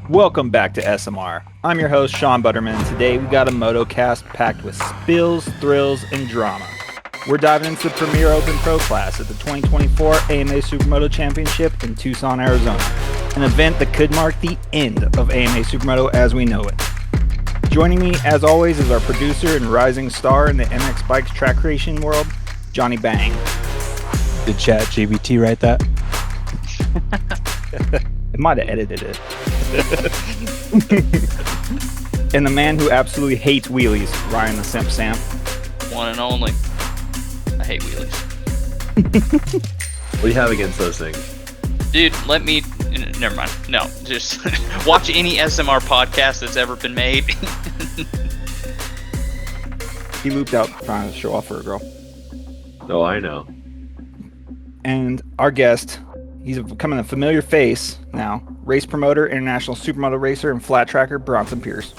Welcome back to SMR. I'm your host, Sean Butterman, and today we got a Motocast packed with spills, thrills, and drama. We're diving into the Premier Open Pro class at the 2024 AMA Supermoto Championship in Tucson, Arizona, an event that could mark the end of AMA Supermoto as we know it. Joining me, as always, is our producer and rising star in the MX Bikes track creation world, Johnny Bang. Did ChatGPT write that? It might have edited it. And the man who absolutely hates wheelies, Ryan the Simp Samp. One and only. I hate wheelies. What do you have against those things? Dude, never mind. No, just watch any SMR podcast that's ever been made. He looped out trying to show off for a girl. Oh, I know. And our guest, he's becoming a familiar face now. Race promoter, international supermoto racer, and flat tracker, Bronson Pierce.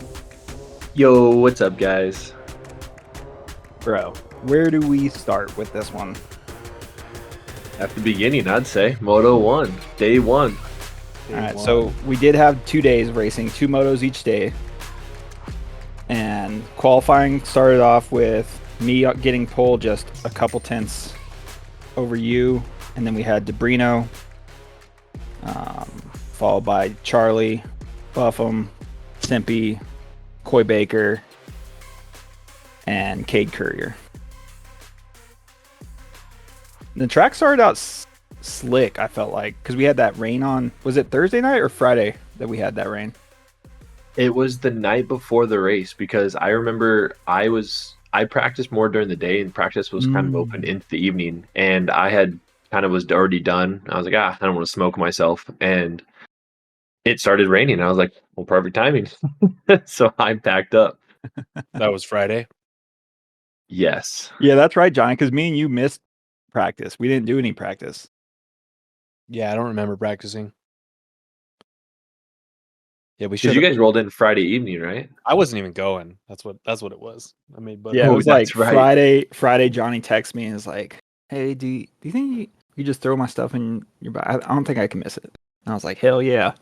Yo, what's up, guys? Bro, where do we start with this one? At the beginning, I'd say. Moto 1, day 1. All right, so we did have 2 days of racing, 2 motos each day. And qualifying started off with me getting pole just a couple tenths over you. And then we had DeBrino, followed by Charlie, Buffum, Simpy, Coy Baker, and Cade Courier. The track started out slick, I felt like, because we had that rain on. Was it Thursday night or Friday that we had that rain? It was the night before the race because I remember I practiced more during the day and practice was kind of open into the evening, and I had kind of was already done. I was like, I don't want to smoke myself, and it started raining. I was like, well, perfect timing. So I packed up. That was Friday. Yes. Yeah, that's right, Johnny, because me and you missed practice. We didn't do any practice. Yeah, I don't remember practicing. Yeah, we Because should. you guys rolled in Friday evening, right? I wasn't even going. That's what it was. I mean, but Yeah, it was like that's right. Friday. Johnny texts me and is like, "Hey, do you think you just throw my stuff in your bag? I don't think I can miss it." And I was like, "Hell yeah!"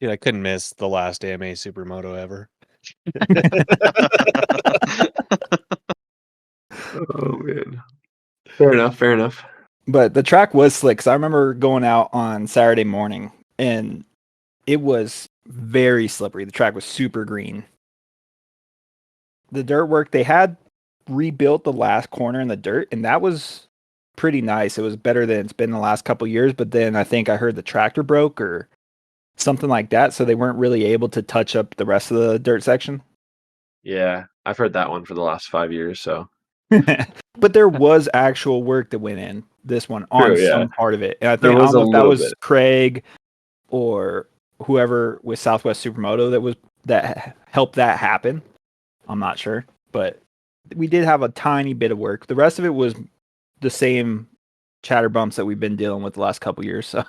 dude, I couldn't miss the last AMA Supermoto ever. Oh man. Fair enough. But the track was slick. 'Cause I remember going out on Saturday morning and it was very slippery. The track was super green. The dirt work, they had rebuilt the last corner in the dirt, and that was pretty nice. It was better than it's been the last couple years, but then I think I heard the tractor broke or something like that, so they weren't really able to touch up the rest of the dirt section. Yeah, I've heard that one for the last 5 years, so. But there was actual work that went in this one on True, yeah. some part of it. And I There think I was don't know a if that little was bit. Craig or whoever with Southwest Supermoto that helped that happen. I'm not sure, but we did have a tiny bit of work. The rest of it was the same chatter bumps that we've been dealing with the last couple years. So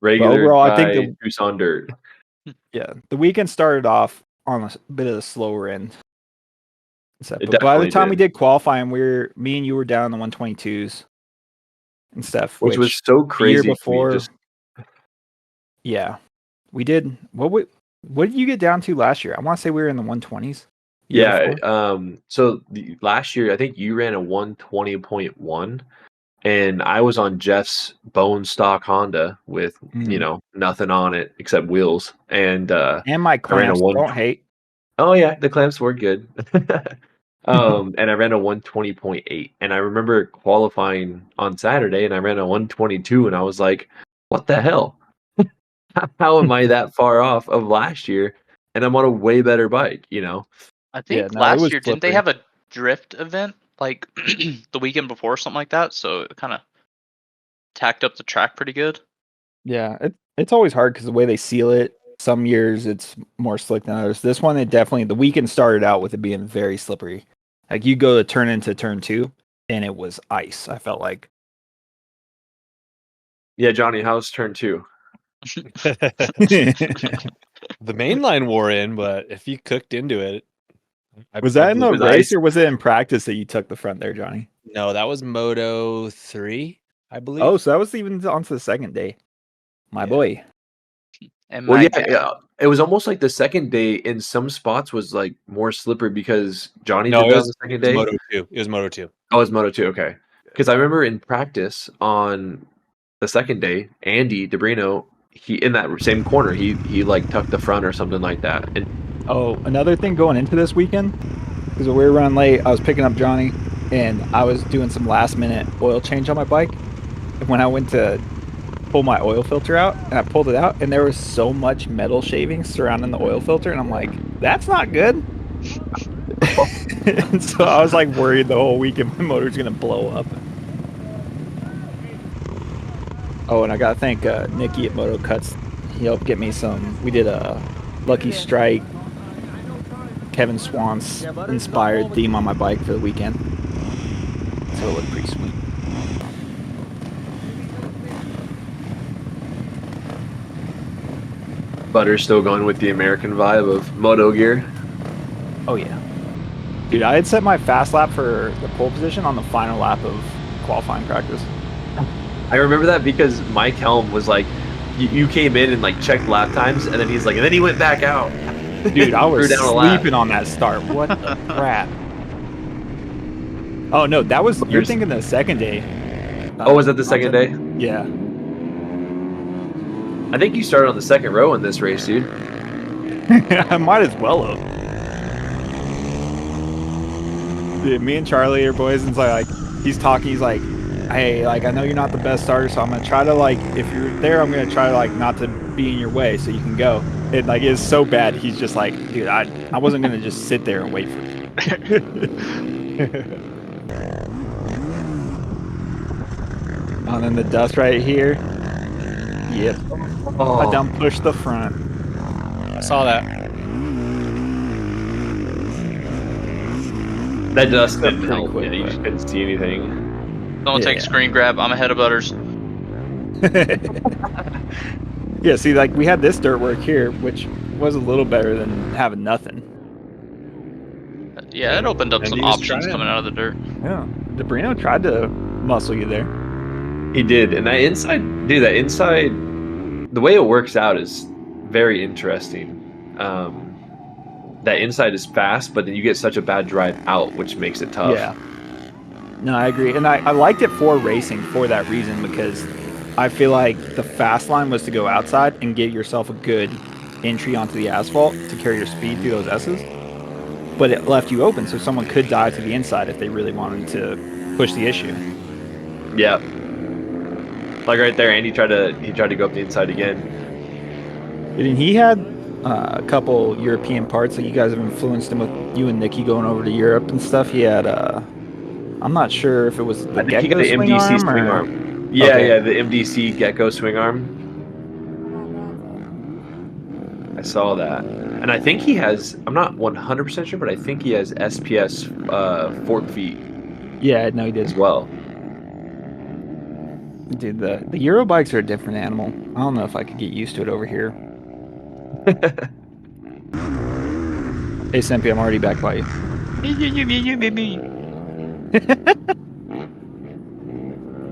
Regular overall, I think guy Tucson dirt. the weekend started off on a bit of the slower end. So, It but by the definitely time we did. did qualifying, me and you were down the 122s and stuff, Which was so the crazy year to me, before. just Yeah, we did. What did you get down to last year? I want to say we were in the 120s. yeah. So last year, I think you ran a 120.1, and I was on Jeff's bone stock Honda with nothing on it except wheels, and And my clamps. Don't hate. Oh yeah, the clamps were good. And I ran a 120.8, and I remember qualifying on Saturday, and I ran a 122, and I was like, "What the hell? How am I that far off of last year? And I'm on a way better bike, I think it last was year, didn't they slippery. have a drift event like the weekend before or something like that? So it kind of tacked up the track pretty good. Yeah, it's always hard because the way they seal it. Some years it's more slick than others. This one, the weekend started out with it being very slippery. Like you go to turn into turn 2, and it was ice. I felt like. Yeah, Johnny, how's turn 2? The main line wore in, but if you cooked into it, Was that in the was race ice. or was it in practice that you took the front there, Johnny? No, that was Moto 3, I believe. Oh, so that was even onto the second day. My boy. And Well, my yeah, it was almost like the second day in some spots was like more slippery because Johnny No, did it that on was, the second it was day. Moto 2. It was Moto 2. Oh, it's Moto 2, okay. Because I remember in practice on the second day, Andy DeBrino, he in that same corner, he like tucked the front or something like that. And Oh, another thing going into this weekend, because we were running late, I was picking up Johnny, and I was doing some last minute oil change on my bike. And when I went to pull my oil filter out, and I pulled it out, and there was so much metal shavings surrounding the oil filter, and I'm like, that's not good. And so I was like worried the whole weekend my motor's gonna blow up. Oh, and I gotta thank Nikki at Moto Cuts. He helped get me some. We did a Lucky Strike, Kevin Swan's inspired theme on my bike for the weekend. So it looked pretty sweet. Butter's still going with the American vibe of moto gear. Oh yeah. Dude, I had set my fast lap for the pole position on the final lap of qualifying practice. I remember that because Mike Helm was like, you came in and like checked lap times, and then he's like, and then he went back out. Dude, I was Threw down a lap. sleeping on that start. What the crap? Oh no, that was you're thinking the second day. Oh, was that the second day? Yeah. I think you started on the second row in this race, dude. I might as well have. Dude, me and Charlie are boys, and it's like he's talking. He's like, "Hey, like I know you're not the best starter, so I'm gonna try to like if you're there, I'm gonna try to like not to be in your way, so you can go." And like it's so bad. He's just like, "Dude, I wasn't gonna just sit there and wait for you." And then the dust right here. Yep. Oh. I done pushed the front. I saw that. That dust didn't Pretty help. quick, Yeah, you but- just couldn't see anything. Someone take a Yeah. screen grab. I'm ahead of Butters. Yeah, see, like we had this dirt work here, which was a little better than having nothing. Yeah, it opened up And some he was options trying. coming out of the dirt. Yeah, DeBrino tried to muscle you there. He did, and that inside, dude, that inside, the way it works out is very interesting. That inside is fast, but then you get such a bad drive out, which makes it tough. Yeah. No, I agree, and I liked it for racing for that reason because I feel like the fast line was to go outside and get yourself a good entry onto the asphalt to carry your speed through those S's. But it left you open, so someone could dive to the inside if they really wanted to push the issue. Yeah. Like right there, Andy tried to go up the inside again. And he had a couple European parts that you guys have influenced him with. You and Nikki going over to Europe and stuff. He had I'm not sure if it was the I think he got Gecko the swing MDC arm swing or... arm. Yeah, Okay. yeah, the MDC Gecko swing arm. I saw that, and I think he has. I'm not 100% sure, but I think he has SPS fork feet Yeah, no, he as did. well. Dude, the Euro bikes are a different animal. I don't know if I could get used to it over here. Hey, Sempy, I'm already back by you.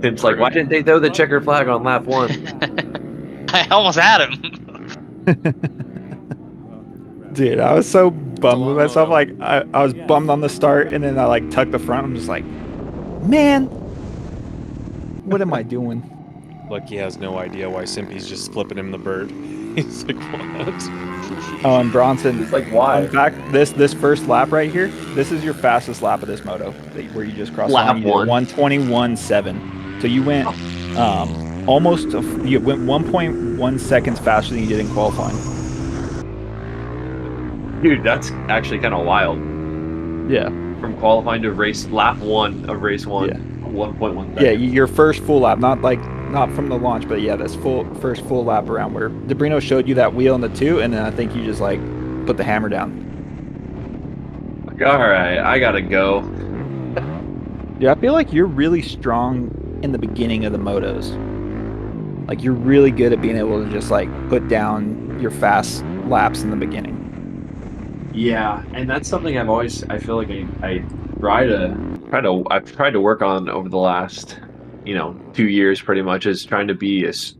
It's like, why didn't they throw the checker flag on lap one? I almost had him. Dude, I was so bummed with myself. Like, I was bummed on the start, and then I, like, tucked the front. I'm just like, man, what am I doing? Like he has no idea why Simpy's just flipping him the bird. He's like, what? Oh, and Bronson, It's like, why? in fact, this first lap right here, this is your fastest lap of this moto, where you just crossed Lap the line. You did one. 1:21.7. So you went almost, you went 1.1 seconds faster than you did in qualifying. Dude, that's actually kind of wild. Yeah. From qualifying to race lap one of race one, Yeah. 1.1 Yeah, seconds. your first full lap, not from the launch, but yeah, this first full lap around where DeBrino showed you that wheel in the two, and then I think you just like put the hammer down. Like, all right, I gotta go. Yeah, I feel like you're really strong in the beginning of the motos. Like you're really good at being able to just like put down your fast laps in the beginning. Yeah, and that's something I feel like I've tried to work on over the last, 2 years pretty much, is trying to be as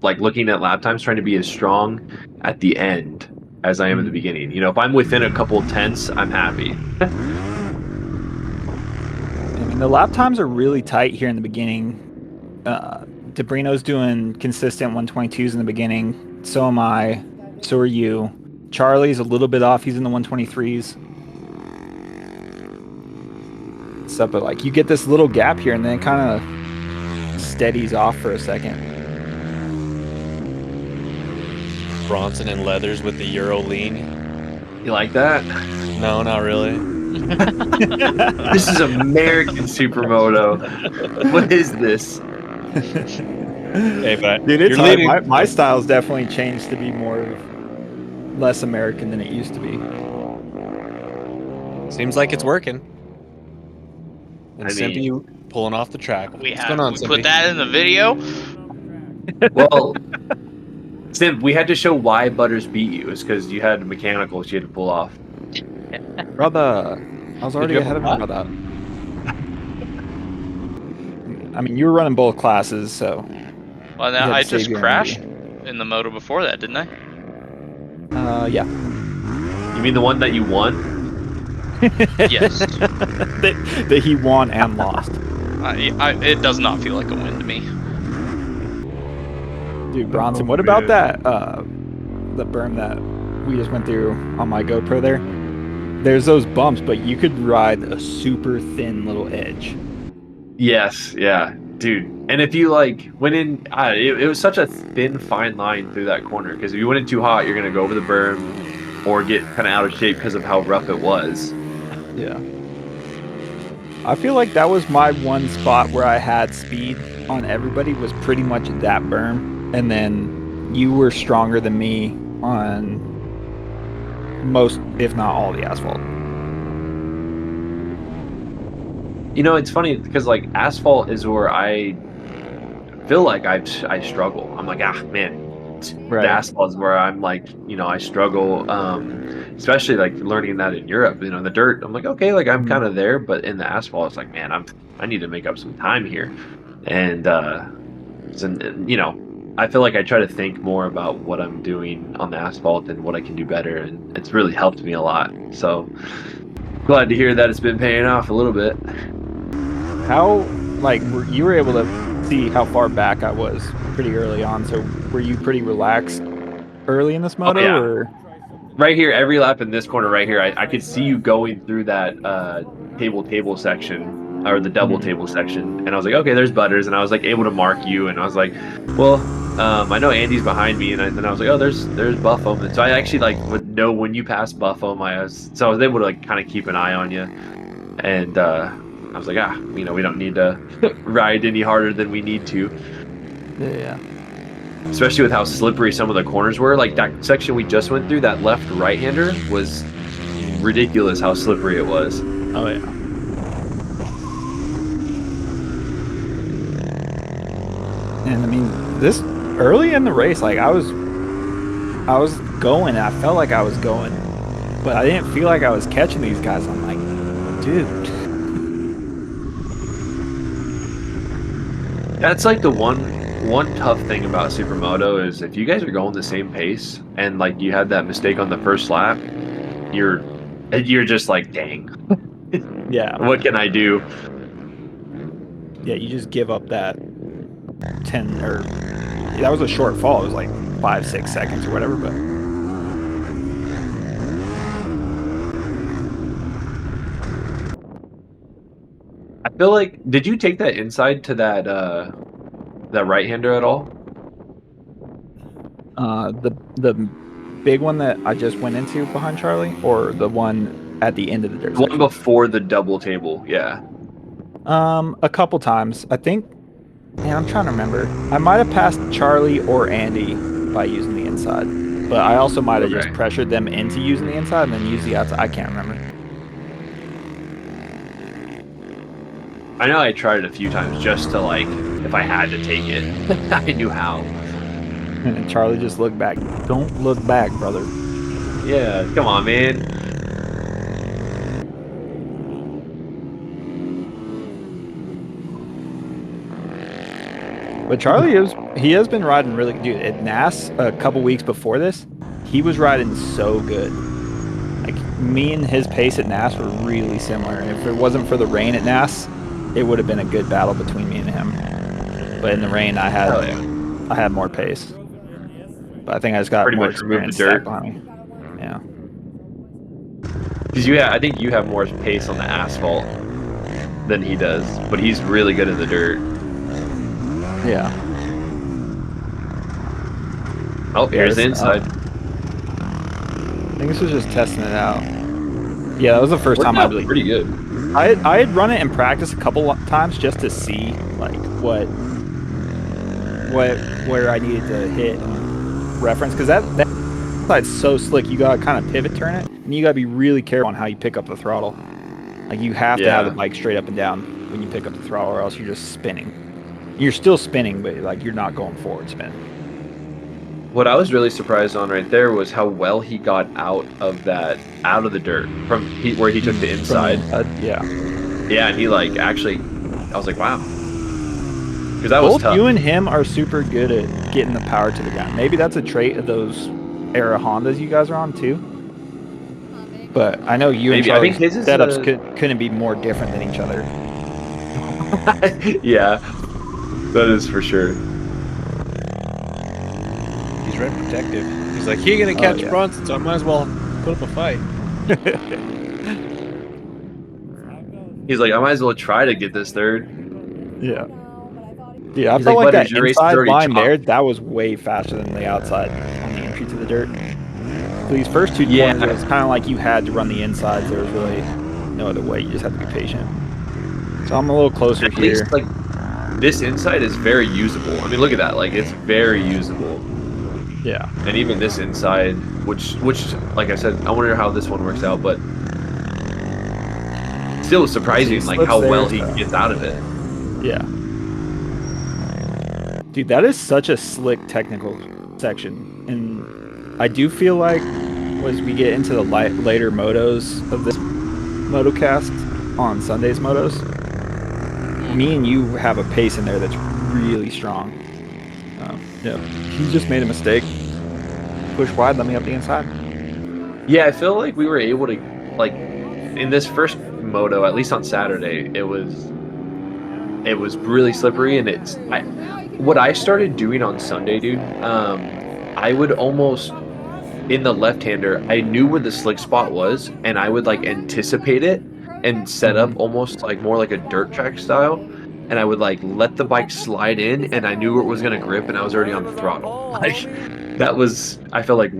like looking at lap times, trying to be as strong at the end as I am at the beginning. You know, if I'm within a couple tenths, I'm happy. I mean, the lap times are really tight here in the beginning. Debrino's doing consistent 122s in the beginning. So am I. So are you. Charlie's a little bit off. He's in the 123s. So, but like you get this little gap here, and then it kind of steadies off for a second. Bronson and Leathers with the Euro lean. You like that? No, not really. This is American Supermoto. What is this? Hey, but Dude, it's you're hard. leading. My style's definitely changed to be less American than it used to be. Seems like it's working. And I Simpy pulling off the track. We What's going on, put Simpy? that in the video. Well, Sim, we had to show why Butters beat you. It's because you had mechanicals you had to pull off. Brother, I was already you have ahead of a him by that. I mean, you were running both classes, so. Well, You now had I to save just your crashed energy. in the moto before that, didn't I? Yeah. You mean the one that you won? Yes. that he won and lost. It does not feel like a win to me. Dude, Bronson, Oh, what about man. that, the berm that we just went through on my GoPro there? There's those bumps, but you could ride a super thin little edge. Yes, yeah, dude. And if you like went in, it was such a thin, fine line through that corner. Because if you went in too hot, you're gonna go over the berm or get kind of out of shape because of how rough it was. Yeah. I feel like that was my one spot where I had speed on everybody was pretty much that berm. And then you were stronger than me on most, if not all, the asphalt. You know, it's funny because like asphalt is where I feel like I struggle. I'm like, man, Right. the asphalt is where I'm like, you know, I struggle. Especially like learning that in Europe. You know, the dirt. I'm like, okay, like I'm kind of there, but in the asphalt, it's like, man, I need to make up some time here, and you know, I feel like I try to think more about what I'm doing on the asphalt and what I can do better, and it's really helped me a lot. So glad to hear that it's been paying off a little bit. How, like, you were able to see how far back I was pretty early on, so were you pretty relaxed early in this moto? yeah. Or? Right here, every lap in this corner right here, I could see you going through that table section or the double table section, and I was like, okay, there's Butters, and I was like able to mark you, and I was like, well, I know Andy's behind me, and then I was like, oh, there's Buffo, and so I actually like would know when you passed Buffo, so I was able to like kind of keep an eye on you, and I was like, you know, we don't need to ride any harder than we need to. Yeah. Especially with how slippery some of the corners were. Like that section we just went through, that left right-hander was ridiculous how slippery it was. Oh, yeah. And I mean, this early in the race, like I was going, I felt like I was going, but I didn't feel like I was catching these guys. I'm like, dude. That's like the one tough thing about Supermoto is if you guys are going the same pace and like you had that mistake on the first lap, you're just like, dang. Yeah. What can I do? Yeah, you just give up that 10 or that was a short fall. It was like 5-6 seconds or whatever, but I feel like, did you take that inside to that right-hander at all? the big one that I just went into behind Charlie, or the one at the end of the dirt The one section? before the double table, yeah. A couple times. I think, man, I'm trying to remember. I might have passed Charlie or Andy by using the inside, but I also might have just Okay. pressured them into using the inside and then use the outside. I can't remember. I know I tried it a few times just to like, if I had to take it, I knew how. And Charlie just looked back. Don't look back, brother. Yeah, come on, man. But Charlie is He has been riding really good. At NAS a couple weeks before this, he was riding so good. Like me and his pace at NAS were really similar. And if it wasn't for the rain at NAS, it would have been a good battle between me and him. But in the rain, I had more pace. But I think I just got Pretty more much removed experience the dirt. stacked behind me. Yeah. Because I think you have more pace on the asphalt than he does, but he's really good in the dirt. Yeah. Oh, here's the inside. I think this was just testing it out. Yeah, that was the first time I really. Pretty good. I had run it in practice a couple times just to see like where I needed to hit and reference, because that side's so slick. You gotta kind of pivot turn it, and you gotta be really careful on how you pick up the throttle. Like you have to have the bike straight up and down when you pick up the throttle, or else you're just spinning. You're still spinning, but like you're not going forward spin. What I was really surprised on right there was how well he got out of the dirt from where he took the inside. Yeah, and he like actually, I was like, wow, because that was both tough. you and him are super good at getting the power to the ground. Maybe that's a trait of those era Hondas you guys are on too. But I know you and Charlie's setups couldn't be more different than each other. Yeah, that is for sure. He's red protective. He's like, he gonna catch Bronson, so I might as well put up a fight. He's like, I might as well try to get this third. Yeah. Yeah, I He's felt like that your race is inside already line there, chopped. that was way faster than the outside on the entry to the dirt. So these first two corners, it was kind of like you had to run the insides. There was really no other way. You just had to be patient. So I'm a little closer here. Least, like, this inside is very usable. I mean, look at that. Like, it's very usable. Yeah. And even this inside, which, like I said, I wonder how this one works out, but still surprising, like how well he gets out of it. Yeah. Dude, that is such a slick technical section, and I do feel like as we get into the later motos of this Motocast on Sunday's motos, me and you have a pace in there that's really strong. Yeah, he just made a mistake. Push wide, let me up the inside. Yeah, I feel like we were able to, like, in this first moto, at least on Saturday, it was really slippery, and what I started doing on Sunday, dude, I would almost, in the left-hander, I knew where the slick spot was, and I would like anticipate it and set up almost like more like a dirt track style, and I would like let the bike slide in, and I knew where it was gonna grip, and I was already on the throttle. Like that was, I felt like,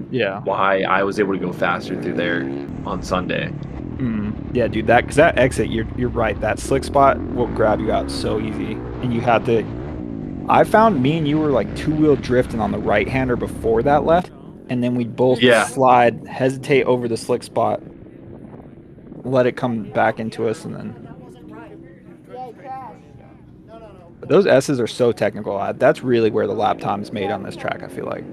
why I was able to go faster through there on Sunday. Yeah, dude, because that exit, you're right. That slick spot will grab you out so easy, and you have to. I found me and you were like two-wheel drifting on the right-hander before that left, and then we'd both slide, hesitate over the slick spot, let it come back into us, and then. But those S's are so technical. That's really where the lap time is made on this track, I feel like.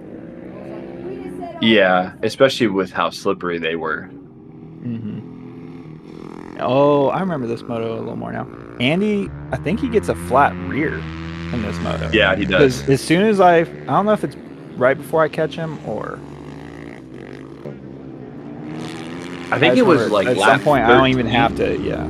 Yeah, especially with how slippery they were. Oh, I remember this moto a little more now. Andy, I think he gets a flat rear in this moto. Yeah, he does. Because as soon as I don't know if it's right before I catch him or. I think it was like at some point 13. I don't even have to. Yeah.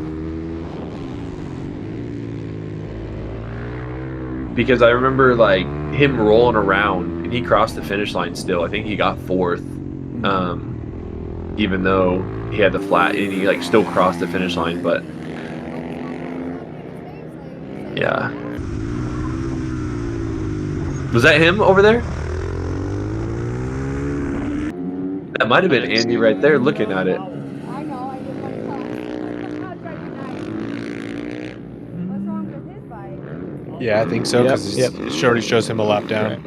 Because I remember like him rolling around, and he crossed the finish line still. I think he got fourth, even though he had the flat, and he like still crossed the finish line. But yeah, was that him over there? That might have been Andy right there looking at it. Yeah, I think so, because it already shows him a lap down.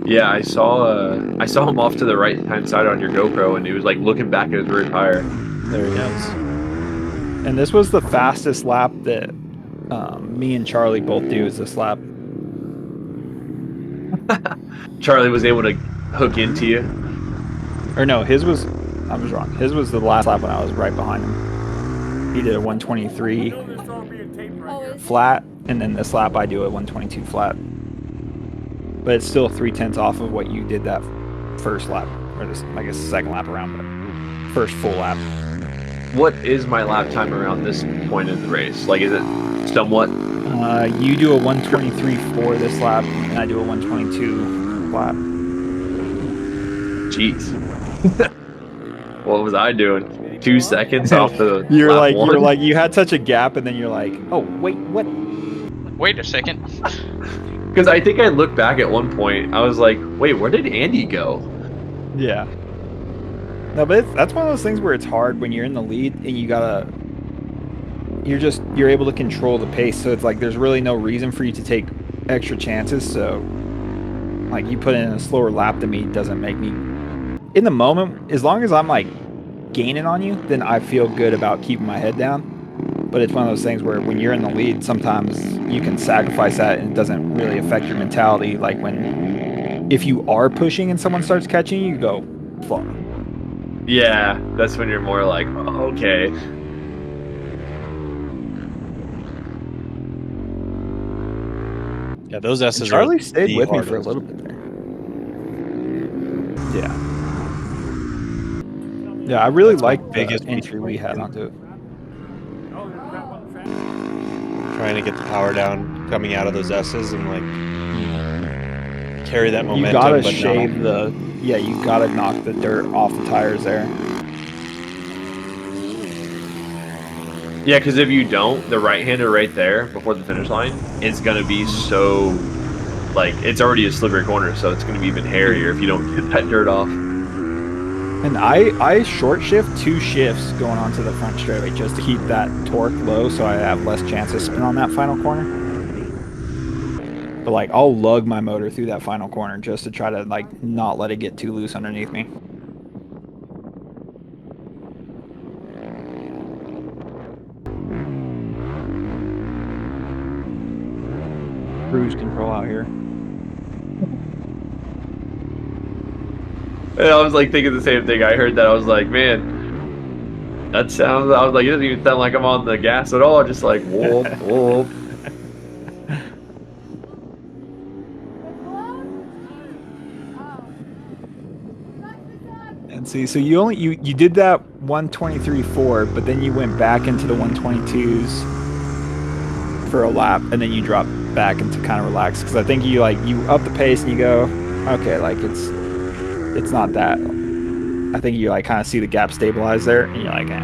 Yeah, I saw him off to the right-hand side on your GoPro, and he was like looking back at his rear tire. There he is. And this was the fastest lap that me and Charlie both do is this lap. Charlie was able to hook into you. Or no, I was wrong. His was the last lap when I was right behind him. He did a 123 flat, and then this lap I do a 122 flat. but it's still 3/10 off of what you did that first lap, or this, I guess, second lap around, but first full lap. What is my lap time around this point in the race? Like, is it somewhat? You do a 1:23.4 this lap, and I do a 1:22 lap. Jeez. What was I doing? 2 seconds off the You're lap like, one? you're like, you had such a gap, and then you're like, oh wait, what? Wait a second. Because I think I looked back at one point. I was like, wait, where did Andy go? Yeah. No, but that's one of those things where it's hard when you're in the lead and you're able to control the pace. So it's like there's really no reason for you to take extra chances. So like you put in a slower lap than me doesn't make me, in the moment, as long as I'm like gaining on you, then I feel good about keeping my head down. But it's one of those things where when you're in the lead, sometimes you can sacrifice that and it doesn't really affect your mentality. Like if you are pushing and someone starts catching you, you go, fuck. Yeah, that's when you're more like, oh, okay. Yeah, those S's Charlie are stayed the with me for a hardest. little bit there. Yeah. Yeah, I really That's my like the biggest entry we had onto it. Trying to get the power down coming out of those S's and like carry that momentum. You gotta but shave you gotta knock the dirt off the tires there. Yeah, because if you don't, the right-hander right there before the finish line is going to be so, like, it's already a slippery corner, so it's going to be even hairier if you don't get that dirt off. And I short shift 2 shifts going onto the front straightaway just to keep that torque low so I have less chance to spin on that final corner. But like I'll lug my motor through that final corner just to try to like not let it get too loose underneath me. Cruise control out here. And I was like thinking the same thing. I heard that. I was like, man, that sounds, I was like, it doesn't even sound like I'm on the gas at all. Just like, whoop, whoop. And see, so you did that 1:23.4, but then you went back into the 1:22s for a lap, and then you dropped back into kind of relaxed because I think you up the pace and you go, okay, like it's not that. I think you like kind of see the gap stabilize there, and you're like, eh.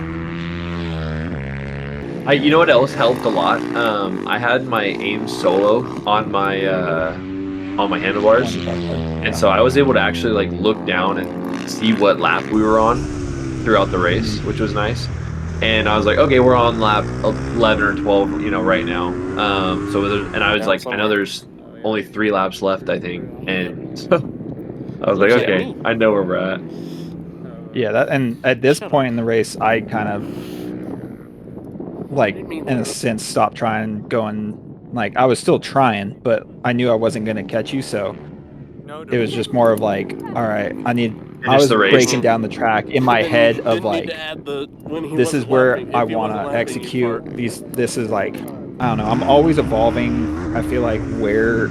You know what else helped a lot? I had my aim solo on my handlebars, and so I was able to actually like look down and see what lap we were on throughout the race, which was nice. And I was like, okay, we're on lap 11 or 12, right now. And I was like, I know there's only 3 laps left, I think, and so I was like, okay, I know where we're at. Yeah, and at this point in the race, I kind of like, in a sense, stopped trying, going, like, I was still trying, but I knew I wasn't going to catch you, so it was just more of like, all right, I was breaking down the track in my head of like, this is where I want to execute. This is like, I don't know, I'm always evolving. I feel like where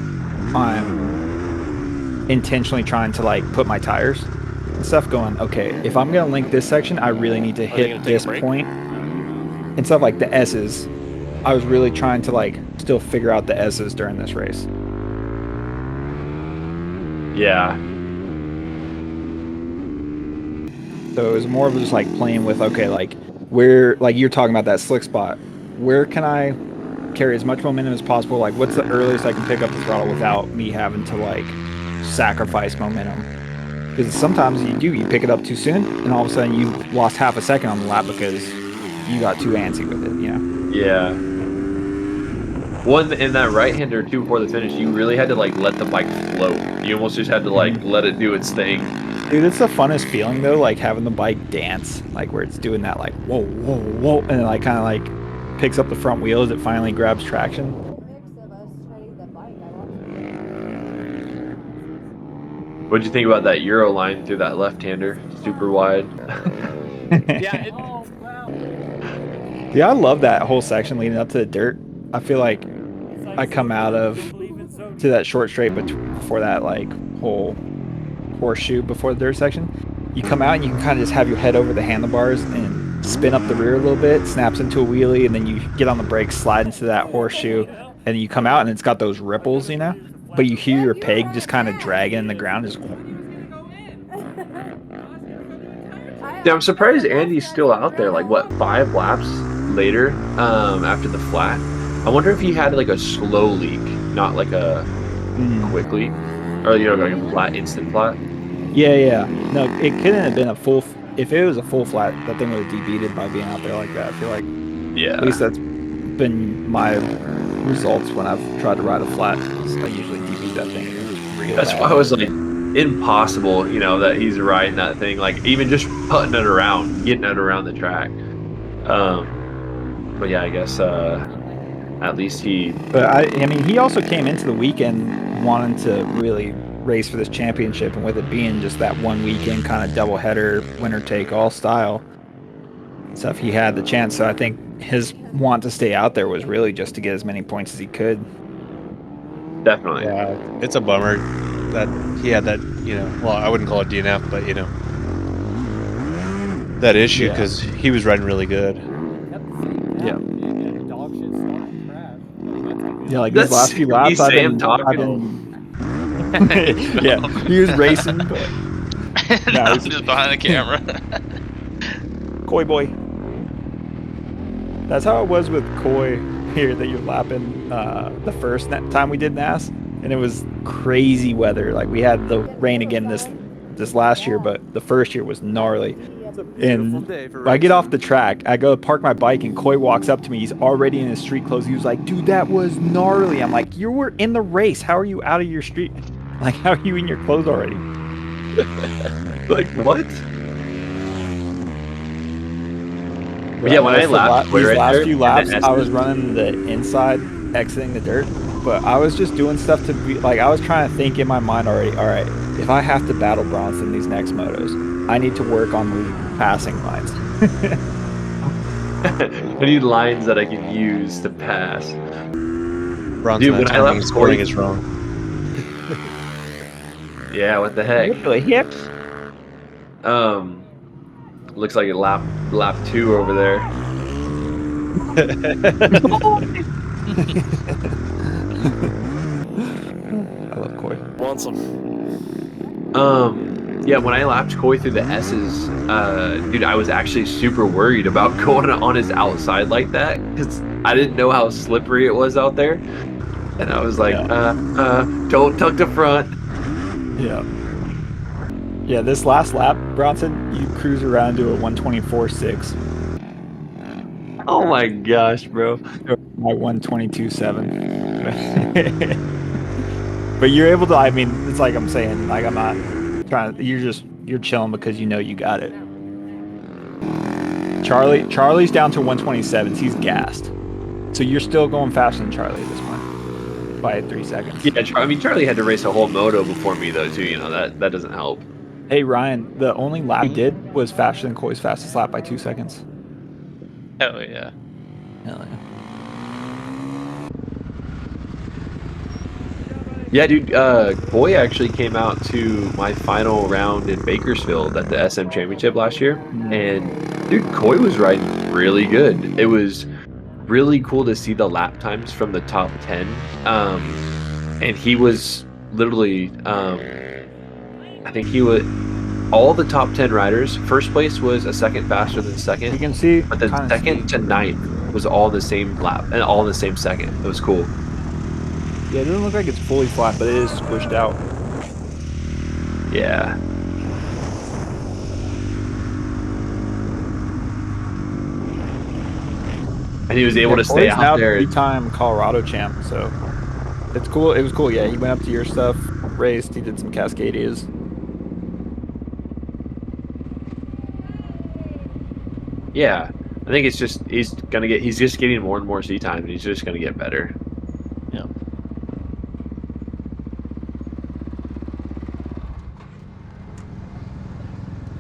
I'm intentionally trying to like put my tires and stuff, going, okay, if I'm going to link this section, I really need to hit this point. And stuff like the S's, I was really trying to like still figure out the S's during this race. Yeah. So it was more of just like playing with, okay, like where, like you're talking about that slick spot, where can I carry as much momentum as possible? Like what's the earliest I can pick up the throttle without me having to like sacrifice momentum? Because sometimes you pick it up too soon and all of a sudden you lost half a second on the lap because you got too antsy with it, Yeah. One in that right-hander too before the finish, you really had to like let the bike float. You almost just had to like let it do its thing. Dude, it's the funnest feeling though, like having the bike dance, like where it's doing that like whoa, whoa, whoa, and it like kind of like picks up the front wheel as it finally grabs traction. What'd you think about that Euro line through that left-hander, super wide? Yeah, I love that whole section leading up to the dirt. I feel like I come out of to that short straight before that like whole horseshoe before the dirt section. You come out and you can kind of just have your head over the handlebars and spin up the rear a little bit, snaps into a wheelie, and then you get on the brakes, slide into that horseshoe, and you come out and it's got those ripples, you know? But you hear your peg just kind of dragging in the ground. Just Yeah, I'm surprised Andy's still out there. Like, what, 5 laps later after the flat? I wonder if he had like a slow leak, not like a quick leak, or like a flat, instant flat. Yeah. No, it couldn't have been a full. If it was a full flat, that thing would have debeated by being out there like that. I feel like, Yeah. at least that's been my results when I've tried to ride a flat. I usually debeat that thing. Real That's bad. why I was like, impossible, that he's riding that thing. Like, even just putting it around, getting it around the track. But yeah, I guess at least he. But I mean, he also came into the weekend wanting to really race for this championship, and with it being just that one weekend kind of doubleheader, winner take all style stuff, he had the chance. So I think his want to stay out there was really just to get as many points as he could. Definitely. Yeah, it's a bummer that he had that, well, I wouldn't call it DNF, but, that issue because he was riding really good. Yeah. Yeah, like these last few laps, I've been yeah, he was racing, but no, I'm just behind the camera. Coy boy. That's how it was with Coy here that you're lapping the first time we did NAS, and it was crazy weather. Like we had the rain again this last year, but the first year was gnarly. And I get off the track, I go park my bike, and Coy walks up to me. He's already in his street clothes. He was like, "Dude, that was gnarly." I'm like, "You were in the race. How are you out of your street? Like, how are you in your clothes already?" Like, what? Yeah, when I lapped these right last there, few and laps, then I was running the inside, exiting the dirt, but I was just doing stuff to be like, I was trying to think in my mind already, all right, if I have to battle Bronson these next motos, I need to work on the passing lines. I need lines that I can use to pass. Bronson, Dude, when I left scoring is wrong. Yeah, what the heck? Really hips. Looks like a lap 2 over there. I love Coy. Want some? Yeah, when I lapped Coy through the S's, dude, I was actually super worried about going on his outside like that because I didn't know how slippery it was out there, and I was like, don't tuck the front. Yeah, this last lap, Bronson, you cruise around to a 124.6. Oh my gosh, bro. My 122.7. But you're able to, I mean, it's like I'm saying, like I'm not trying to, you're chilling because you know you got it. Charlie's down to 127s. He's gassed. So you're still going faster than Charlie at this point by 3 seconds. Yeah, Charlie had to race a whole moto before me though too. That doesn't help. Hey Ryan, the only lap did was faster than Coy's fastest lap by 2 seconds. Hell yeah. Hell yeah. Yeah, dude, Boy actually came out to my final round in Bakersfield at the SM Championship last year, and dude, Coy was riding really good. It was really cool to see the lap times from the top 10, and he was literally, I think he was, all the top 10 riders, first place was a second faster than second. You can see, but then second to ninth was all the same lap and all in the same second. It was cool. Yeah, it doesn't look like it's fully flat, but it is squished out. Yeah. And he was able to stay out there. 3-time Colorado champ, so it's cool. It was cool. Yeah, he went up to your stuff, raced. He did some Cascadias. Yeah, I think it's just he's just getting more and more seat time, and he's just gonna get better. Yeah.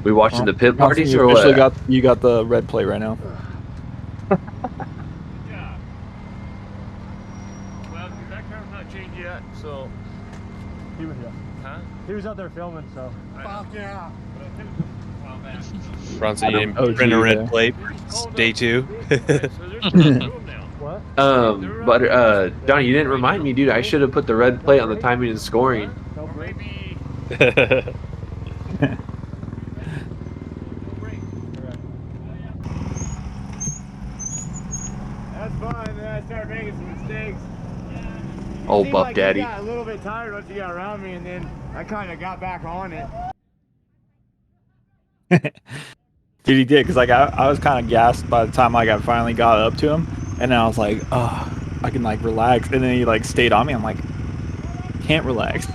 We watching the pit parties or what? You got the red plate right now. Yeah. Well, that car's not changed yet, so He was, yeah. Huh? He was out there filming, so. Fuck yeah. Oh, man. Bronson, you didn't OG print a red there. plate for day 2. What? But Johnny, you didn't remind me, dude. I should have put the red plate on the timing and scoring. No Or break. maybe... That's fine. Then I started making some mistakes. Oh, Seemed Buff like Daddy. You got a little bit tired once you got around me, and then I kind of got back on it. Dude, he did, because like I was kind of gassed by the time like I finally got up to him, and then I was like, oh, I can like relax, and then he like stayed on me. I'm like, can't relax.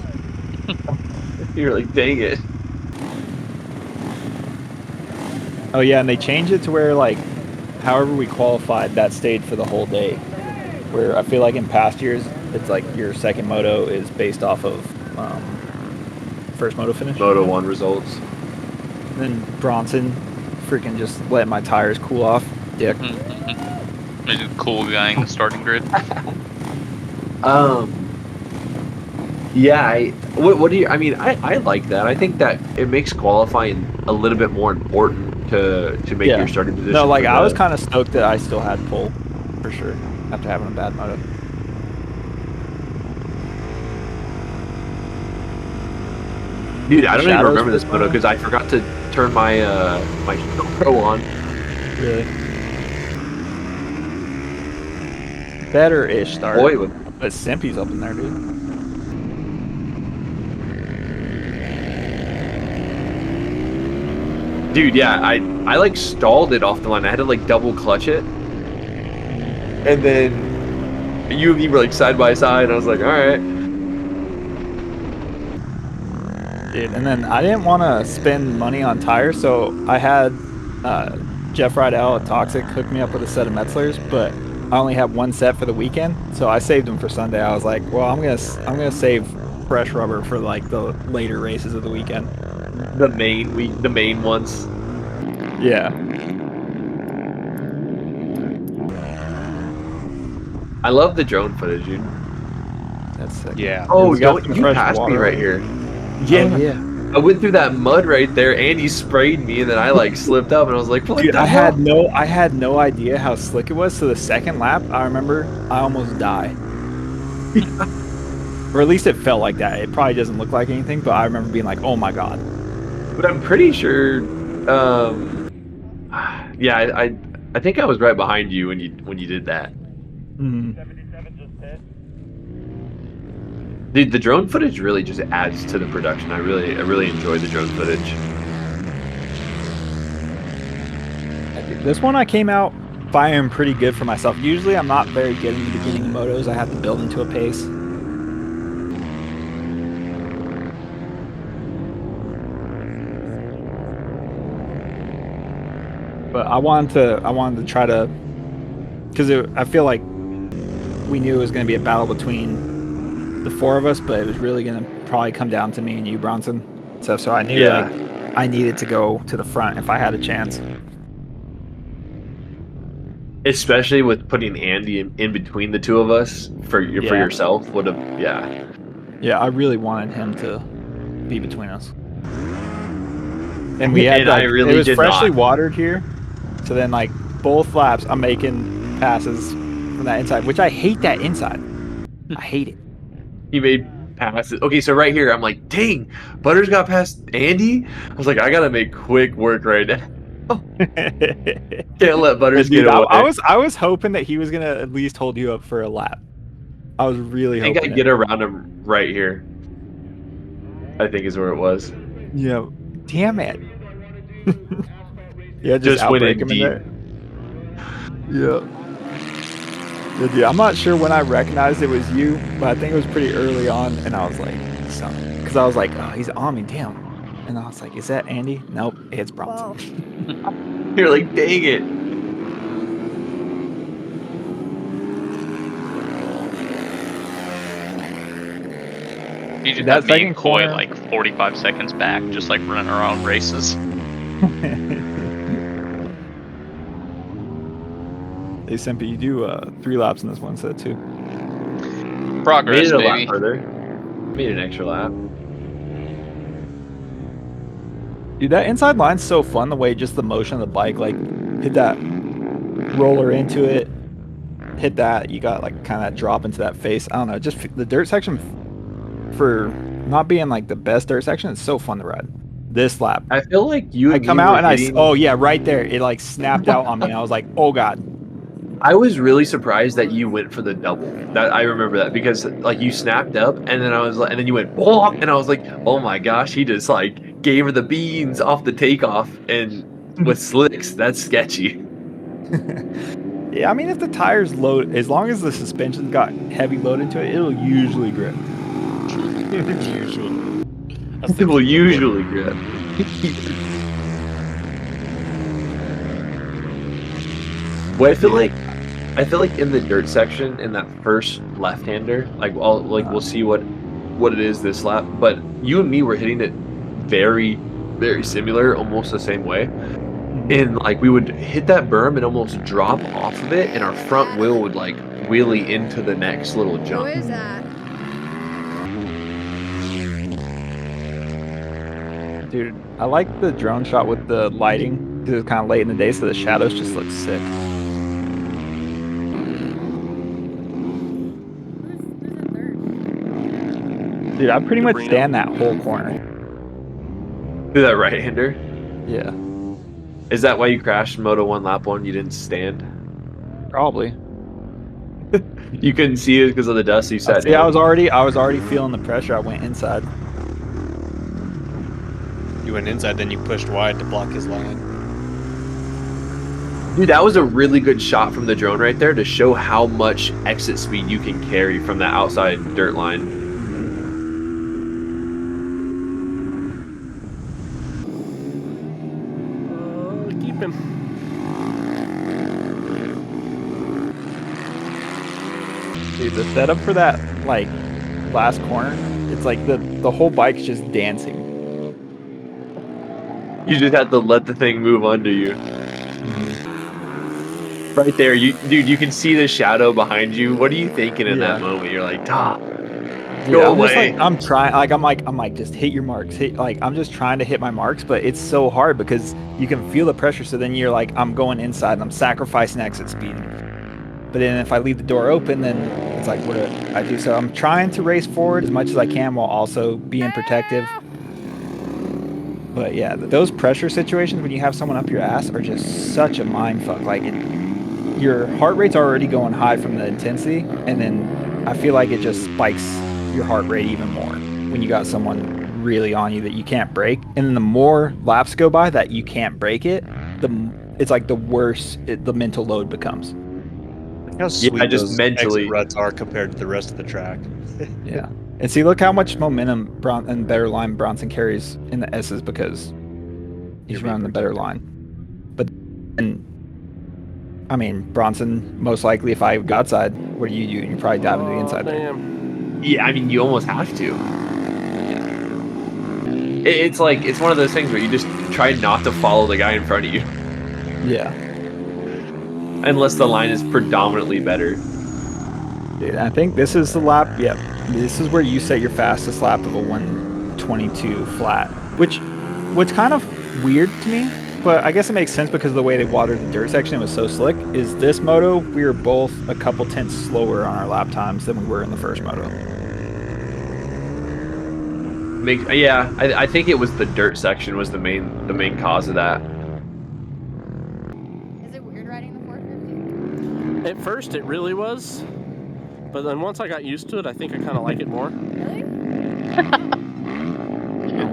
You're like, dang it. Oh yeah, and they changed it to where like, however we qualified, that stayed for the whole day. Where I feel like in past years, it's like your second moto is based off of first moto finish. Moto 1 results. And then Bronson freaking just let my tires cool off. Dick. Maybe the cool guy in the starting grid. Yeah, what do you, I mean, I like that. I think that it makes qualifying a little bit more important to make your starting position. No, like for I was the- kind of stoked that I still had pole, for sure, after having a bad moto. Dude, I don't even Shadows remember this for moto fun? because I forgot to turn my my GoPro on. Really? Better-ish start. Boy, But Simpy's up in there, dude. dude, yeah, I like stalled it off the line. I had to like double clutch it, and then you and me were like side by side. And I was like, all right. Dude, and then I didn't want to spend money on tires, so I had Jeff Rydell at Toxic hook me up with a set of Metzlers, but I only had one set for the weekend, so I saved them for Sunday. I was like, well, I'm gonna save fresh rubber for like the later races of the weekend. The main ones. Yeah. I love the drone footage, dude. That's sick. Yeah. Oh, we got don't some you fresh passed me water. right here? Oh, yeah. I went through that mud right there, and he sprayed me, and then I like slipped up, and I was like, "What Dude, the I hell?" had no idea how slick it was. So the second lap, I remember I almost died. Or at least it felt like that. It probably doesn't look like anything, but I remember being like, "Oh my god." But I'm pretty sure. Yeah, I think I was right behind you when you did that. Mhm. 77 just hit. Dude, the drone footage really just adds to the production. I really enjoy the drone footage. This one I came out firing pretty good for myself. Usually I'm not very good in the beginning motos. I have to build into a pace. But I wanted to try to, because I feel like we knew it was going to be a battle between the four of us, but it was really going to probably come down to me and you, Bronson. So I knew like I needed to go to the front if I had a chance. Especially with putting Andy in between the two of us for yourself would have Yeah, I really wanted him to be between us. And we had And I really it was did freshly not. watered here. So then like both laps I'm making passes from that inside, which I hate that inside. I hate it. He made passes. Okay, so right here I'm like, dang, Butters got past Andy. I was like, I gotta make quick work right now. Can't let Butters Dude, get away. I was hoping that he was gonna at least hold you up for a lap. I was really I think hoping I get around him right here. I think is where it was. Yeah. Damn it. Yeah, Just went outbreak in him deep. there. Yeah. Yeah, dude, I'm not sure when I recognized it was you, but I think it was pretty early on, and I was like, because I was like, oh, he's on me, damn. And I was like, is that Andy? Nope, it's Bronson. You're like, dang it. He just That had me second coy corner- like 45 seconds back, just like running around races. Hey, Simpy, you do 3 laps in this one set, too. Progress, Made it a lot baby. further. Made an extra lap. Dude, that inside line's so fun. The way just the motion of the bike, like hit that roller into it, hit that. You got like kind of drop into that face. I don't know. Just the dirt section for not being like the best dirt section. It's so fun to ride. This lap, I feel like you I and come me out were and hitting- oh yeah, right there. It like snapped out on me. And I was like, oh god. I was really surprised that you went for the double. That I remember that because like you snapped up and then I was like, and then you went bonk, and I was like, oh my gosh, he just like gave her the beans off the takeoff and with slicks. That's sketchy. Yeah, I mean, if the tires load, as long as the suspension's got heavy load into it, it'll usually grip. Usually. People usually grip. Well, I feel like in the dirt section, in that first left-hander, we'll see what it is this lap. But you and me were hitting it very, very similar, almost the same way. And like we would hit that berm and almost drop off of it, and our front wheel would like wheelie into the next little jump. Who is that? Dude, I like the drone shot with the lighting because it's kind of late in the day, so the shadows just look sick. Who's in third? Dude, I pretty much Sabrina. stand that whole corner. Do that right-hander. Yeah, Is that why you crashed Moto 1 lap 1? You didn't stand? probably. You couldn't see it because of the dust you sat Yeah, down. I was already feeling the pressure. I went inside. You went inside, then you pushed wide to block his line. Dude, that was a really good shot from the drone right there to show how much exit speed you can carry from that outside dirt line. Keep him. Dude, the setup for that like last corner, it's like the whole bike's just dancing. You just have to let the thing move under you. Right there, dude, you can see the shadow behind you. What are you thinking in that Yeah. moment? You're like, "Stop, Yeah, go I'm just away." like I'm trying. I'm like just hit your marks. I'm just trying to hit my marks, but it's so hard because you can feel the pressure. So then you're like, I'm going inside and I'm sacrificing exit speed. But then if I leave the door open, then it's like, what do I do? So I'm trying to race forward as much as I can while also being protective. But yeah, those pressure situations when you have someone up your ass are just such a mind fuck. Like your heart rate's already going high from the intensity, and then I feel like it just spikes your heart rate even more when you got someone really on you that you can't break. And then the more laps go by that you can't break it, it's like the worse the mental load becomes. How sweet I just those mentally- exit ruts are compared to the rest of the track. Yeah. And see, look how much momentum and better line Bronson carries in the S's because he's You're running the being better line. But and I mean, Bronson most likely if I got side, what do? You probably dive into the inside there. Damn. Yeah, I mean, you almost have to. It's like it's one of those things where you just try not to follow the guy in front of you, Yeah. unless the line is predominantly better. Dude, I think this is the lap. Yeah, this is where you set your fastest lap of a 1:22 flat, what's kind of weird to me, but I guess it makes sense because of the way they watered the dirt section. It was so slick. Is this moto? We were both a couple tenths slower on our lap times than we were in the first moto. I think it was the dirt section was the main cause of that. Is it weird riding the 450? At first, it really was. But then once I got used to it, I think I kind of like it more. Really? We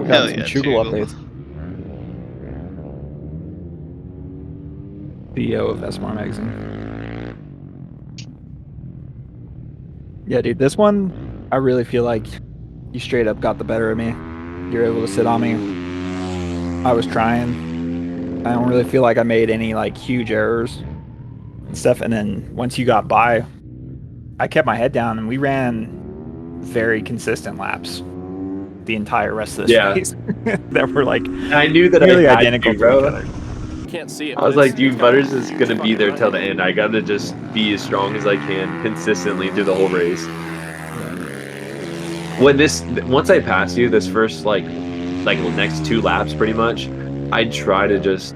Hell got some yeah, Chugel Chugel. updates. CEO of SMR Magazine. Yeah, dude, this one, I really feel like you straight up got the better of me. You're able to sit on me. I was trying. I don't really feel like I made any like huge errors and stuff. And then once you got by, I kept my head down and we ran very consistent laps the entire rest of this race that were like I knew that really I had identical to, to each bro. other. You can't see it. I was but like, it's dude, got- Butters is gonna be fucking there right. till the end. I gotta just be as strong as I can consistently through the whole race. once I pass you this first like next 2 laps pretty much, I try to just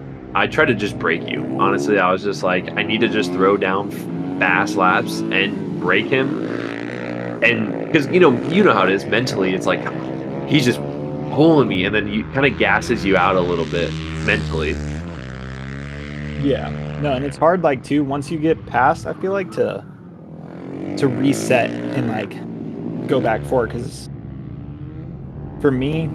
break you. Honestly, I was just like, I need to just throw down fast laps and break him. And because you know how it is mentally, it's like he's just pulling me, and then you kind of gasses you out a little bit mentally. Yeah. No, and it's hard like too once you get past, I feel like to reset and like go back forward, because for me,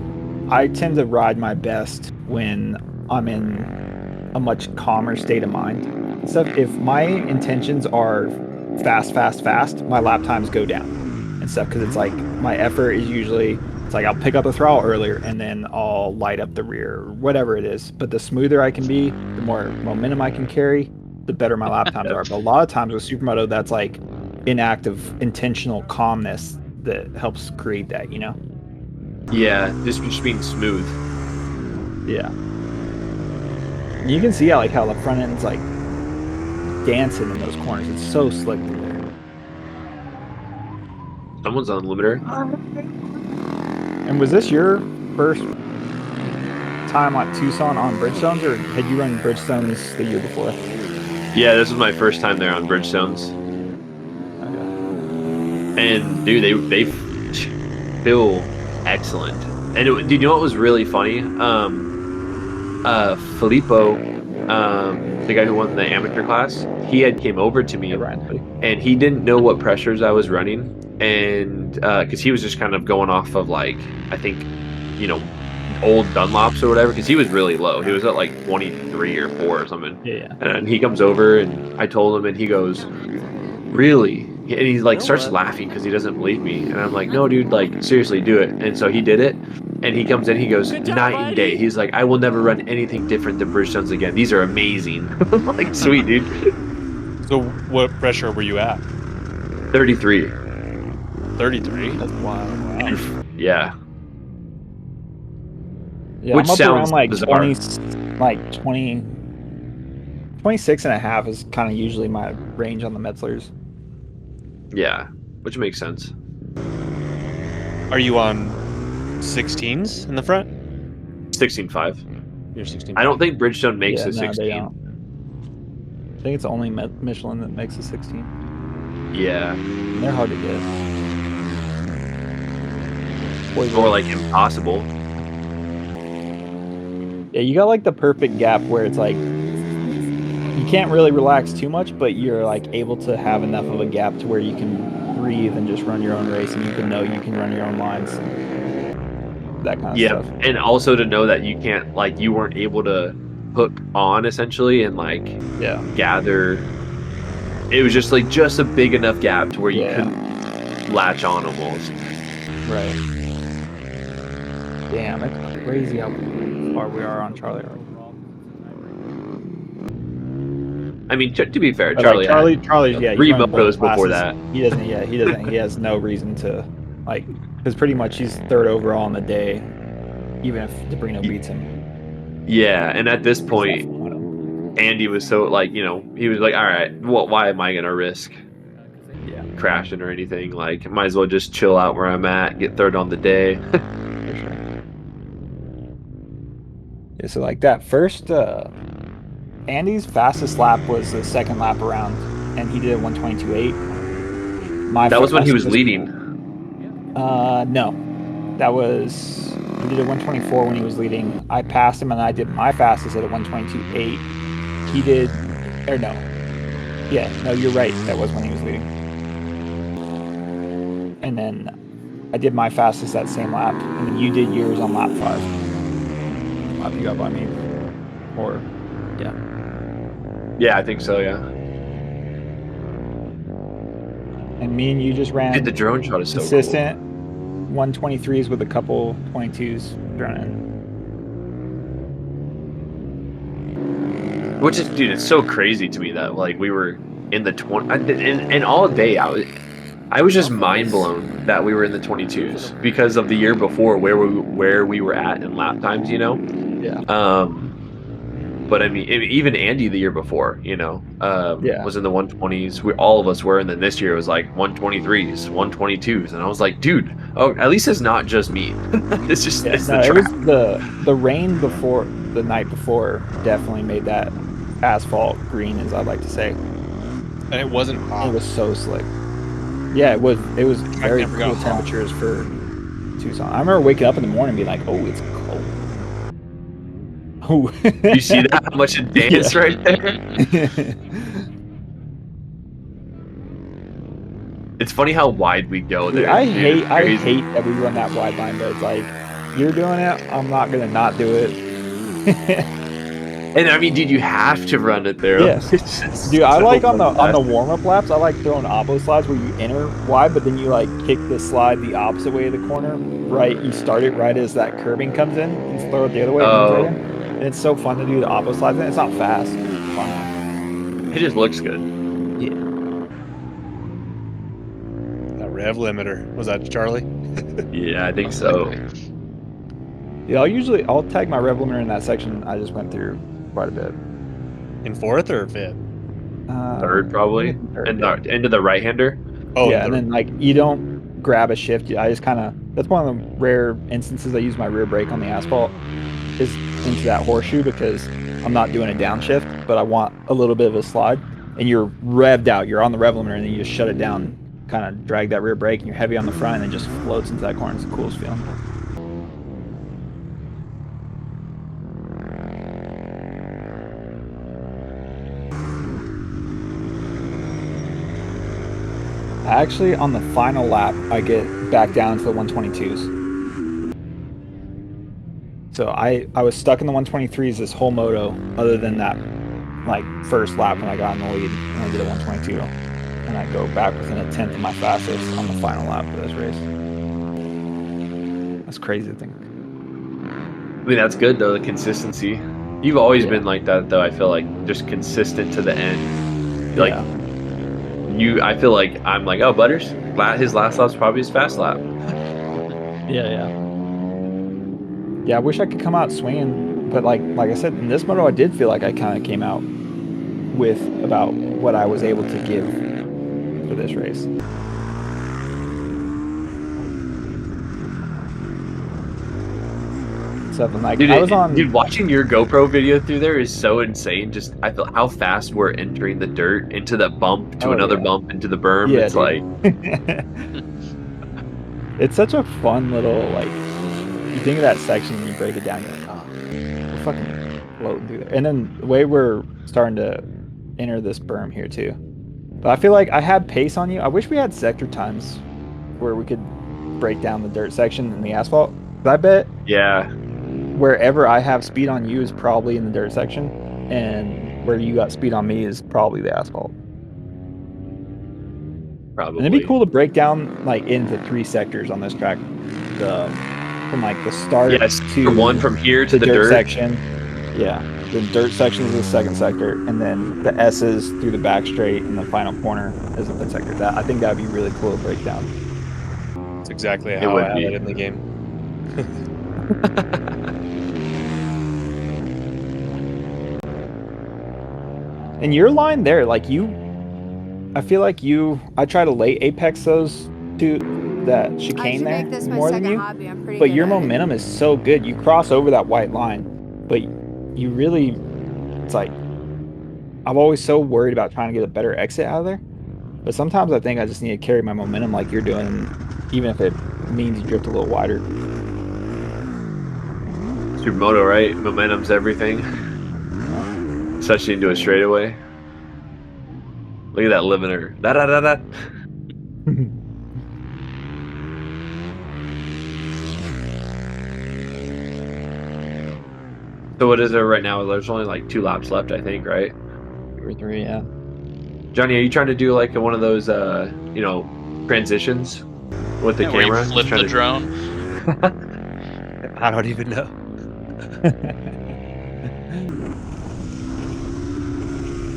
I tend to ride my best when I'm in a much calmer state of mind. So if my intentions are fast, my lap times go down and stuff, because it's like my effort is usually, it's like I'll pick up the throttle earlier and then I'll light up the rear or whatever it is. But the smoother I can be, the more momentum I can carry, the better my lap times are. But a lot of times with Supermoto, that's like inactive, intentional calmness that helps create that, you know? Yeah, just being smooth. Yeah. You can see how the front end's like dancing in those corners. It's so slick through there. Someone's on limiter. And was this your first time at Tucson on Bridgestones, or had you run Bridgestones the year before? Yeah, this was my first time there on Bridgestones. Okay. And dude, they feel excellent. And do you know what was really funny? Filippo, the guy who won the amateur class, he had came over to me, and he didn't know what pressures I was running, and because he was just kind of going off of like, I think, old Dunlops or whatever, because he was really low. He was at like 23 or 4 or something. Yeah. And he comes over, and I told him, and he goes, "Really?" And he like starts laughing because he doesn't believe me. And I'm like, "No, dude, like seriously, do it." And so he did it. And he comes in, he goes, "Night and day." He's like, "I will never run anything different than Bridgestones again. These are amazing." I'm like, sweet, dude. So what pressure were you at? 33. 33? That's wild. Wow. Yeah. Yeah, Which I'm up sounds around like bizarre. 26 and a half is kind of usually my range on the Metzlers. Yeah, which makes sense. Are you on 16s in the front? 16.5. You're 16. I don't think Bridgestone makes Yeah, a no, 16. they don't. I think it's only Michelin that makes a 16. Yeah. And they're hard to get. Or like impossible. Yeah, you got like the perfect gap where it's like you can't really relax too much, but you're like able to have enough of a gap to where you can breathe and just run your own race, and you can know you can run your own lines, that kind of stuff. And also to know that you can't, like, you weren't able to hook on essentially and like gather. It was just a big enough gap to where you couldn't latch on almost. Right. Damn, that's crazy how far we are on Charlie. I mean, to be fair, But Charlie's Charlie's 3 motos before that. He doesn't. Yeah, he doesn't. He has no reason to, like, because pretty much he's third overall on the day, even if Debrino beats him. Yeah, and at this point, Andy was so like, he was like, all right, why am I gonna risk crashing or anything? Like, might as well just chill out where I'm at, get third on the day. For sure. Yeah, so like that first, Andy's fastest lap was the second lap around, and he did a 122.8. That was when he was leading. No, that was he did a 124 when he was leading. I passed him, and I did my fastest at a 122.8. He did, or no, no, you're right. That was when he was leading. And then I did my fastest that same lap, and then you did yours on lap 5. Lap you got by me, or Yeah, I think so. Yeah. And me and you just ran. Dude, the drone shot is so consistent 123s with a couple 22s thrown in. Which is, dude, it's so crazy to me that like we were in the 20, and all day I was just mind blown that we were in the 22s because of the year before where we were at in lap times, Yeah. but I mean, even Andy the year before, Yeah. was in the 120s. All of us were, and then this year it was like 123s, 122s, and I was like, dude, oh, at least it's not just me. It's just Yeah, it's no, the it was track. the rain before the night before definitely made that asphalt green, as I'd like to say. And it wasn't hot. It was so slick. Yeah, it was very never got cool hot. temperatures for Tucson. I remember waking up in the morning and being like, "Oh, it's cold." Oh, You see that how much it danced right there? It's funny how wide we go Dude, there. I dude. hate It's crazy. that we run that wide line, but it's like you're doing it, I'm not gonna not do it. And I mean, dude, you have to run it there. Yes. It's just Dude, I so like on the fantastic. warm up laps, I like throwing oppo slides where you enter wide, but then you like kick the slide the opposite way of the corner. Right, you start it right as that curbing comes in, and throw it the other way. It comes right in. And it's so fun to do the oppo slides, and it's not fast. It's fun. It just looks good. Yeah. That rev limiter. Was that Charlie? Yeah, I think so. Yeah, I'll tag my rev limiter in that section I just went through quite a bit. In fourth or fifth? Third, probably. Third, And yeah. into the right hander. Oh, Yeah, and then like you don't grab a shift. I just kind of, that's one of the rare instances I use my rear brake on the asphalt is into that horseshoe because I'm not doing a downshift, but I want a little bit of a slide. And you're revved out. You're on the rev limiter, and then you just shut it down, kind of drag that rear brake, and you're heavy on the front, and it just floats into that corner. It's the coolest feeling. Actually, on the final lap, I get back down to the 122s. So I was stuck in the 123s this whole moto, other than that like first lap when I got in the lead and I did a 122, and I go back within a tenth of my fastest on the final lap of this race. That's crazy to think. I mean, that's good though. The consistency. You've always been like that, though. I feel like just consistent to the end. Like I feel like I'm like, oh, Butters. His last lap's probably his fast lap. Yeah. I wish I could come out swinging, but like I said, in this moto, I did feel like I kind of came out with about what I was able to give for this race. Something like Dude, I was on. Dude, watching your GoPro video through there is so insane. Just I feel how fast we're entering the dirt into the bump to another bump into the berm. Yeah, it's like it's such a fun little like. You think of that section and you break it down, you're like, oh, we're fucking floating through there. And then the way we're starting to enter this berm here too. But I feel like I had pace on you. I wish we had sector times where we could break down the dirt section and the asphalt. But I bet wherever I have speed on you is probably in the dirt section, and where you got speed on me is probably the asphalt. Probably. And it'd be cool to break down like into 3 sectors on this track. From like the start to one from here to the dirt section. Yeah, the dirt section is the second sector, and then the S's through the back straight and the final corner is the third sector. I think that would be really cool to break down. That's exactly how I have it in the game. And your line there, like I feel like I try to late apex those two. That chicane there more than you, but your momentum is so good. You cross over that white line, but you really, it's like I'm always so worried about trying to get a better exit out of there. But sometimes I think I just need to carry my momentum like you're doing, even if it means you drift a little wider. Supermoto, right? Momentum's everything, especially into a straightaway. Look at that limiter. Da. So what is there right now? There's only like 2 laps left, I think, right? 2 or 3, yeah. Johnny, are you trying to do like one of those, transitions with the camera? Where you flip the drone. I don't even know.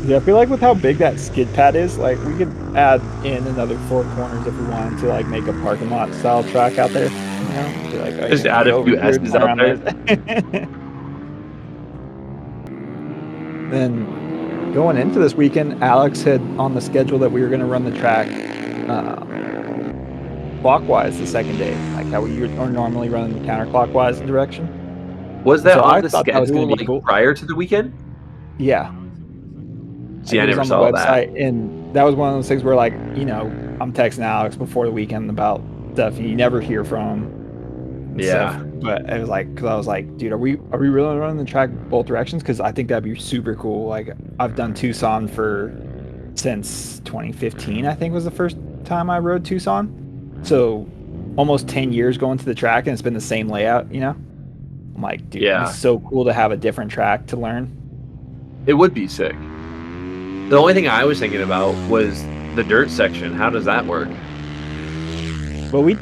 Yeah, I feel like with how big that skid pad is, like we could add in another 4 corners if we wanted to, like make a parking lot style track out there. You know, just add a few S's out there. Then going into this weekend, Alex had on the schedule that we were going to run the track clockwise the second day, like how we are normally running counterclockwise direction. Was that So on I the thought that was schedule gonna be like cool. prior to the weekend? Yeah. See, I It was never on the saw that. website, and that was one of those things where, like, you know, I'm texting Alex before the weekend about stuff, and you never hear from him. And Yeah. stuff. But it was like, because I was like, dude, are we really running the track both directions? Because I think that'd be super cool. Like, I've done Tucson since 2015. I think was the first time I rode Tucson. So almost 10 years going to the track, and it's been the same layout. You know, I'm like, dude, it'd Yeah. be so cool to have a different track to learn. It would be sick. The only thing I was thinking about was the dirt section. How does that work? But we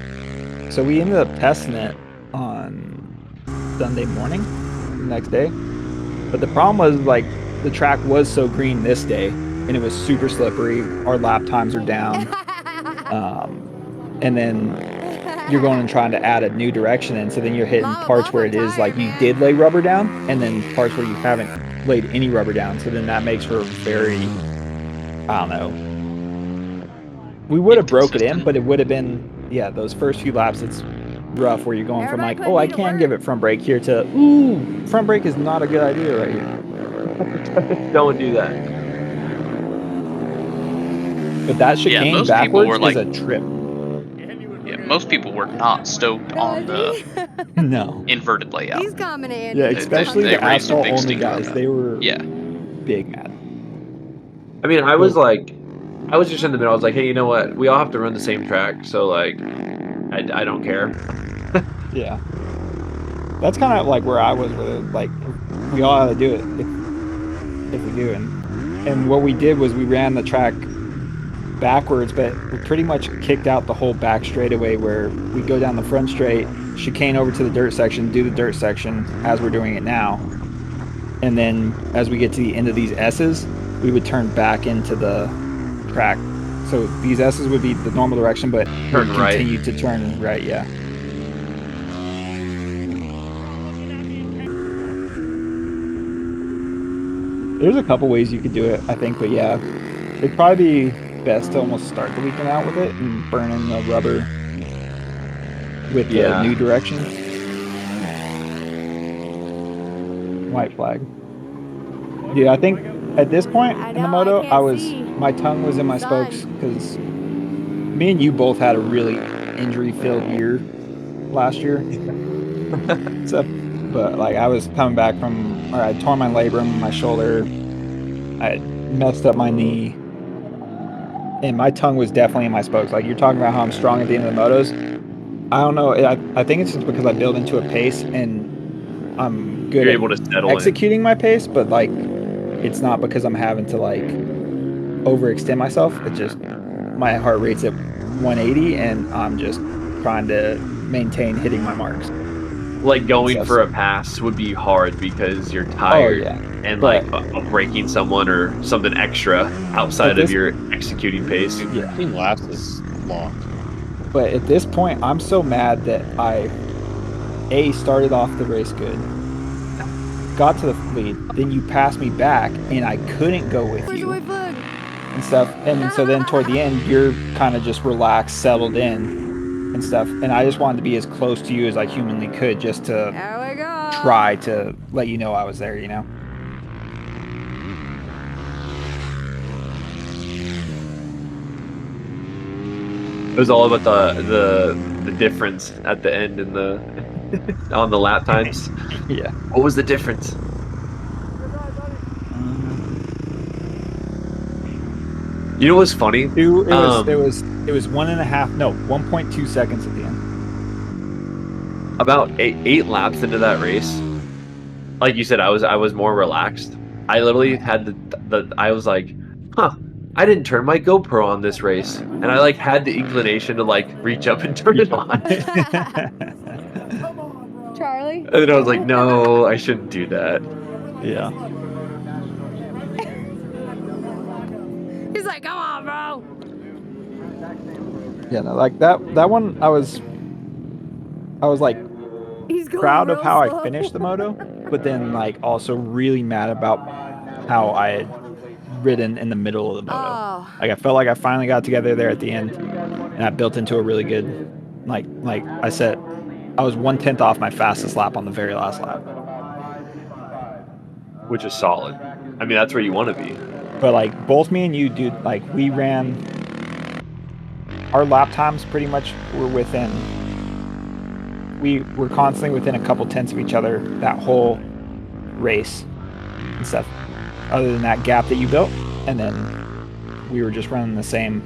ended up testing it on Sunday morning, the next day. But the problem was, like, the track was so green this day, and it was super slippery. Our lap times are down, and then you're going and trying to add a new direction in. So then you're hitting parts where it is like you did lay rubber down, and then parts where you haven't laid any rubber down. So then that makes for a very, I don't know. We would have broke it in, Inconsistent. but it would have been, yeah, those first few laps, it's rough where you're going from like, oh, I can give it front brake here to, ooh, front brake is not a good idea right here. Don't do that. But that chicane most people backwards were like- is a trip. Yeah, most people were not stoked on the No. inverted layout. He's coming in. Yeah, especially they the raised a big asphalt only stink about guys. that. They were Yeah. big mad. I mean, I was just in the middle. I was like, hey, you know what? We all have to run the same track, so like, I don't care. Yeah. That's kind of like where I was with it. Like, we all had to do it if we do. And what we did was we ran the track backwards, but we pretty much kicked out the whole back straightaway where we go down the front straight, chicane over to the dirt section, do the dirt section as we're doing it now. And then as we get to the end of these S's, we would turn back into the track. So these S's would be the normal direction, but Turn would right. continue to turn right, yeah. There's a couple ways you could do it, I think, but yeah, it'd probably be best to almost start the weekend out with it and burn in the rubber with the new direction. White flag. Yeah, I think at this point I in the know, moto, I can't see. my tongue was in my spokes Sun. because me and you both had a really injury-filled year last year. So, but like I was coming back from, or I tore my labrum in my shoulder, I messed up my knee, and my tongue was definitely in my spokes. Like you're talking about how I'm strong at the end of the motos. I don't know. I think it's just because I build into a pace and I'm good You're at able to settle executing my pace, but like it's not because I'm having to like overextend myself. It's just my heart rate's at 180 and I'm just trying to maintain hitting my marks. Like going for a pass would be hard because you're tired and But- like breaking someone or something extra outside of this- your executing pace. 15 laps is long. But at this point, I'm so mad that I started off the race good, got to the lead, then you passed me back, and I couldn't go with Where's the you white flag? and stuff. And so then toward the end, you're kind of just relaxed, settled in and stuff. And I just wanted to be as close to you as I humanly could, just to There we go. try to let you know I was there. You know. It was all about the difference at the end in the on the lap times. Yeah. What was the difference? You know what's funny? It was 1.2 seconds at the end. About eight laps into that race, like you said, I was more relaxed. I literally had I was like, huh, I didn't turn my GoPro on this race, and I like had the inclination to like reach up and turn it on, Charlie? and then I was like, no, I shouldn't do that. Yeah. He's like, come on, bro. Yeah, no, like that one I was like He's going proud of real how slow. I finished the moto, but then like also really mad about how I had ridden in the middle of the moto. Oh. Like I felt like I finally got together there at the end, and I built into a really good, like I said, I was 1/10 off my fastest lap on the very last lap. Which is solid. I mean, that's where you want to be. But like both me and you, dude, like we ran our lap times pretty much were within. We were constantly within a couple tenths of each other that whole race and stuff. Other than that gap that you built, and then we were just running the same.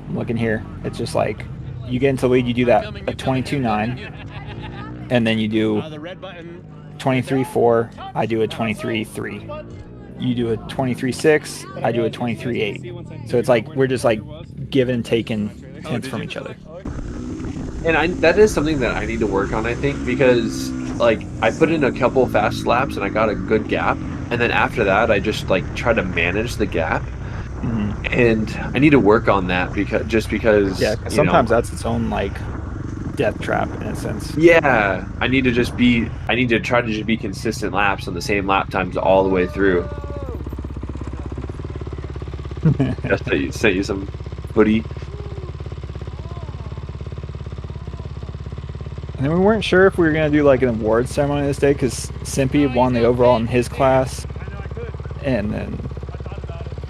I'm looking here, it's just like you get into lead, you do that a 22.9, and then you do 23.4. I do a 23.3. You do a 23.6. I do a 23.8. So it's like we're just like giving and taking hints from each other. And that is something that I need to work on, I think, because like I put in a couple fast laps and I got a good gap, and then after that I just like try to manage the gap. And I need to work on that because Yeah, sometimes that's its own like death trap in a sense. Yeah, I need to try to just be consistent laps on the same lap times all the way through. Just sent you some footy. And then we weren't sure if we were gonna do like an awards ceremony this day because Simpy won the overall in his class, and then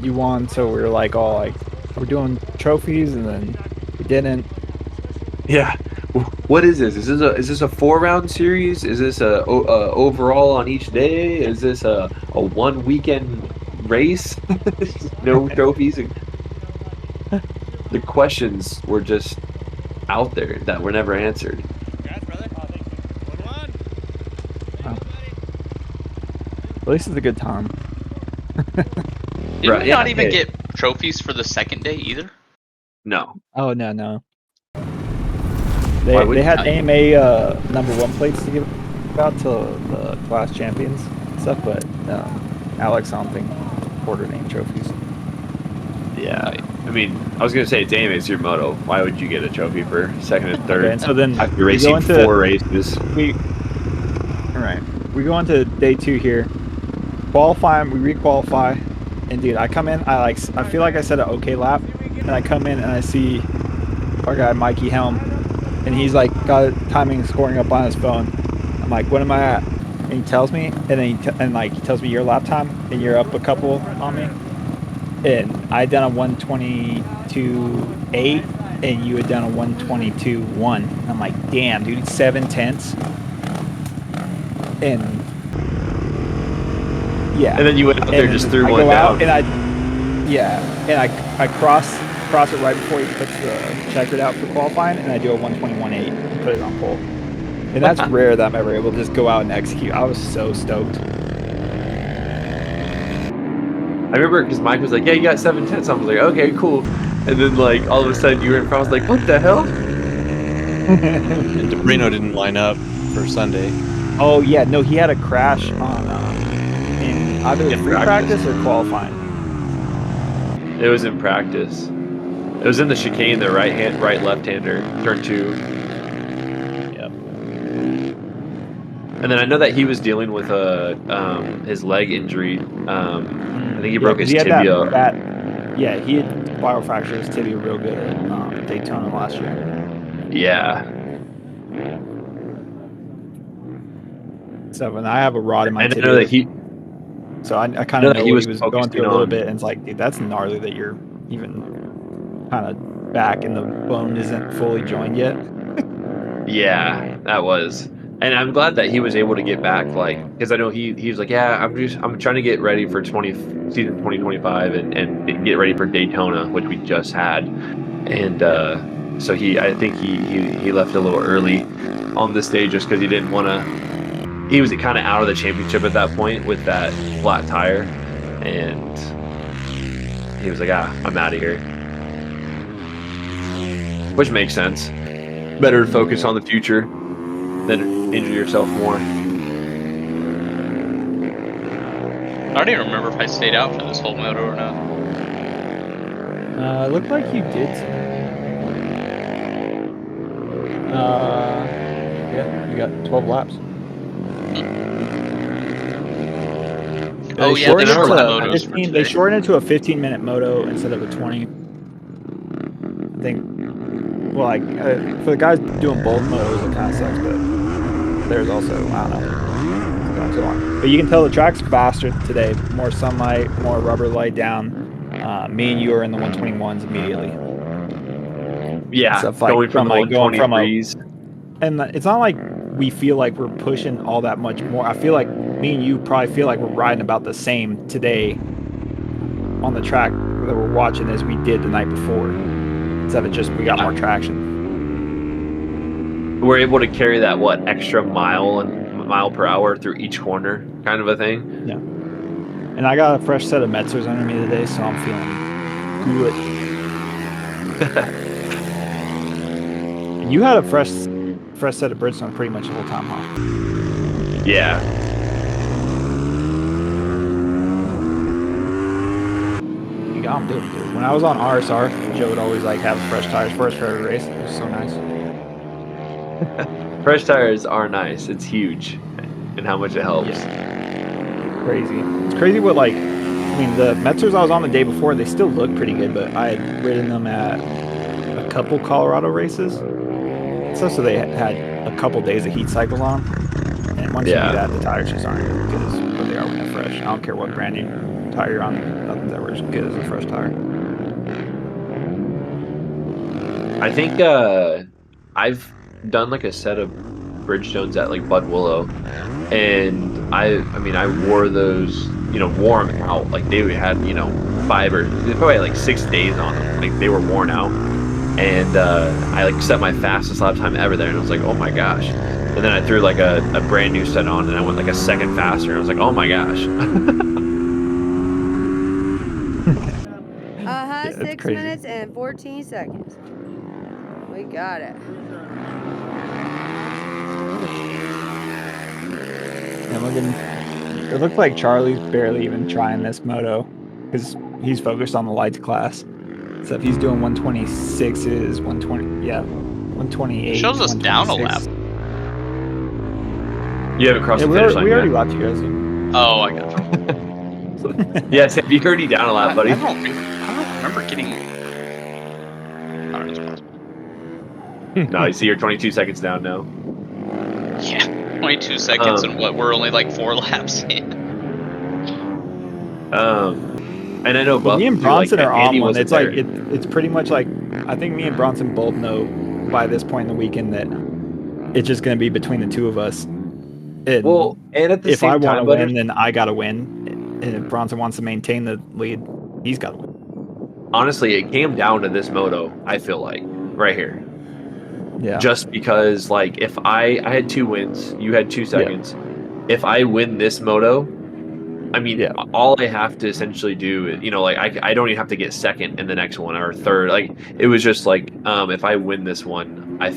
you won, so we were like all like we're doing trophies, and then we didn't. Yeah. What is this? Is this a 4-round series? Is this a overall on each day? Is this a 1 weekend race? No trophies. The questions were just out there that were never answered. At least it's a good time. Did we not even get trophies for the second day either? No. Oh no. They had AMA #1 plates to give out to the class champions and stuff, but Alex, I don't think ordered any trophies. Yeah. I mean, I was gonna say it's AMA Supermoto. Why would you get a trophy for second and third? Okay, and so then after racing 4 races. We go into day 2 here. Qualifying, we requalify, and dude, I come in. I feel like I said an okay lap, and I come in and I see our guy Mikey Helm, and he's like got timing scoring up on his phone. I'm like, what am I at? And he tells me, and then he tells me your lap time, and you're up a couple on me. And I had done a 122.8, and you had done a 122.1. I'm like, damn, dude, 7/10. And yeah. And then you went out there and just threw one down. And I cross it right before he puts the checkered out for qualifying, and I do a 121.8 and put it on pole. And that's rare that I'm ever able to just go out and execute. I was so stoked. I remember because Mike was like, yeah, you got 7/10. I was like, okay, cool. And then like all of a sudden you were in front. I was like, what the hell? And DeBrino didn't line up for Sunday. Oh yeah, no, he had a crash on in either free practice or qualifying. It was in practice. It was in the chicane, the right left-hander, turn 2. Yep. And then I know that he was dealing with his leg injury. I think he broke his tibia. Yeah, he had biofractured his tibia real good at Daytona last year. Yeah. So when I have a rod in my tibia, I know that so I kind of know he what was he was going through a little bit, and it's like, dude, that's gnarly that you're even kind of back and the bone isn't fully joined yet. Yeah, that was. And I'm glad that he was able to get back, like, because I know he was like, yeah, I'm trying to get ready for season 2025 and get ready for Daytona, which we just had, and so I think he left a little early on this stage just because he didn't want to. He was kind of out of the championship at that point with that flat tire, and he was like, I'm out of here, which makes sense. Better to focus on the future than injure yourself more. I don't even remember if I stayed out for this whole moto or not. It looked like you did. Yeah, you got 12 laps. Oh, They yeah, shortened they it to shortened the a motos for 15 They today. shortened it to a 15-minute moto instead of a 20. I think. Well, like for the guys doing both motos, it kind of sucks, but there's also I don't know, it's going too long. But you can tell the track's faster today. More sunlight, more rubber light down. Me and you are in the 121s immediately. Yeah, Stuff like going from the going from a 123s. And it's not like we feel like we're pushing all that much more. I feel like me and you probably feel like we're riding about the same today on the track that we're watching as we did the night before. Except it just we got more traction. We're able to carry that extra mile per hour through each corner, kind of a thing. Yeah. And I got a fresh set of Metzers under me today, so I'm feeling good. You had a fresh set of Bridgestone pretty much the whole time, huh? Yeah. You got them, dude. When I was on RSR, Joe would always like have fresh tires for us for every race. It was so nice. Fresh tires are nice. It's huge, and how much it helps. Yeah. Crazy. It's crazy what the Metzers I was on the day before, they still look pretty good, but I had ridden them at a couple Colorado races. So they had a couple days of heat cycles on. And once you do that, the tires just aren't as good as what they are when they're fresh. I don't care what brand new tire you're on, nothing's ever as good as a fresh tire. I think I've done a set of Bridgestones at Bud Willow, and I wore those, wore them out. They had 5 or probably 6 days on them. They were worn out, and I set my fastest lap time ever there, and I was like, oh my gosh. And then I threw a brand new set on, and I went a second faster, and I was like, oh my gosh. Yeah, 6 crazy. minutes and 14 seconds. We got it. And it looks like Charlie's barely even trying this moto because he's focused on the lights class. So if he's doing 126s, 128. It shows us down a lap. You haven't crossed the finish line we already yet. lapped you guys. Oh, I got you. Yes, have you already down a lap, buddy? I don't remember getting. I don't know, it's possible. No, you see you're 22 seconds down now. Yeah, 22 seconds and we're only 4 laps in. And I know me and Bronson are on one. It's there. it's pretty much I think me and Bronson both know by this point in the weekend that it's just going to be between the two of us. And and at the if same I want to time, win, then I got to win. And if Bronson wants to maintain the lead, he's got to win. Honestly, it came down to this moto, I feel like, right here. Yeah. Just because, if I had 2 wins, you had 2 seconds. Yeah. If I win this moto, all I have to essentially do is, I don't even have to get second in the next one or third. It was just if I win this one, I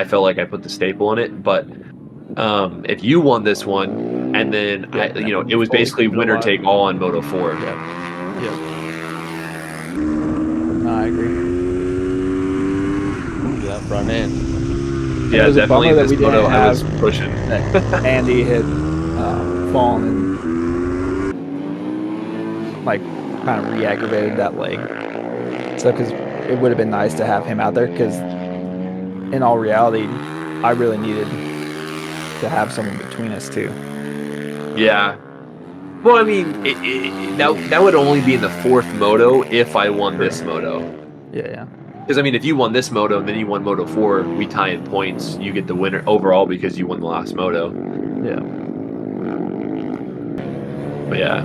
felt like I put the staple in it. But if you won this one, and then it was basically winner take all on Moto 4. Yeah. No, I agree. That front end. Yeah, definitely. That this moto I was pushing. Andy had fallen and kind of re-aggravated that leg. So because it would have been nice to have him out there because in all reality, I really needed to have someone between us too. Yeah. Well, that would only be in the 4th moto if I won this moto. Yeah. Because if you won this moto and then you won Moto 4, we tie in points. You get the winner overall because you won the last moto. Yeah. But yeah,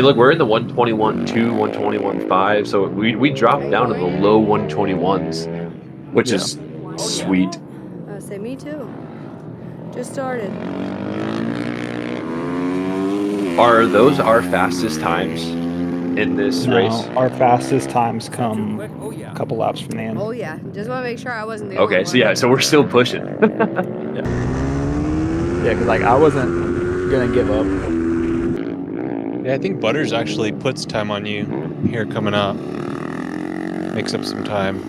look, we're in the 121.2, 121.5, so we dropped down to the low 121s, which is sweet. I say me too. Just started. Are those our fastest times in this race? Our fastest times come a couple laps from the end. Oh yeah, just want to make sure I wasn't the only one. So we're still pushing. Yeah, because I wasn't gonna give up. Yeah, I think Butters actually puts time on you here coming up. Makes up some time.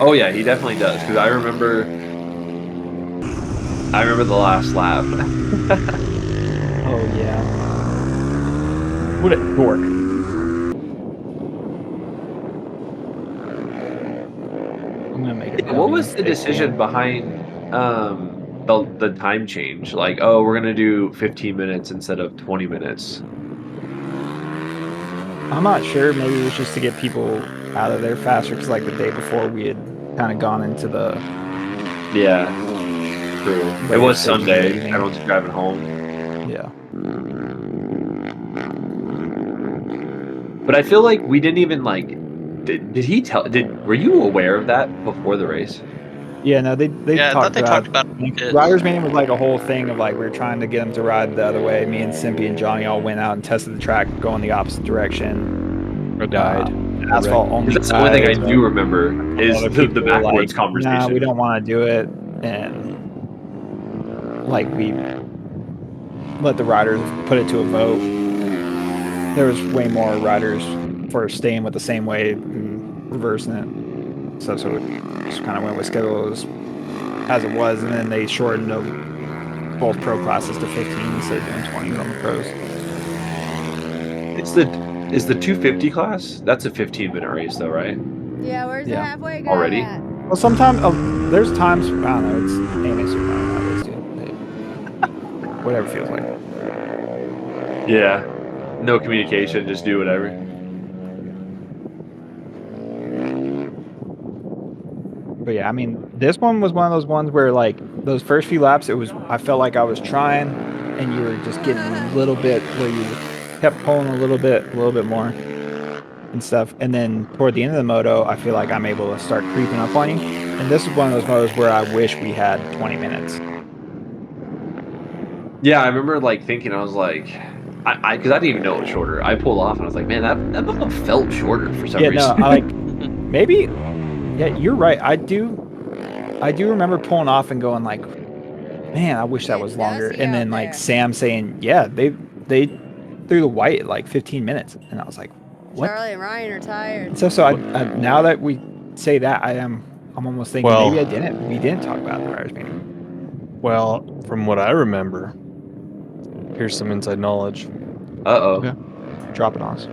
Oh yeah, he definitely does. Because I remember I remember the last lap. Oh yeah. What a dork. I'm gonna make it. What was the decision behind the time change? Like, oh, we're gonna do 15 minutes instead of 20 minutes. I'm not sure. Maybe it was just to get people out of there faster because like the day before we had kind of gone into the. Yeah, true. It was stage of Sunday. leaving. Everyone's driving home. Yeah. But I feel like we didn't even like. Did he tell? Were you aware of that before the race? Yeah, no, they Yeah, I thought they talked about it. Riders meeting was like a whole thing of like we were trying to get them to ride the other way. Me and Simpy and Johnny all went out and tested the track, going the opposite direction. Or died. Asphalt only. That's the one thing I do remember is Other the people were backwards like, conversation. Nah, we don't want to do it, and like we let the riders put it to a vote. There was way more riders for staying with the same way and reversing it. So we just kind of went with schedule as it was, and then they shortened both pro classes to 15 instead of doing 20 on the pros. Is the 250 class? That's a 15-minute race, though, right? Yeah, where's the Yeah. halfway guy Already? at? Well, sometimes there's times I don't know. It's AMA Supermoto nowadays, dude. Whatever feels like. Yeah. No communication, just do whatever. But yeah, I mean, this one was one of those ones where like those first few laps, I felt like I was trying, and you were just getting a little bit where you kept pulling a little bit more and stuff. And then toward the end of the moto, I feel like I'm able to start creeping up on you. And this is one of those motos where I wish we had 20 minutes. Yeah, I remember like thinking, I was like, because I didn't even know it was shorter. I pulled off and I was like, man, that moto felt shorter for some reason. Yeah, no, I like maybe. Yeah, you're right. I do remember pulling off and going like, man, I wish that was longer. And then like Sam saying, yeah, they threw the white at like 15 minutes, and I was like, what? Charlie and Ryan are tired. So I now that we say that, I'm almost thinking maybe we didn't talk about the riders meeting. Well, from what I remember, here's some inside knowledge. Uh-oh. Okay. Drop it on us.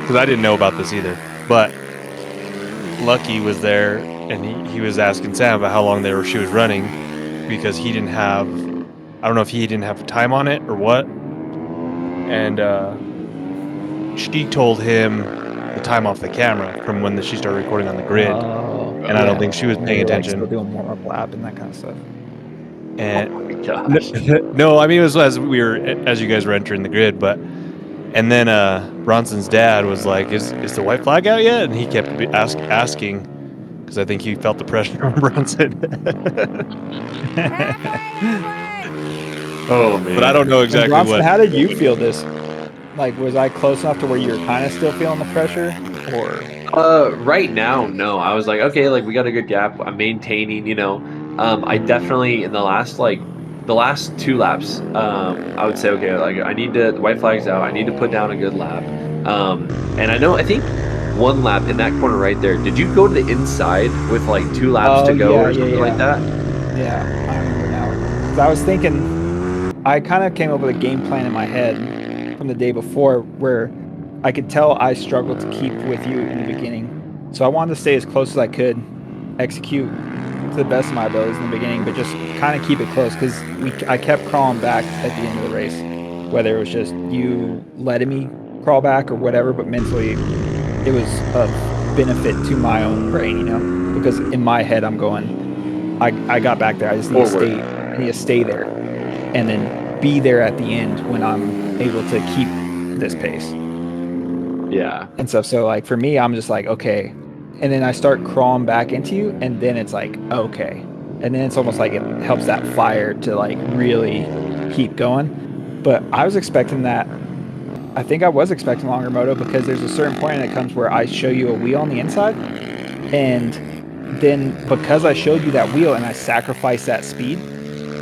Because I didn't know about this either. But Lucky was there, and he was asking Sam about how long she was running, because he didn't have, I don't know if he didn't have time on it or what. And she told him the time off the camera from when she started recording on the grid. And I don't think she was paying attention. Still doing warm up lap and that kind of stuff. And Oh my gosh. no, I mean, it was as you guys were entering the grid, but. And then Bronson's dad was like, "Is the white flag out yet?" And he kept asking, because I think he felt the pressure from Bronson. Oh man! But I don't know exactly Bronson, what. how did you feel this? Like, was I close enough to where you were kind of still feeling the pressure, or? Right now, no. I was like, okay, like we got a good gap. I'm maintaining, I definitely in the last two laps, I would say, okay, like the white flag's out. I need to put down a good lap. And I think one lap in that corner right there. Did you go to the inside with like 2 laps to go or something like that? Yeah, I remember now. 'Cause I was thinking, I kind of came up with a game plan in my head from the day before where I could tell I struggled to keep with you in the beginning. So I wanted to stay as close as I could, execute to the best of my abilities in the beginning, but just kind of keep it close because I kept crawling back at the end of the race, whether it was just you letting me crawl back or whatever, but mentally it was of benefit to my own brain, because in my head I'm going, I got back there, I just need to stay there and then be there at the end when I'm able to keep this pace. Yeah. And stuff. So like for me, I'm just like, okay. And then I start crawling back into you, and then it's like, okay. And then it's almost like it helps that fire to like really keep going. But I was expecting that. I think I was expecting longer moto because there's a certain point that comes where I show you a wheel on the inside, and then because I showed you that wheel and I sacrificed that speed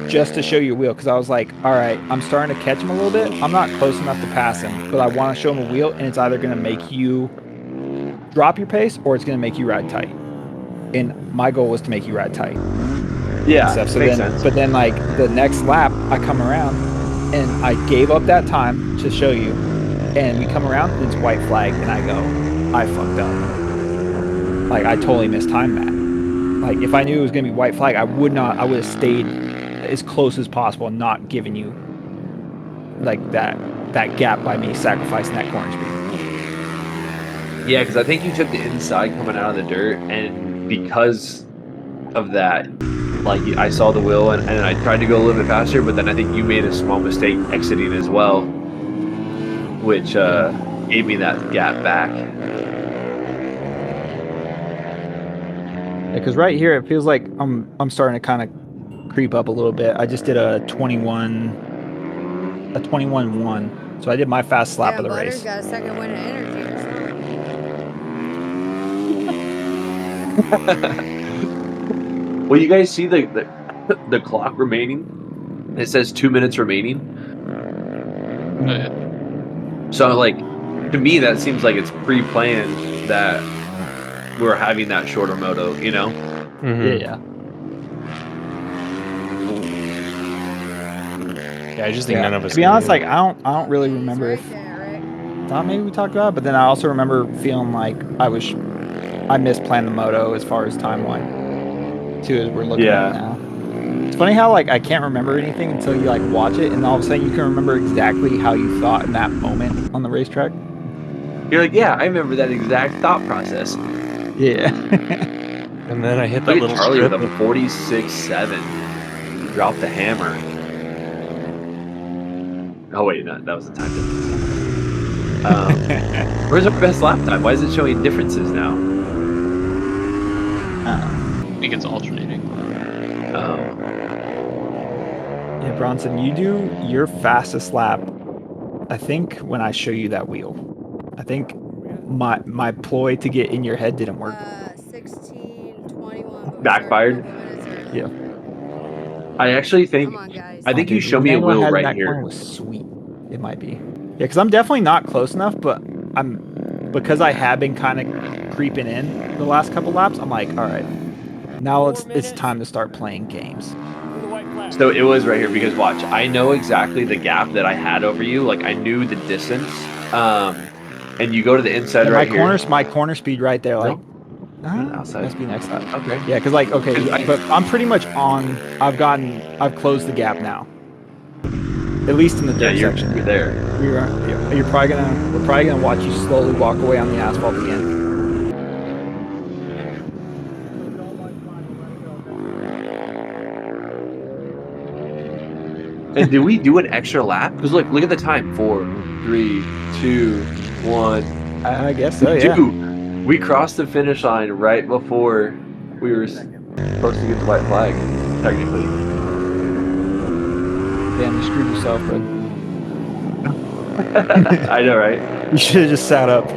just to show you a wheel, because I was like, all right, I'm starting to catch him a little bit. I'm not close enough to pass him, but I want to show him a wheel, and it's either going to make you drop your pace or it's going to make you ride tight. And my goal was to make you ride tight. Yeah, and stuff. So makes then, sense. but then like the next lap, I come around and I gave up that time to show you, and we come around and it's white flag, and I go, I fucked up. Like I totally mistimed that. Like if I knew it was gonna be white flag, I would have stayed as close as possible and not given you like that gap by me sacrificing that corner speed. Yeah, because I think you took the inside coming out of the dirt, and because of that, like I saw the wheel and I tried to go a little bit faster, but then I think you made a small mistake exiting as well, which gave me that gap back. Because right here it feels like I'm starting to kind of creep up a little bit. I just did a 21-1. So I did my fast lap of the Butter's race. got a second win of energy or something. Well, you guys see the clock remaining? It says 2 minutes remaining. Oh, yeah. So, like, to me, that seems like it's pre-planned that we're having that shorter moto, you know? Mhm. Yeah. Yeah, I just think none of us. To be can honest, do like it. I don't really He's remember right if there, Rick. thought maybe we talked about it, but then I also remember feeling like I misplanned the moto as far as timeline too, as we're looking at it now. It's funny how like I can't remember anything until you like watch it, and all of a sudden you can remember exactly how you thought in that moment on the racetrack. You're like, yeah, I remember that exact thought process. Yeah. And then I hit Look that at little Charlie strip. with a 46.7. Drop the hammer. Oh wait, no, that was the time difference. Where's our best lap time? Why is it showing differences now? I think it's alternating. Yeah, Bronson, you do your fastest lap, I think, when I show you that wheel. I think my ploy to get in your head didn't work. 16:21. Backfired? Yeah. I actually think Come on, guys. I think you Dude, show the me a angle I wheel had in right that corner here. was sweet. It might be. Yeah, because I'm definitely not close enough, but because I have been kind of creeping in the last couple laps, I'm like, all right, now it's time to start playing games. So it was right here because watch, I know exactly the gap that I had over you. Like I knew the distance. And you go to the inside Yeah, right here. my corner speed right there, like Outside. must be next lap. Okay. Yeah, because like but I'm pretty much on. I've closed the gap now. At least in the dirt section. You're there. We're probably gonna watch you slowly walk away on the asphalt again. And did we do an extra lap? Because look at the time. 4, 3, 2, 1. I guess so. Yeah. We crossed the finish line right before we were supposed to get the white flag, technically. Damn, you screwed yourself, bud. I know, right? You should have just sat up.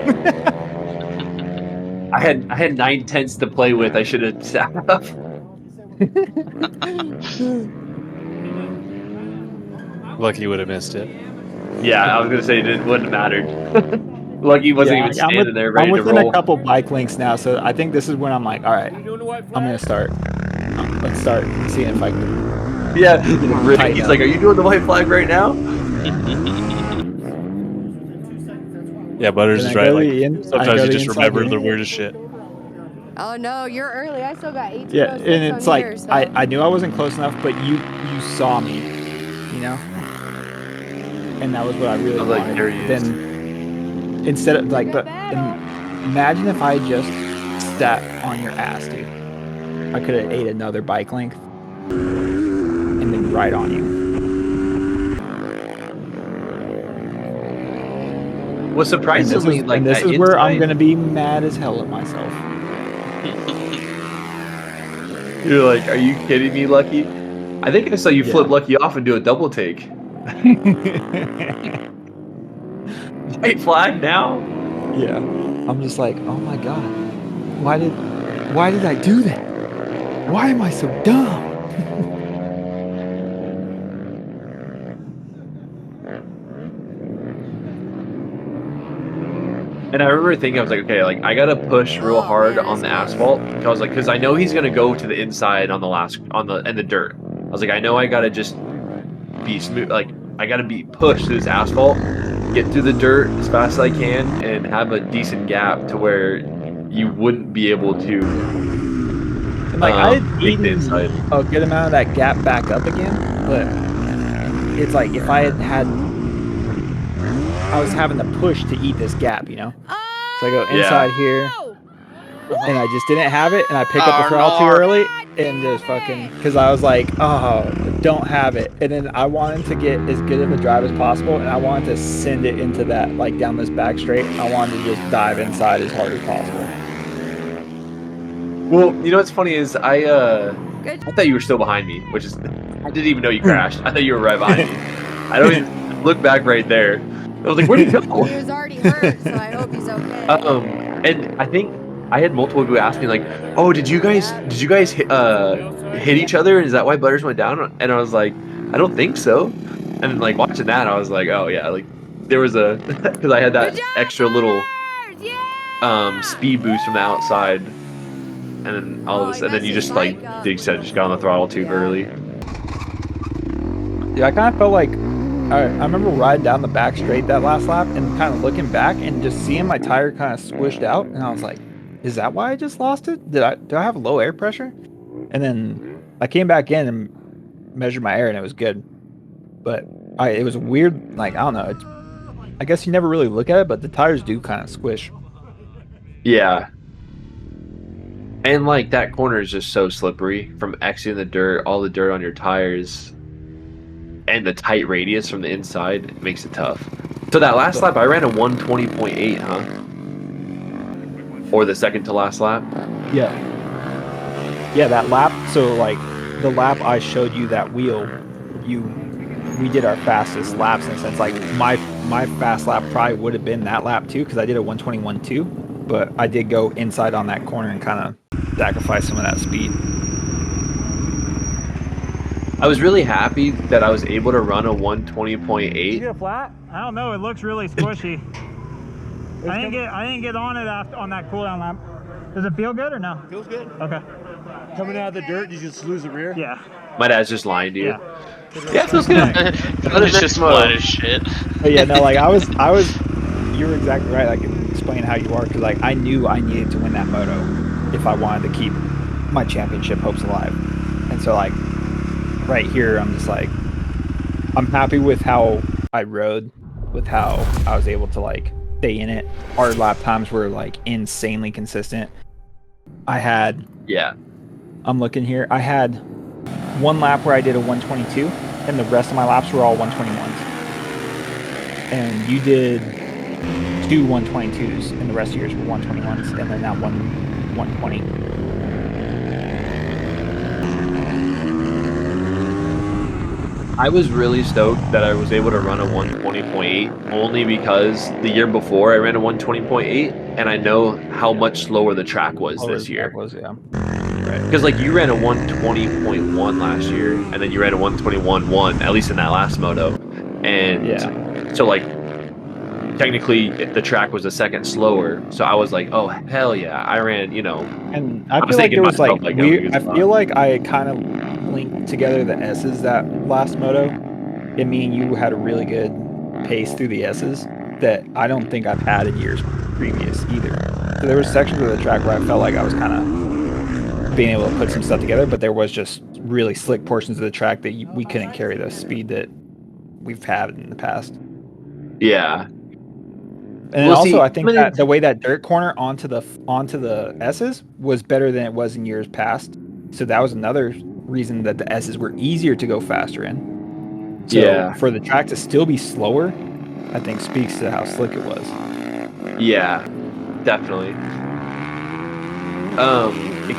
I had 9/10 to play with. I should have sat up. Lucky would have missed it. Yeah, I was gonna say it wouldn't have mattered. Lucky wasn't even standing there ready to roll. I'm within a couple bike links now, so I think this is when I'm like, all right, I'm gonna start. Let's start seeing if I can. Yeah, Rick, he's like, "Are you doing the white flag right now?" Yeah, Butters is right. Like sometimes you just remember the game. weirdest shit. Oh no, you're early. I still got 18. Yeah, and it's like here, so. I knew I wasn't close enough, but you saw me, you know, and that was what I really wanted. Like, there he is. Then instead of like, but imagine if I just sat on your ass, dude. I could have ate another bike length and then right on you. Well, surprisingly, this is where I'm gonna be mad as hell at myself. You're like, are you kidding me, Lucky? I think I saw you flip Lucky off and do a double take. White flag now? Yeah. I'm just like, oh my god. Why did I do that? Why am I so dumb? And I remember thinking, I was like, okay, like I gotta push real hard on the asphalt. I was like, because I know he's gonna go to the inside on the dirt. I was like, I know I gotta just be smooth, like I gotta be pushed through this asphalt, get through the dirt as fast as I can, and have a decent gap to where you wouldn't be able to And like I had take the eaten inside. a good amount of that gap back up again, but it's like if I was having to push to eat this gap, you know. So I go inside here, and I just didn't have it, and I pick up the throttle too early, and just fucking, because I was like, oh, don't have it, and then I wanted to get as good of a drive as possible, and I wanted to send it into that, like down this back straight. I wanted to just dive inside as hard as possible. Well, you know what's funny is I thought you were still behind me, which is I didn't even know you crashed. I thought you were right behind me. I don't even look back right there. I was like, where'd he go? He was already hurt, so I hope he's okay. And I think I had multiple people ask me like, "Oh, did you guys hit each other? Is that why Butters went down?" And I was like, "I don't think so." And then like watching that, I was like, "Oh yeah, like there was a because I had that extra little speed boost from the outside, and then all of a sudden, then you just like you said, just got on the throttle too early." Yeah, I kind of felt like I remember riding down the back straight that last lap and kind of looking back and just seeing my tire kind of squished out, and I was like, is that why I just lost it? Do I have low air pressure? And then I came back in and measured my air, and it was good. But it was weird, like, I don't know. I guess you never really look at it, but the tires do kind of squish. Yeah. And like that corner is just so slippery from exiting the dirt, all the dirt on your tires, and the tight radius from the inside, it makes it tough. So that last lap, I ran a 120.8, huh? Or the second to last lap? Yeah. Yeah, that lap. So like the lap I showed you that wheel, we did our fastest laps in a sense. Like my fast lap probably would have been that lap too, because I did a 121.2, but I did go inside on that corner and kind of sacrifice some of that speed. I was really happy that I was able to run a 120.8. Did you get a flat? I don't know. It looks really squishy. I didn't get on it on that cooldown lap. Does it feel good or no? Feels good. Okay. Coming out of the dirt, you just lose the rear. Yeah. My dad's just lying to you. Yeah. Yeah, it feels good. It's just flat as shit. But yeah, no, like I was. You were exactly right. I can explain how you are, because like I knew I needed to win that moto if I wanted to keep my championship hopes alive, and so like right here, I'm just like, I'm happy with how I rode, with how I was able to like stay in it. Our lap times were like insanely consistent. I had, I'm looking here, I had one lap where I did a 122, and the rest of my laps were all 121s. And you did 2 122s, and the rest of yours were 121s, and then that 120. I was really stoked that I was able to run a 120.8 only because the year before I ran a 120.8, and I know how much slower the track was this year. Because like you ran a 120.1 last year, and then you ran a 121.1, at least in that last moto. And so like technically the track was a second slower. So I was like, oh hell yeah, I ran, you know. And I feel like there was like weird, I feel like I kind of linked together the S's that last moto. And me and you had a really good pace through the S's that I don't think I've had in years previous either. So there were sections of the track where I felt like I was kind of being able to put some stuff together, but there was just really slick portions of the track that we couldn't carry the speed that we've had in the past. Yeah. And also, I think that the way that dirt corner onto the S's was better than it was in years past. So that was another reason that the S's were easier to go faster in. So for the track to still be slower, I think speaks to how slick it was. Yeah, definitely.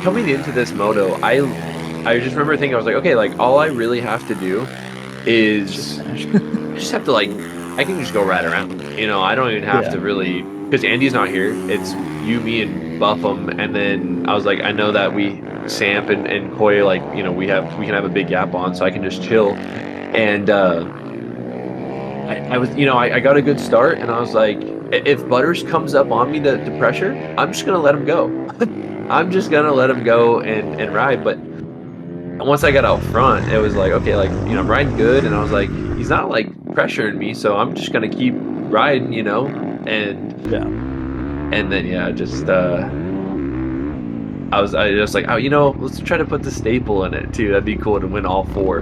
Coming into this moto, I just remember thinking, I was like, okay, like all I really have to do is just have to like, I can just go right around. You know, I don't even have to really, because Andy's not here. It's you, me, and Buffum, and then I was like, I know that Samp and Koy, like, you know, we can have a big gap on, so I can just chill. And I was, you know, I got a good start, and I was like, if Butters comes up on me to pressure, I'm just gonna let him go. I'm just gonna let him go and ride. But once I got out front, it was like, okay, like, you know, I'm riding good, and I was like, he's not like pressuring me, so I'm just gonna keep riding, you know, and then just I was like, oh, you know, let's try to put the staple in it too. That'd be cool to win all 4.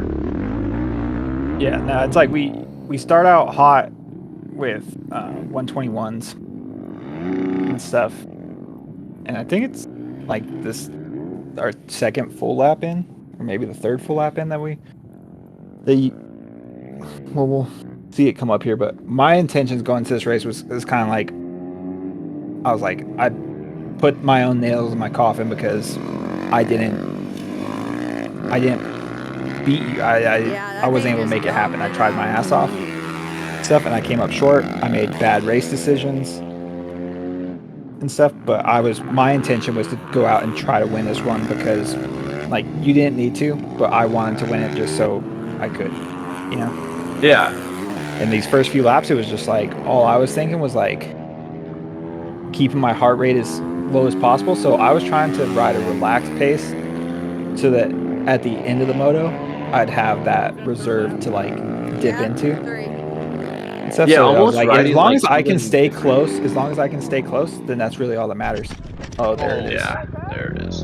Yeah, no, it's like we start out hot with 121s and stuff, and I think it's like this our second full lap in, or maybe the third full lap in we'll see it come up here. But my intentions going to this race was kind of like, I was like, I put my own nails in my coffin because I didn't beat you. I wasn't able to make it happen. I tried my ass off stuff, and I came up short. I made bad race decisions and stuff, but my intention was to go out and try to win this one because, like, you didn't need to, but I wanted to win it just so I could, you know? Yeah. And these first few laps, it was just like, all I was thinking was like keeping my heart rate as low as possible. So I was trying to ride a relaxed pace so that at the end of the moto, I'd have that reserve to like dip into. And stuff. Yeah, so almost like, riding as long like as I can something- stay close, then that's really all that matters. Oh, there it is. Yeah, There it is.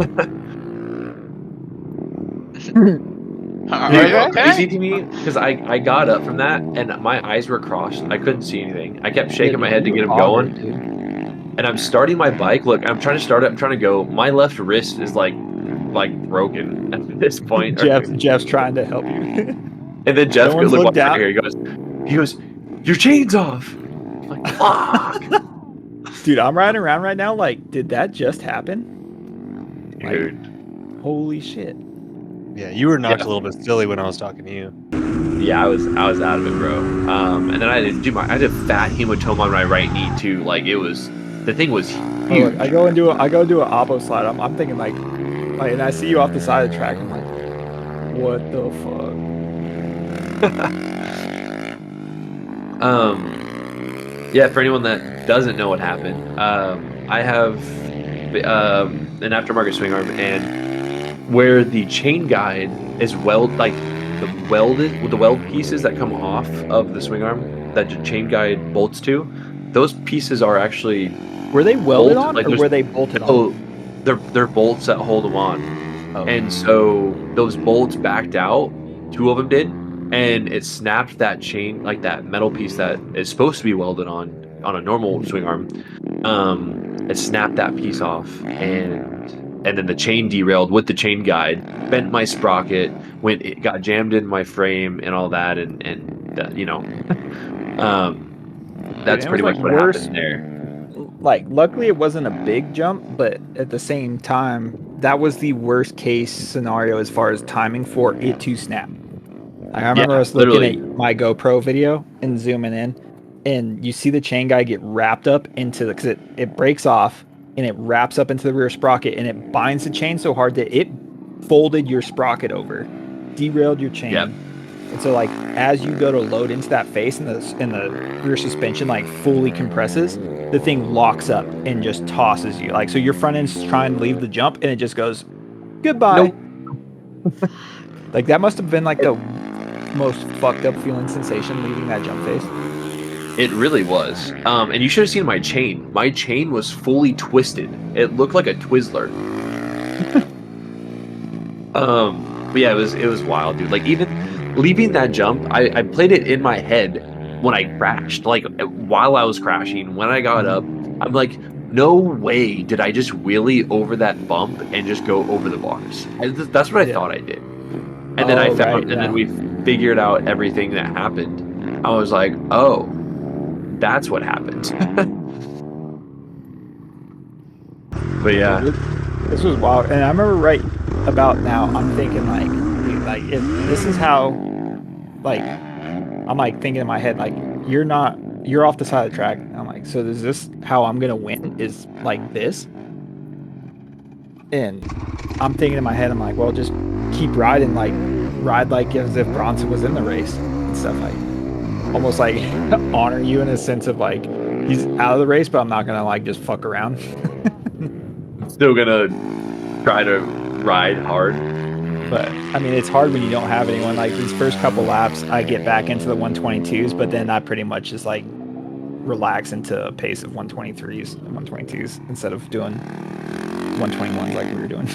Dude, crazy to me because I got up from that and my eyes were crossed. I couldn't see anything. I kept shaking my head to get him going. And I'm starting my bike. Look, I'm trying to start it. I'm trying to go. My left wrist is like broken at this point. Jeff's trying to help you. And then Jeff Someone's looked looked down. here. He goes, your chain's off. I'm like, fuck. Dude, I'm riding around right now like, did that just happen? Dude. Like, holy shit. Yeah, you were knocked a little bit silly when I was talking to you. Yeah, I was out of it, bro. And then I had a fat hematoma on my right knee too. Like the thing was huge. Look, I go and do an oppo slide. I'm thinking like, and I see you off the side of the track. I'm like, what the fuck? Yeah, for anyone that doesn't know what happened, I have an aftermarket swing arm, and where the chain guide is the weld pieces that come off of the swing arm that the chain guide bolts to, those pieces are actually Were they welded on, like, or were they bolted on? Oh, they're bolts that hold them on. Oh. And so those bolts backed out. 2 of them did, and it snapped that chain, like that metal piece that is supposed to be welded on a normal swing arm. It snapped that piece off, and then the chain derailed with the chain guide, bent my sprocket, it got jammed in my frame and all that, and you know, that's pretty much what happened there. Like, luckily it wasn't a big jump, but at the same time, that was the worst case scenario as far as timing for it to snap. I remember us looking at my GoPro video and zooming in, and you see the chain guide get wrapped up into because it breaks off and it wraps up into the rear sprocket, and it binds the chain so hard that it folded your sprocket over, derailed your chain. Yep. And so, like, as you go to load into that face and the rear suspension like fully compresses, the thing locks up and just tosses you. Like, so your front end's trying to leave the jump and it just goes, goodbye. Nope. Like, that must have been like the most fucked up feeling sensation leaving that jump face. It really was. And you should have seen my chain. My chain was fully twisted. It looked like a Twizzler. But yeah, it was wild, dude. Like, even leaving that jump, I played it in my head when I crashed. Like, while I was crashing, when I got up, I'm like, no way did I just wheelie over that bump and just go over the bars. That's what I thought I did. And then I found, and then we figured out everything that happened. I was like, oh, that's what happened. But yeah, this was wild. And I remember right about now, I'm thinking like, dude, like, if this is how, like, I'm like thinking in my head, like, you're off the side of the track. I'm like, so is this how I'm gonna win? Is like this? And I'm thinking in my head, I'm like, well, just keep riding, like, ride like as if Bronson was in the race and stuff, like, almost like honor you in a sense of like, He's out of the race, but I'm not gonna like just fuck around. Still gonna try to ride hard. But I mean, it's hard when you don't have anyone. Like these first couple laps, I get back into the 122s, but then I pretty much just like relax into a pace of 123s and 122s instead of doing 121s like we were doing.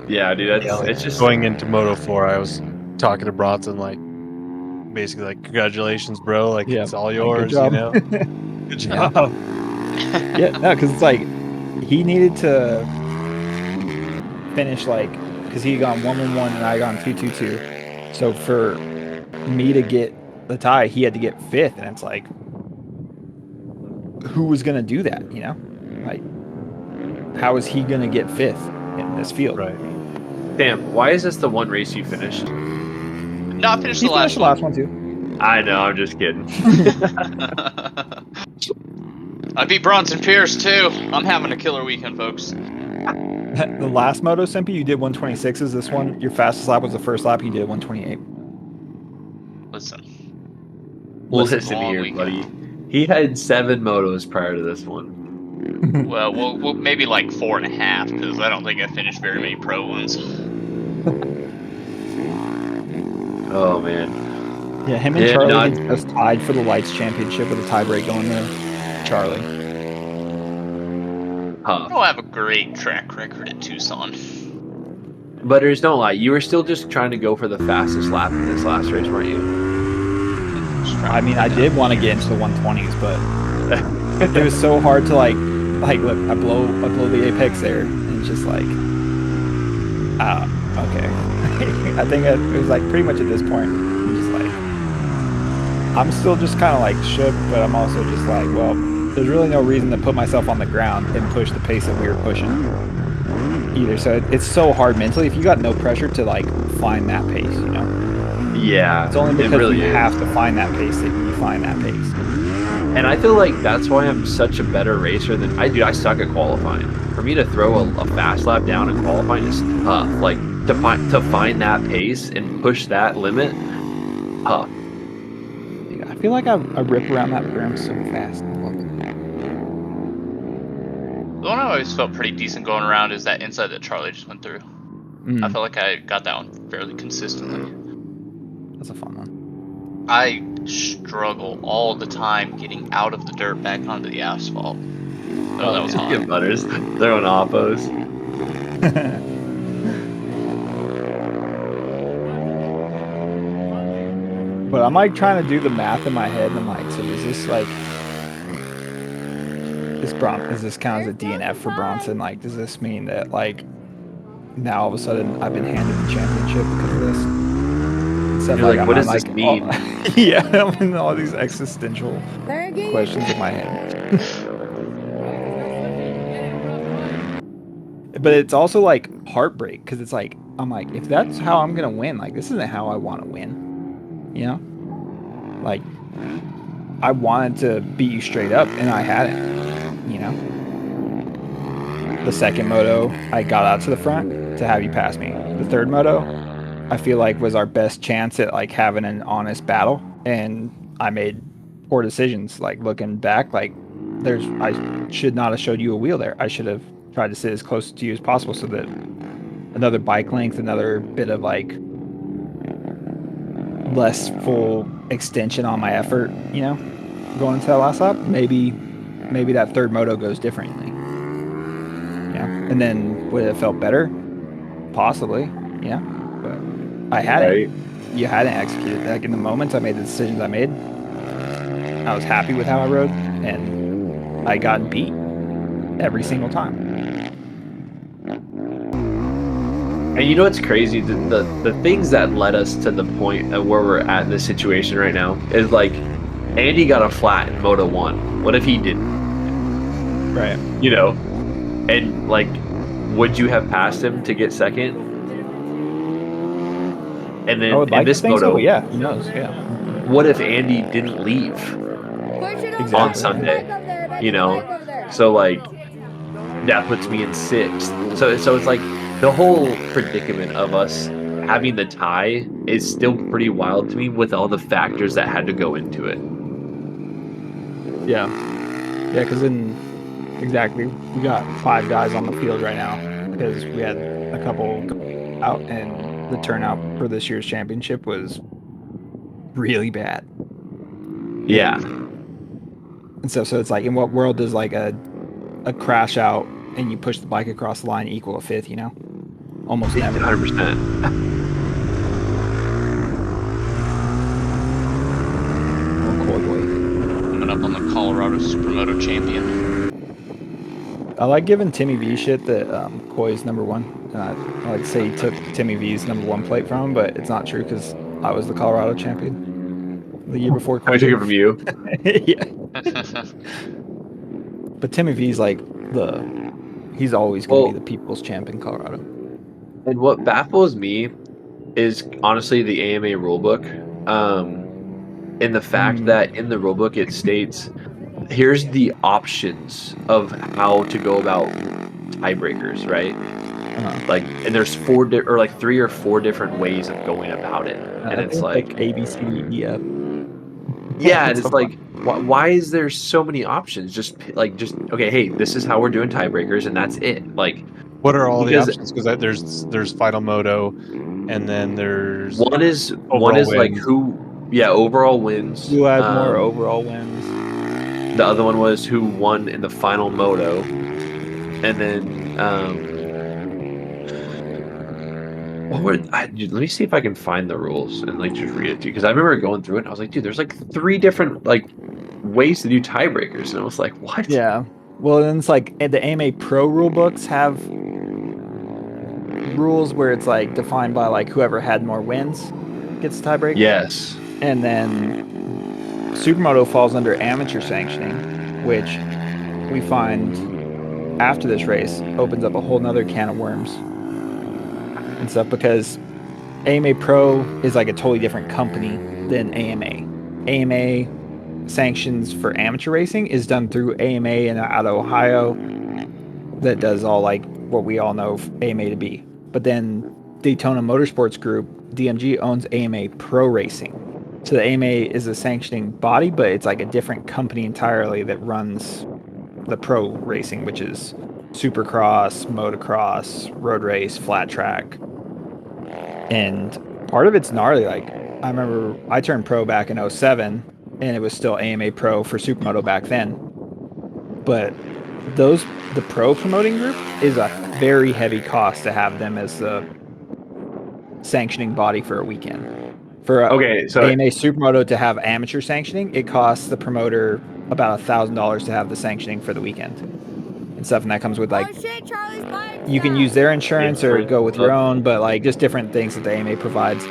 Yeah, dude, it's just going into Moto 4. I was talking to Bronson, like basically like, congratulations, bro. Like it's all yours, good job. you know. Good job. Yeah, no, because it's like he needed to finish like because he got 111 and I got 222. So for me to get the tie, he had to get 5th, and it's like, who was gonna do that? You know, like how is he gonna get 5th in this field? Right. Damn, why is this the one race you finished? No, I finished He the finished last the last one too. I know, I'm just kidding. I beat Bronson Pierce too. I'm having a killer weekend, folks. The last Moto Simpy, you did 126s. This one, your fastest lap was the first lap. You did 128. Listen Listen long here, weekend. buddy. He had 7 motos prior to this one. Well, maybe like 4.5, because I don't think I finished very many pro ones. Oh man. Yeah, him and Charlie just tied for the Lights Championship with a tiebreak going to Charlie. I don't have a great track record at Tucson. But there's no lie, you were still just trying to go for the fastest lap in this last race, weren't you? I mean, I did want to get into the 120s, but it was so hard to like look, I blow the apex there, and it's just like, okay. I think it was like pretty much at this point, I'm just like, I'm still just kind of like shook, but I'm also just like, well, there's really no reason to put myself on the ground and push the pace that we were pushing either. So it's so hard mentally if you got no pressure to like find that pace, you know? Yeah, it's only because really you have to find that pace that you find that pace. And I feel like that's why I'm such a better racer than I do. I suck at qualifying. For me to throw a fast lap down in qualifying is tough. Like to find that pace and push that limit, tough. Yeah, I feel like I rip around that berm so fast. The one I always felt pretty decent going around is that inside that Charlie just went through. I felt like I got that one fairly consistently. That's a fun one. I struggle all the time getting out of the dirt back onto the asphalt. Oh, that was hot. Good butters. Throwing oppos. But I'm like trying to do the math in my head, and I'm like, so is this like, does this count as a DNF for Bronson? Like, does this mean that like now all of a sudden I've been handed the championship because of this? Instead You're of, like, what does this mean? Yeah, I'm in all these existential questions in my head. But it's also like heartbreak because it's like, I'm like, if that's how I'm gonna win, like this isn't how I want to win. You know, like I wanted to beat you straight up, and I hadn't. You know, the second moto, I got out to the front to have you pass me. The third moto, I feel like was our best chance at like having an honest battle, and I made poor decisions. Like looking back, like I should not have showed you a wheel there. I should have tried to sit as close to you as possible so that another bike length, another bit of like less full extension on my effort, you know, going into that last lap, maybe that third moto goes differently. Yeah. And then would it have felt better? Possibly, yeah. But I hadn't. Right. You hadn't executed. Like in the moments I made the decisions I made, I was happy with how I rode, and I got beat every single time. And you know what's crazy? The things that led us to the point of where we're at in this situation right now is like, Andy got a flat in Moto 1. What if he didn't? Right. You know? And like, would you have passed him to get second? And then in this Moto, so, yeah, who knows? Yeah. What if Andy didn't leave on Sunday? You know? So like, that puts me in 6th. So it's like, the whole predicament of us having the tie is still pretty wild to me with all the factors that had to go into it. Yeah, because exactly, we got 5 guys on the field right now because we had a couple go out, and the turnout for this year's championship was really bad. Yeah. And so it's like, in what world does like a crash out and you push the bike across the line equal a fifth, you know? Almost never. 100%. Coming up on the Colorado Supermoto Champion. I like giving Timmy V shit that Coy's #1. And I like to say he took Timmy V's #1 plate from him, but it's not true because I was the Colorado champion the year before Coy. I took it from you. Yeah. But Timmy V's like he's always going to be the people's champ in Colorado. And what baffles me is honestly the AMA rulebook. In the fact that in the rulebook it states, here's the options of how to go about tiebreakers, right? Like, and there's 3 or 4 different ways of going about it, and it's like A, B, C, D, E, F. Yeah, and it's like, why is there so many options? Just okay, hey, this is how we're doing tiebreakers, and that's it. Like, what are all the options? Because there's final moto, and then there's one is wins. like overall wins. Who had more overall wins? The other one was who won in the final moto, and then let me see if I can find the rules and like just read it to you, because I remember going through it and I was like, dude, there's like 3 different like ways to do tiebreakers, and I was like, what? Yeah. Well, then it's like the AMA Pro rule books have rules where it's like defined by like whoever had more wins gets the tiebreaker. Yes. And then Supermoto falls under amateur sanctioning, which we find after this race opens up a whole nother can of worms and stuff, because AMA Pro is like a totally different company than AMA. AMA sanctions for amateur racing is done through AMA and out of Ohio, that does all like what we all know AMA to be. But then Daytona Motorsports Group, DMG, owns AMA Pro Racing. So the AMA is a sanctioning body, but it's like a different company entirely that runs the pro racing, which is supercross, motocross, road race, flat track. And part of it's gnarly. Like, I remember I turned pro back in 07, and it was still AMA Pro for Supermoto back then. But the pro promoting group is a very heavy cost to have them as the sanctioning body for a weekend. For AMA Supermoto to have amateur sanctioning, it costs the promoter about $1,000 to have the sanctioning for the weekend and stuff, and that comes with like, you can use their insurance or go with your own, but like just different things that the AMA provides.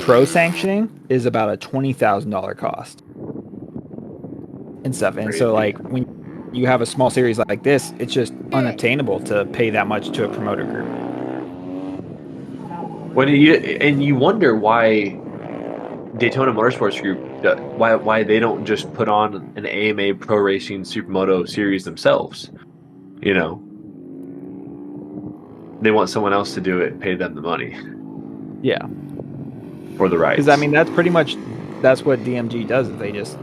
Pro sanctioning is about a $20,000 cost and stuff, and so like when you have a small series like this, it's just unattainable to pay that much to a promoter group. You wonder why Daytona Motorsports Group, why they don't just put on an AMA Pro Racing Supermoto series themselves. You know, they want someone else to do it, pay them the money. Yeah, for the rights. Because I mean, that's what DMG does. Is they just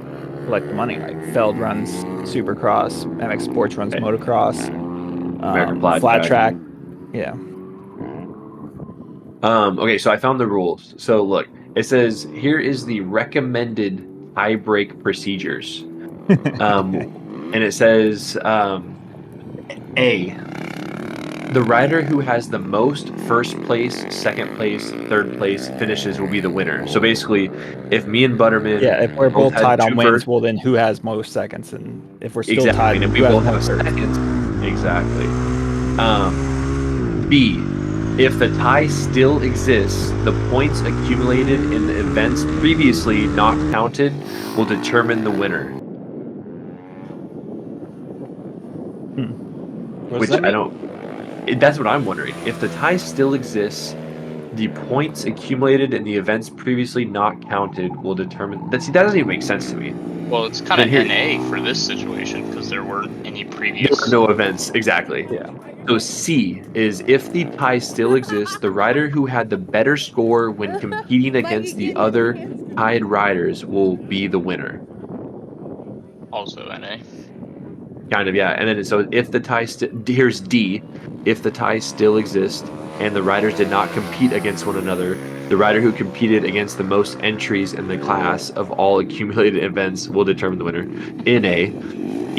collect the money. Like Feld runs Supercross, MX Sports runs motocross, American flat track. Yeah. Okay, so I found the rules. So look, it says here is the recommended tie-break procedures. And it says A, the rider who has the most first place, second place, third place finishes will be the winner. So basically, if me and Butterman, if we're both tied on wins, well then who has most seconds? And if we're still tied, and if we both have seconds, exactly. B, if the tie still exists, the points accumulated in the events previously not counted will determine the winner. Which I don't. That's what I'm wondering. If the tie still exists, the points accumulated in the events previously not counted will determine. That doesn't even make sense to me. Well, it's kind of Then here- NA for this situation because there weren't any There previous. are no events, exactly. Yeah. So C is if the tie still exists, the rider who had the better score when competing against the other tied riders will be the winner. Also NA. Kind of, yeah. And then so if the tie here's D, if the tie still exists and the riders did not compete against one another, the rider who competed against the most entries in the class of all accumulated events will determine the winner. In A.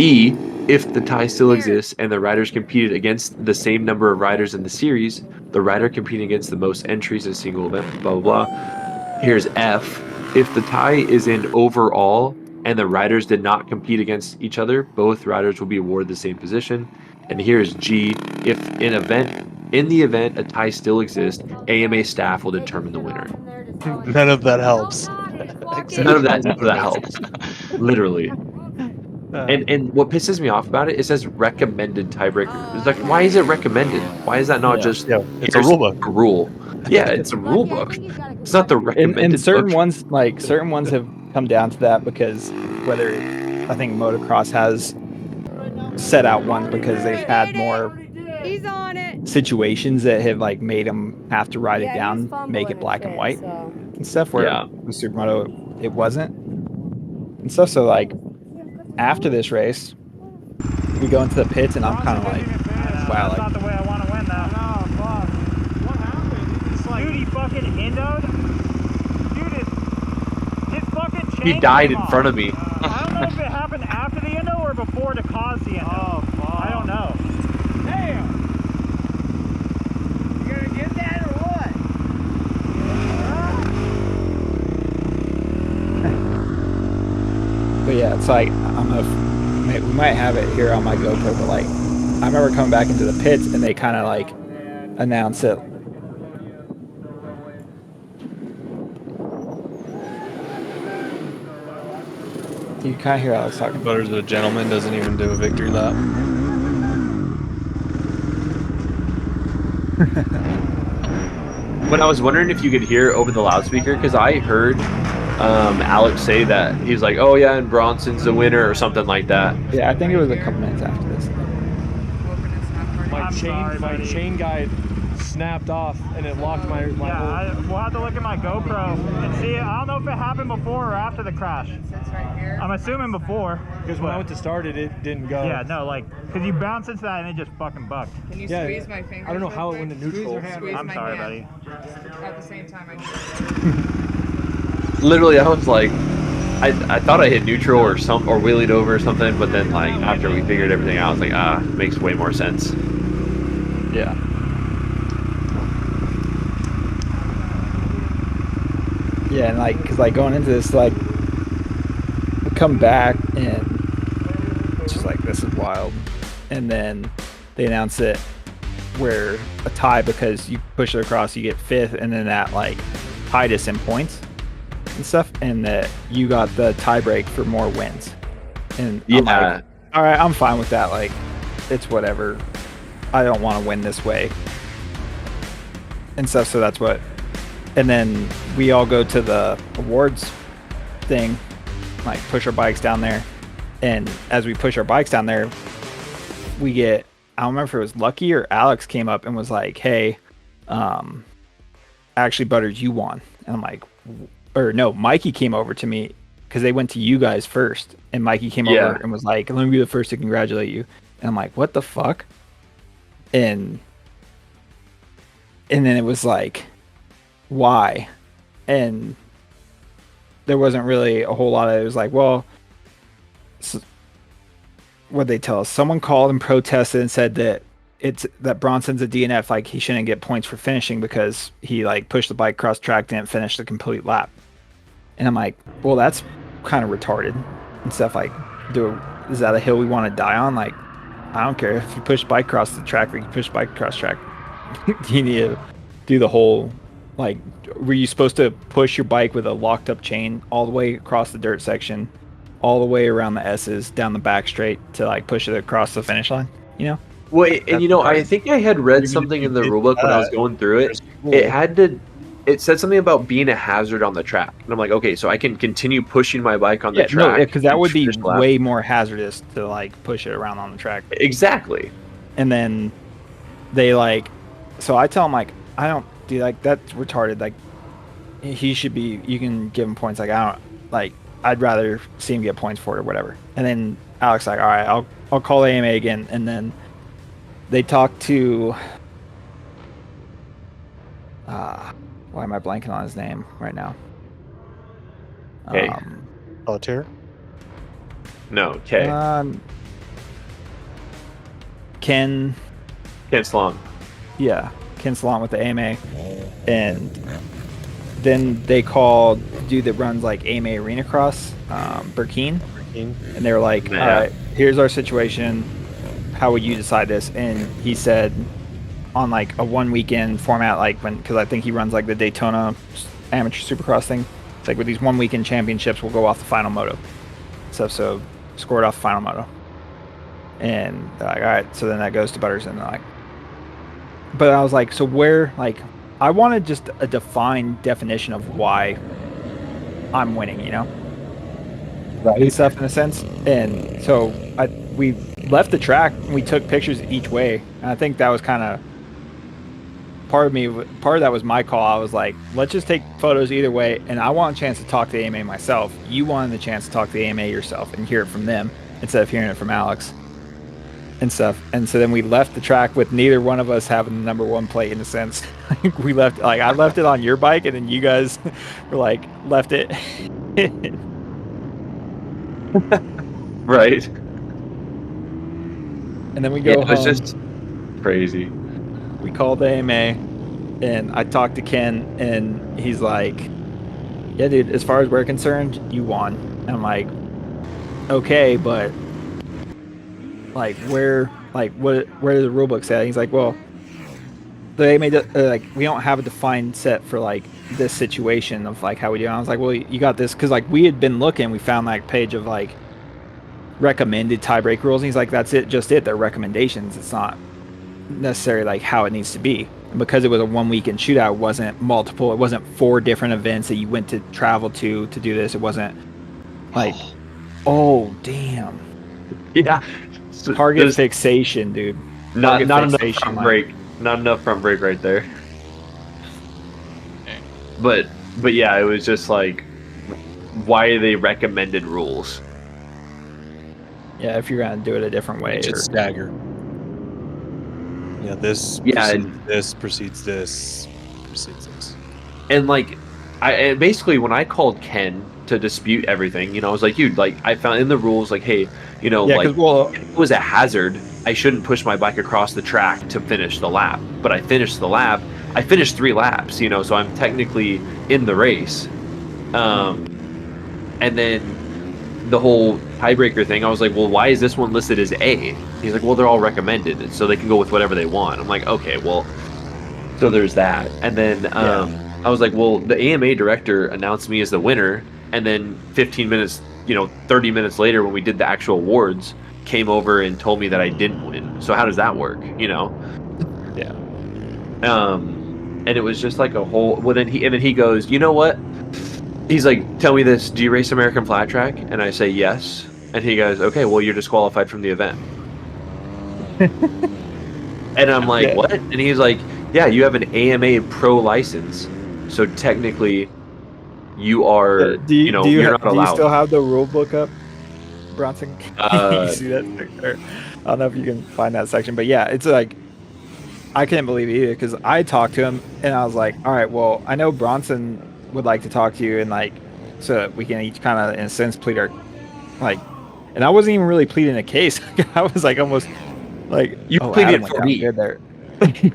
E, if the tie still exists and the riders competed against the same number of riders in the series, the rider competing against the most entries in a single event, blah, blah, blah. Here's F. If the tie is in overall and the riders did not compete against each other, both riders will be awarded the same position. And here's G. If in the event a tie still exists, AMA staff will determine the winner. None of that helps. None of that helps. Literally. And what pisses me off about it, it says recommended tiebreaker. It's like, why is it recommended? Why is that not just it's a rule book? A rule. Yeah, it's a rule book. It's not the recommended. And certain book. ones, like certain ones, have come down to that because whether I think motocross has set out one because they've had more situations that have like made them have to write it down, make it black and white and stuff. Where with Supermoto it wasn't and stuff. So like. After this race, we go into the pits, and I'm kind of like, wow, that's not the way I want to win now. No, fuck. What happened? It's like, dude, he fucking endoed. Dude, his fucking chain. He died in front of me. I don't know if it happened after the endo or before to cause the endo. Oh, fuck. I don't know. Damn. You gonna get that or what? But yeah, it's like we might have it here on my GoPro, but like I remember coming back into the pits and they kind of like announced it. You kind of hear Alex talking. Butters the gentleman doesn't even do a victory lap. But I was wondering if you could hear over the loudspeaker because I heard Alex say that he's like, "Oh yeah, and Bronson's the winner" or something like that. Yeah, I think it was a couple minutes after this. My chain guide snapped off and it locked my we'll have to look at my GoPro and see. I don't know if it happened before or after the crash. I'm assuming before. Because when I went to start it, it didn't go. Yeah, no, like, because you bounce into that and it just fucking bucked. Can you squeeze my fingers? I don't know how it went to neutral. I'm sorry, buddy. At the same time, Literally, I was like, I thought I hit neutral or wheelied over or something, but then like after we figured everything out, I was like, it makes way more sense. Yeah. Yeah, and like, cause like going into this, like, we come back and it's just like, this is wild. And then they announce it where a tie because you push it across, you get fifth, and then that like tied us in points and stuff, and that you got the tie break for more wins. And I'm like, all right, I'm fine with that. Like, it's whatever. I don't want to win this way and stuff. So that's what. And then we all go to the awards thing, like push our bikes down there. And as we push our bikes down there, we get, I don't remember if it was Lucky or Alex came up and was like, hey, actually, Butters, you won. And I'm like, or no, Mikey came over to me because they went to you guys first. And Mikey came over and was like, let me be the first to congratulate you. And I'm like, what the fuck? And then it was like, why? And there wasn't really a whole lot of it. It was like, well, what'd they tell us? Someone called and protested and said that that Bronson's a DNF, like he shouldn't get points for finishing because he like pushed the bike cross track, didn't finish the complete lap. And I'm like, well, that's kind of retarded and stuff. Like, is that a hill we want to die on? Like, I don't care if you push bike across the track or you push bike across track. You need to do the whole, like, were you supposed to push your bike with a locked up chain all the way across the dirt section, all the way around the S's, down the back straight to like push it across the finish line, you know? Well, and you know, I think I had read something in the rulebook when I was going through it. It had to it said something about being a hazard on the track, and I'm like, okay, so I can continue pushing my bike on the track. No, because that and would be finish the lap? way more hazardous to like push it around on the track. Exactly. And then they like, so I tell him like, I don't do like that's retarded. Like he should be. You can give him points. Like I don't like. I'd rather see him get points for it or whatever. And then Alex like, all right, I'll call AMA again. And then they talk to. Why am I blanking on his name right now? Hey. Solitaire? No, K. Ken Slong. Yeah, Ken Slong with the AMA. And then they called the dude that runs like AMA Arena Cross, Burkeen. And they were like, all right, here's our situation. How would you decide this? And he said on like a 1 weekend format, like because I think he runs like the Daytona amateur supercross thing. It's like with these 1 weekend championships, we'll go off the final moto. So score it off the final moto. And they're like, all right, so then that goes to Butters, and they're like, but I was like, so where, like, I wanted just a defined definition of why I'm winning, you know? Right. And stuff in a sense. And so we left the track and we took pictures each way. And I think that was kind of part of that was my call. I was like, let's just take photos either way. And I want a chance to talk to the AMA myself. You wanted the chance to talk to the AMA yourself and hear it from them instead of hearing it from Alex and stuff. And so then we left the track with neither one of us having the number one plate in a sense. We left, like, I left it on your bike and then you guys were like, left it. Right. And then we go home. It's just crazy. We called the AMA and I talked to Ken and he's like, yeah, dude, as far as we're concerned, you won. And I'm like, okay, but like where the rule book say? He's like, well, the AMA like we don't have a defined set for like this situation of like how we do. And I was like, well, you got this, because like we had been looking, we found like page of like recommended tiebreak rules, and he's like, that's it, just it. They're recommendations. It's not necessarily like how it needs to be. And because it was a 1 weekend shootout, it wasn't multiple. It wasn't 4 different events that you went to travel to do this. It wasn't like, oh damn, yeah. Target fixation, dude. Not enough front brake. Not enough front brake right there. But yeah, it was just like, why are they recommended rules? Yeah, if you're gonna do it a different way, it should stagger. Yeah, this precedes this. And like, I basically, when I called Ken to dispute everything, you know, I was like, dude, like, I found in the rules, like, hey, you know, yeah, like, if it was a hazard, I shouldn't push my bike across the track to finish the lap. But I finished the lap. I finished 3 laps, you know, so I'm technically in the race. And then the whole tiebreaker thing, I was like, well, why is this one listed as A? He's like, well, they're all recommended, so they can go with whatever they want. I'm like, okay, well, so there's that. And then I was like, well, the AMA director announced me as the winner, and then 15 minutes, you know, 30 minutes later when we did the actual awards, came over and told me that I didn't win. So how does that work, you know? Yeah. And it was just like a whole, well, then he goes, you know what? He's like, tell me this, do you race American Flat Track? And I say yes. And he goes, okay, well, you're disqualified from the event. And I'm like, what? And he's like, yeah, you have an AMA pro license, so technically you are, you're not allowed. Do you still have the rule book up, Bronson? You see that? I don't know if you can find that section, but yeah, it's like, I couldn't believe it either, because I talked to him and I was like, all right, well, I know Bronson would like to talk to you, and like, so that we can each kind of, in a sense, plead our, like, and I wasn't even really pleading a case. I was like, almost like, you pleaded for me. Good there.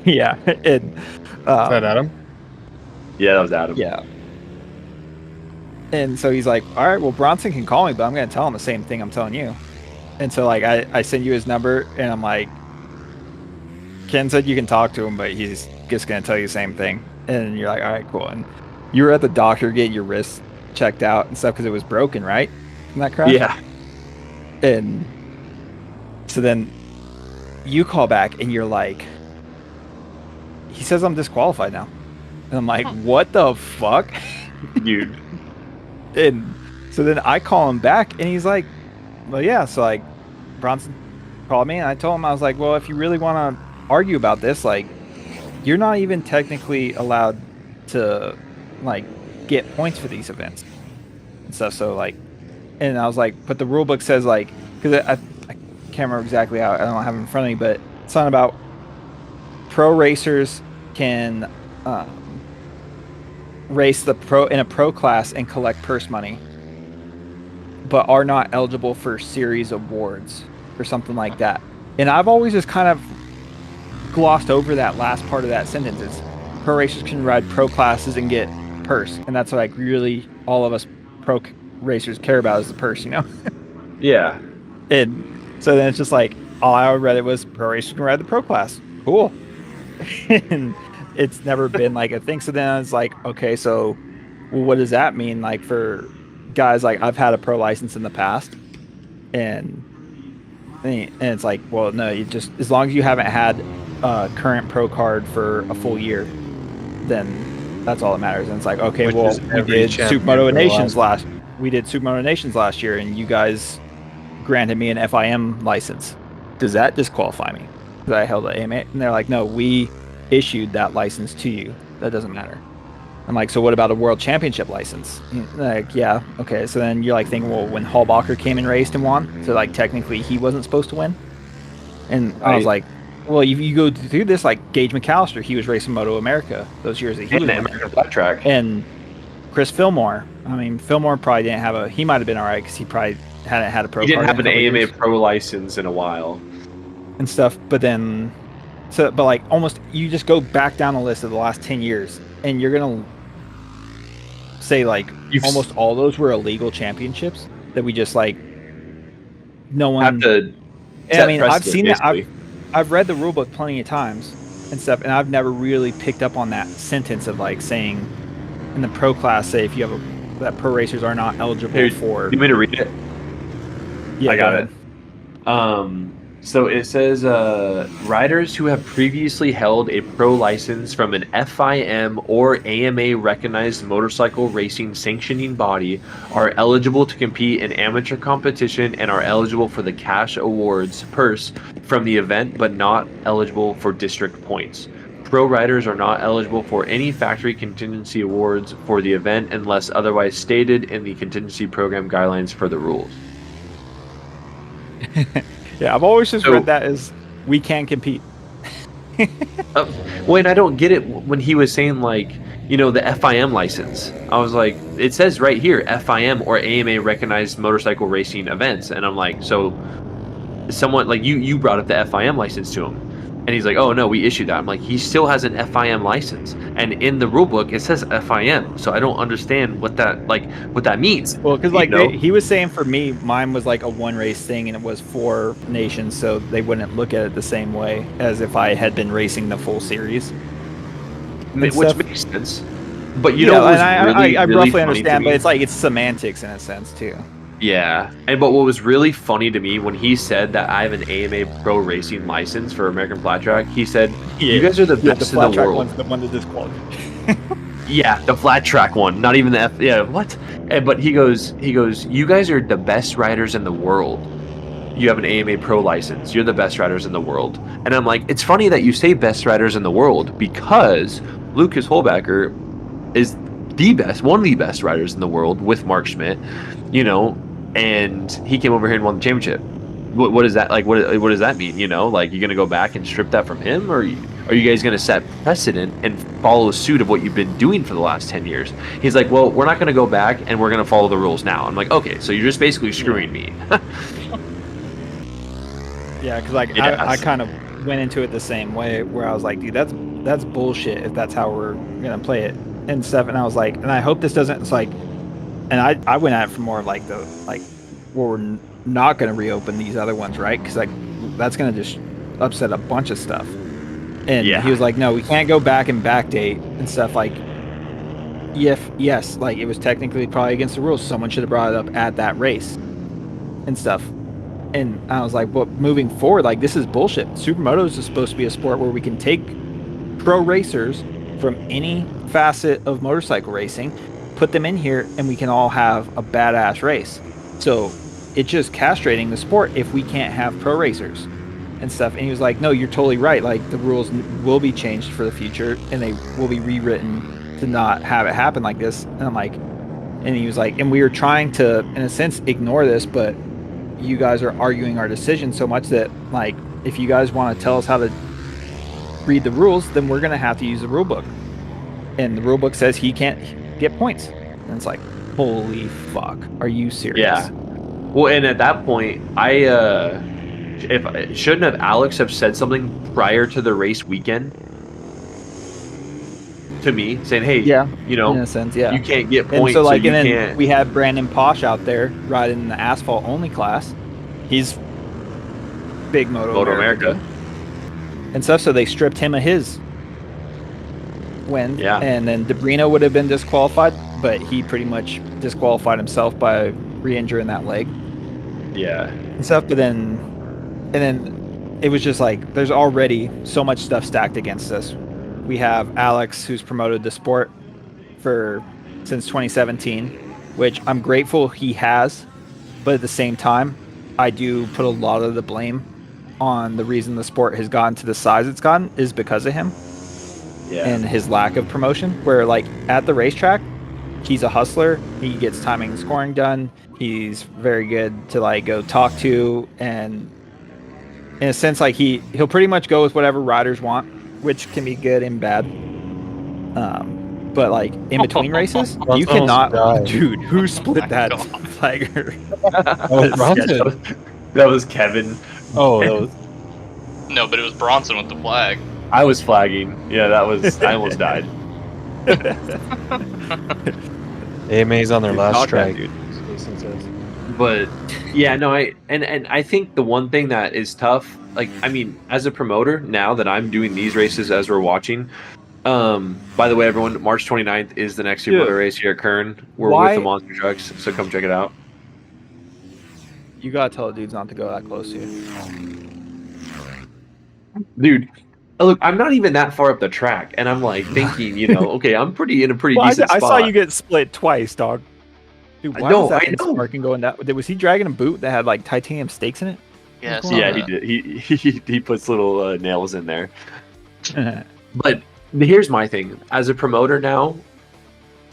Yeah. And, is that Adam? Yeah, that was Adam. Yeah. And so he's like, all right, well, Bronson can call me, but I'm going to tell him the same thing I'm telling you. And so, like, I send you his number, and I'm like, Ken said you can talk to him, but he's just going to tell you the same thing. And you're like, all right, cool. And you were at the doctor getting your wrist checked out and stuff because it was broken, right? Isn't that correct? Yeah. And so then you call back, and you're like, he says I'm disqualified now. And I'm like, what the fuck? Dude. And so then I call him back, and he's like, well, yeah. So like, Bronson called me, and I told him, I was like, well, if you really want to argue about this, like, you're not even technically allowed to like get points for these events and stuff. So like, and I was like, but the rule book says like, because I can't remember exactly how, I don't have it in front of me, but it's something about pro racers can race in a pro class and collect purse money, but are not eligible for series awards or something like that. And I've always just kind of glossed over that last part of that sentence. Is pro racers can ride pro classes and get purse, and that's like really all of us pro racers care about is the purse, you know? Yeah. And so then it's just like, all I read it was pro racers can ride the pro class. Cool. And it's never been like a thing. So then it's like, okay, so well, what does that mean? Like for guys, like I've had a pro license in the past, and it's like, well, no, you just, as long as you haven't had a current pro card for a full year, then that's all that matters. And it's like, okay, Which well, is we every did champion Supermoto for the Nations last- Supermoto Nations last year, and you guys granted me an FIM license. Does that disqualify me? Because I held an AMA, and they're like, no, we issued that license to you. That doesn't matter. I'm like, so what about a world championship license? Like, yeah, okay. So then you're like thinking, well, when Hallbacher came and raced and won, so like technically he wasn't supposed to win. And I was like, well, you go through this, like Gage McAllister, he was racing Moto America those years that he was winning. American Flat Track. And Chris Fillmore, I mean, Fillmore probably didn't have he might have been all right because he probably hadn't had a pro He didn't card have in an a couple AMA years Pro license in a while. and stuff. But then, but like almost, you just go back down the list of the last 10 years, and you're gonna say like almost all those were illegal championships that we just like no one. Have to I mean, I've seen that. basically. I've read the rule book plenty of times and stuff, and I've never really picked up on that sentence of like saying in the pro class, say if you have that pro racers are not eligible Here, for. You want me to read it? Yeah, I got it. So it says riders who have previously held a pro license from an FIM or AMA recognized motorcycle racing sanctioning body are eligible to compete in amateur competition and are eligible for the cash awards purse from the event, but not eligible for district points. Pro riders are not eligible for any factory contingency awards for the event unless otherwise stated in the contingency program guidelines for the rules. Yeah, I've always just read that as we can compete. Well, and I don't get it when he was saying like, you know, the FIM license. I was like, it says right here, FIM or AMA recognized motorcycle racing events, and I'm like, so someone like you brought up the FIM license to him, and he's like, oh no, we issued that. I'm like, he still has an FIM license, and in the rule book it says FIM, so I don't understand what that means. Well, because like he was saying for me, mine was like a one race thing, and it was 4 nations, so they wouldn't look at it the same way as if I had been racing the full series. Which makes sense. But you know, and I really roughly understand, but it's like it's semantics in a sense too. Yeah, but what was really funny to me when he said that I have an AMA Pro Racing license for American Flat Track, he said, "You guys are the best in the world." One's the one that disqualified. Yeah, the flat track one, not even the F. Yeah, what? But he goes, "You guys are the best riders in the world. You have an AMA Pro license. You're the best riders in the world." And I'm like, it's funny that you say best riders in the world because Lucas Holbacher is one of the best riders in the world with Mark Schmidt, you know. And he came over here and won the championship. What is that like? What does that mean? You know, like you're gonna go back and strip that from him, or are you guys gonna set precedent and follow suit of what you've been doing for the last 10 years? He's like, well, we're not gonna go back and we're gonna follow the rules now. I'm like, okay, so you're just basically screwing me. Yeah, because like I kind of went into it the same way, where I was like, dude, that's bullshit if that's how we're gonna play it and stuff. And I was like, and I hope this doesn't. It's like. And I went at it from more of like where we're not going to reopen these other ones, right? Because like that's going to just upset a bunch of stuff. And he was like, no, we can't go back and backdate and stuff. Like, yes, like it was technically probably against the rules. Someone should have brought it up at that race and stuff. And I was like, well, moving forward, like this is bullshit. Supermotos is supposed to be a sport where we can take pro racers from any facet of motorcycle racing, put them in here, and we can all have a badass race. So it's just castrating the sport if we can't have pro racers and stuff. And he was like, no, you're totally right. Like, the rules will be changed for the future, and they will be rewritten to not have it happen like this. And I'm like, and he was like, and we were trying to, in a sense, ignore this, but you guys are arguing our decision so much that, like, if you guys want to tell us how to read the rules, then we're going to have to use the rule book. And the rule book says he can't get points. And it's like, holy fuck, are you serious? Yeah. Well, and at that point, shouldn't have Alex have said something prior to the race weekend to me, saying, "Hey, you know, in a sense, yeah, you can't get points." And so, like, so you and then can't... we had Brandon Posh out there riding in the asphalt only class. He's big Moto America and stuff. So they stripped him of his win. Yeah. And then Debrino would have been disqualified, but he pretty much disqualified himself by re-injuring that leg. Yeah. And stuff. But then it was just like, there's already so much stuff stacked against us. We have Alex, who's promoted the sport since 2017, which I'm grateful he has, but at the same time, I do put a lot of the blame on the reason the sport has gotten to the size it's gotten is because of him. Yeah. And his lack of promotion, where, like, at the racetrack, he's a hustler. He gets timing and scoring done. He's very good to, like, go talk to, and in a sense, like, he'll pretty much go with whatever riders want, which can be good and bad. But, like, in between races, you cannot... Dude, who split that flagger? That was Kevin. Oh, that was... No, but it was Bronson with the flag. I was flagging. Yeah, that was... I almost died. AMA's on their last strike. But yeah, no, I think the one thing that is tough, like, I mean, as a promoter, now that I'm doing these races as we're watching, by the way, everyone, March 29th is the next Supermoto race here at Kern. We're with the monster trucks, so come check it out. You gotta tell the dudes not to go that close to you. Dude, look, I'm not even that far up the track, and I'm like thinking, you know, okay, I'm in a pretty decent spot. I saw you get split twice, dog. Dude, why was that sparking going that? Was he dragging a boot that had, like, titanium stakes in it? Yes. Yeah, he did. He puts little nails in there. But here's my thing. As a promoter now,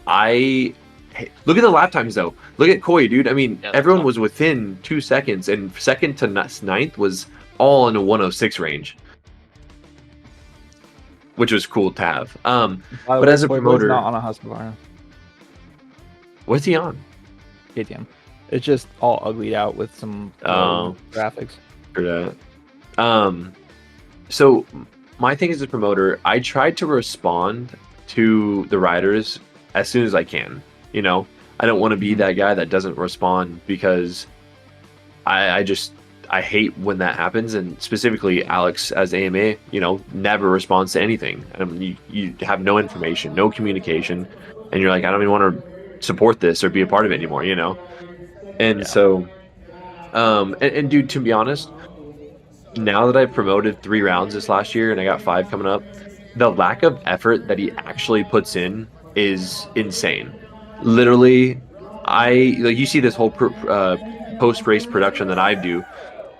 look at the lap times, though. Look at Coy, dude. I mean, everyone was within 2 seconds, and second to ninth was all in a 106 range, which was cool to have. But as a promoter, not on a Husqvarna. What's he on? KTM. It's just all uglied out with some graphics. For that. So my thing as a promoter, I tried to respond to the riders as soon as I can. You know, I don't want to be that guy that doesn't respond, because I hate when that happens. And specifically Alex as AMA, you know, never responds to anything. You have no information, no communication, and you're like, I don't even want to support this or be a part of it anymore, you know? And so, and dude, to be honest, now that I've promoted 3 rounds this last year and I got 5 coming up, the lack of effort that he actually puts in is insane. Literally, you see this whole post-race production that I do,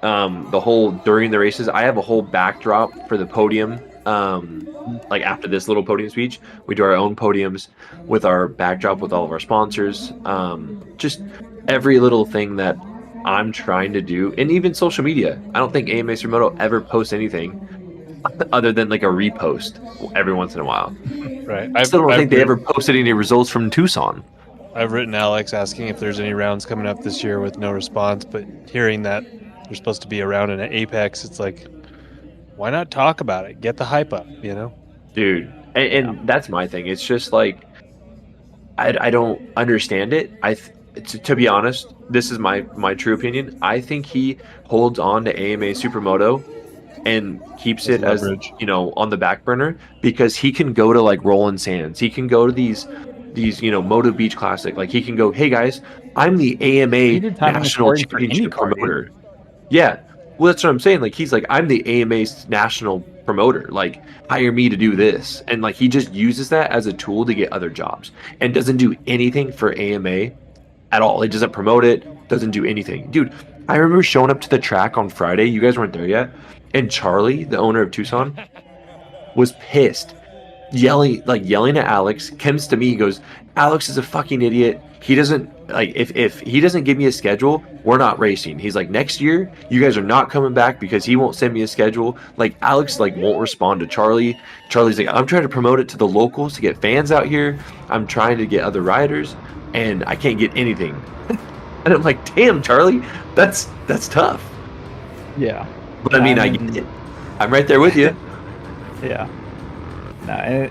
the whole during the races, I have a whole backdrop for the podium. Like, after this little podium speech, we do our own podiums with our backdrop with all of our sponsors. Just every little thing that I'm trying to do, and even social media. I don't think AMA Supermoto ever posts anything other than, like, a repost every once in a while. Right. I still don't think they ever posted any results from Tucson. I've written Alex asking if there's any rounds coming up this year with no response, but hearing that there's supposed to be a round in an Apex, it's like, why not talk about it? Get the hype up, you know? Dude, and that's my thing. It's just like, I don't understand it. To be honest, this is my true opinion. I think he holds on to AMA Supermoto and keeps it as, you know, on the back burner, because he can go to, like, Roland Sands. He can go to these, you know, Moto Beach Classic. Like, he can go, hey guys, I'm the AMA National Championship promoter. Yeah. Well, that's what I'm saying. Like, he's like, I'm the AMA's national promoter. Like, hire me to do this. And like, he just uses that as a tool to get other jobs and doesn't do anything for AMA at all. He doesn't promote it, doesn't do anything. Dude, I remember showing up to the track on Friday. You guys weren't there yet. And Charlie, the owner of Tucson, was pissed, yelling at Alex. Comes to me, he goes, Alex is a fucking idiot. He doesn't like if he doesn't give me a schedule, we're not racing. He's like, next year you guys are not coming back because he won't send me a schedule. Like, Alex like won't respond to Charlie. Charlie's like, I'm trying to promote it to the locals to get fans out here. I'm trying to get other riders and I can't get anything. And I'm like, damn, Charlie, that's tough. Yeah. But I mean, I get it. I'm right there with you. Yeah. No,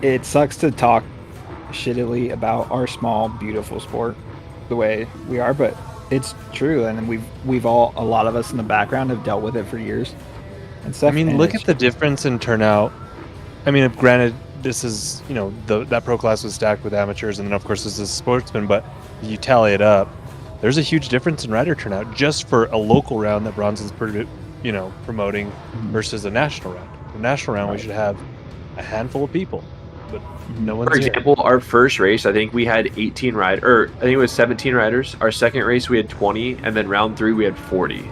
it sucks to talk shittily about our small, beautiful sport the way we are, but it's true, and we've all, a lot of us in the background have dealt with it for years and stuff. I mean, look at the difference in turnout. I mean, granted, this is, you know, that pro class was stacked with amateurs, and then of course this is sportsmen, but you tally it up, there's a huge difference in rider turnout just for a local round that Bronson's promoting versus a national round. The national round, we should have a handful of people, but no one's For example, our first race, I think we had 18 riders, or I think it was 17 riders. Our second race, we had 20, and then round 3, we had 40.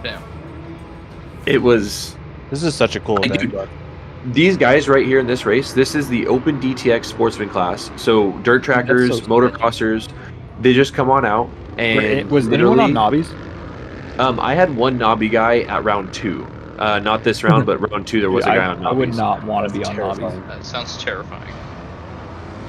Damn. It was... This is such a cool event. Dude, these guys right here in this race, this is the Open DTX Sportsman class. So dirt trackers, motocrossers, they just come on out. And was anyone on knobbies? I had one knobby guy at round 2. Not this round, but round 2 there was a guy on knobbies. I would not want to be on knobbies. That sounds terrifying.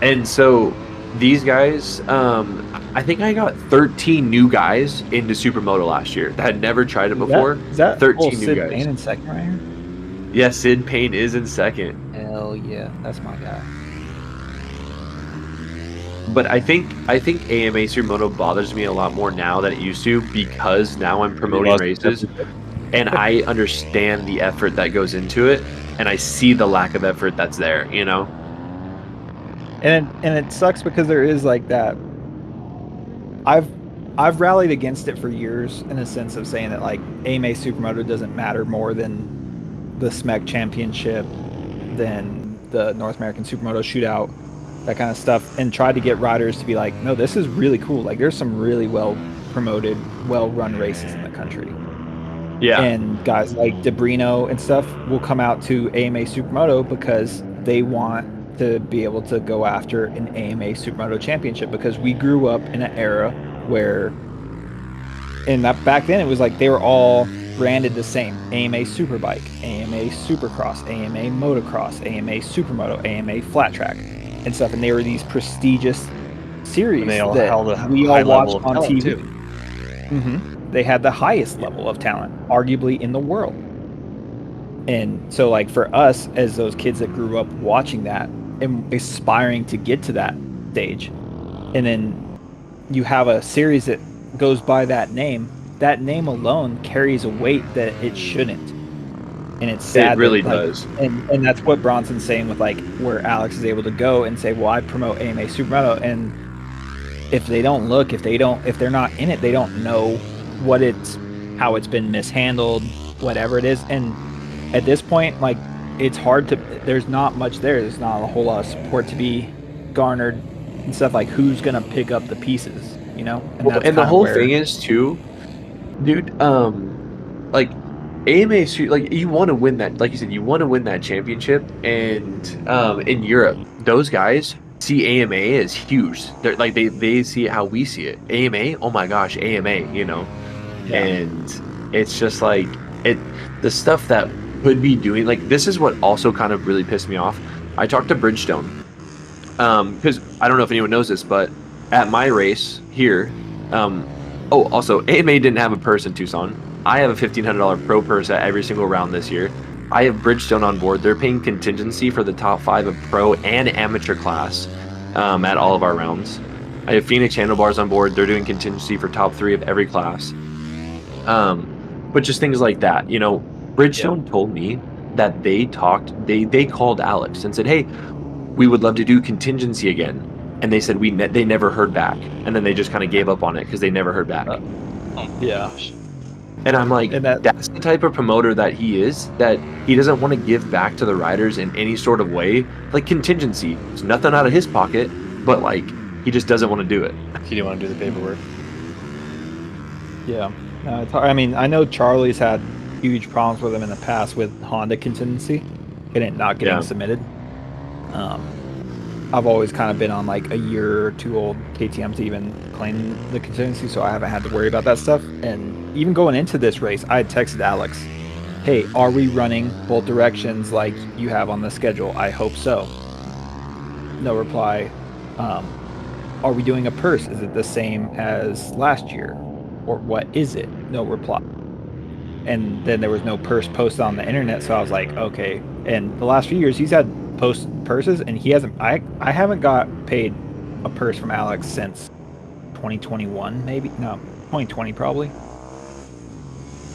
And so these guys, I think I got 13 new guys into Supermoto last year that had never tried it before. Is that 13 new Sid guys. Payne in second right here? Yeah, Sid Payne is in second. Hell yeah, that's my guy. But I think AMA Supermoto bothers me a lot more now than it used to, because now I'm promoting races and I understand the effort that goes into it, and I see the lack of effort that's there, you know? And it sucks because there is like that. I've rallied against it for years in a sense of saying that like AMA Supermoto doesn't matter more than the SMEC Championship, than the North American Supermoto Shootout, that kind of stuff, and tried to get riders to be like, no, this is really cool. Like, there's some really well promoted, well run races in the country. Yeah. And guys like Debrino and stuff will come out to AMA Supermoto because they want to be able to go after an AMA Supermoto Championship, because we grew up in an era where, and that back then it was like they were all branded the same: AMA Superbike, AMA Supercross, AMA Motocross, AMA Supermoto, AMA Flat Track and stuff, and they were these prestigious series that we all watched on TV. Mm-hmm. They had the highest level of talent, arguably, in the world. And so, like, for us as those kids that grew up watching that and aspiring to get to that stage, and then you have a series that goes by that name alone carries a weight that it shouldn't. And it's sad. It really that, like, does. And that's what Bronson's saying with, like, where Alex is able to go and say, well, I promote AMA Supermoto, and if they don't look, if they're not in it, they don't know how it's been mishandled, whatever it is. And at this point, like, it's hard to, there's not much there. There's not a whole lot of support to be garnered and stuff. Like, who's going to pick up the pieces, you know? And the whole thing is, too, dude, like, AMA, like, you want to win that, like you said, you want to win that championship. And in Europe, those guys see AMA as huge. They're like, they see it how we see it. AMA, oh my gosh, AMA, you know? Yeah. And it's just like, the stuff that could be doing, like, this is what also kind of really pissed me off. I talked to Bridgestone, because I don't know if anyone knows this, but at my race here, also, AMA didn't have a purse in Tucson. I have a $1,500 pro purse at every single round this year. I have Bridgestone on board. They're paying contingency for the top 5 of pro and amateur class at all of our rounds. I have Phoenix Handlebars on board. They're doing contingency for top 3 of every class. But just things like that, you know. Bridgestone told me that they called Alex and said, hey, we would love to do contingency again. And they said they never heard back. And then they just kind of gave up on it because they never heard back. Yeah. And I'm like, And that's the type of promoter that he is, that he doesn't want to give back to the riders in any sort of way. Like contingency. It's nothing out of his pocket, but like he just doesn't want to do it. He didn't want to do the paperwork. Yeah. No, it's hard. I mean, I know Charlie's had huge problems with him in the past with Honda contingency and it not getting submitted. I've always kind of been on like a year or two old KTM to even claim the contingency, so I haven't had to worry about that stuff. And even going into this race, I had texted Alex, hey, are we running both directions like you have on the schedule? I hope so. No reply. Are we doing a purse? Is it the same as last year? Or what is it? No reply. And then there was no purse posted on the internet, so I was like, okay. And the last few years, he's had purses, and he hasn't. I haven't got paid a purse from Alex since 2021, maybe. No, 2020 probably.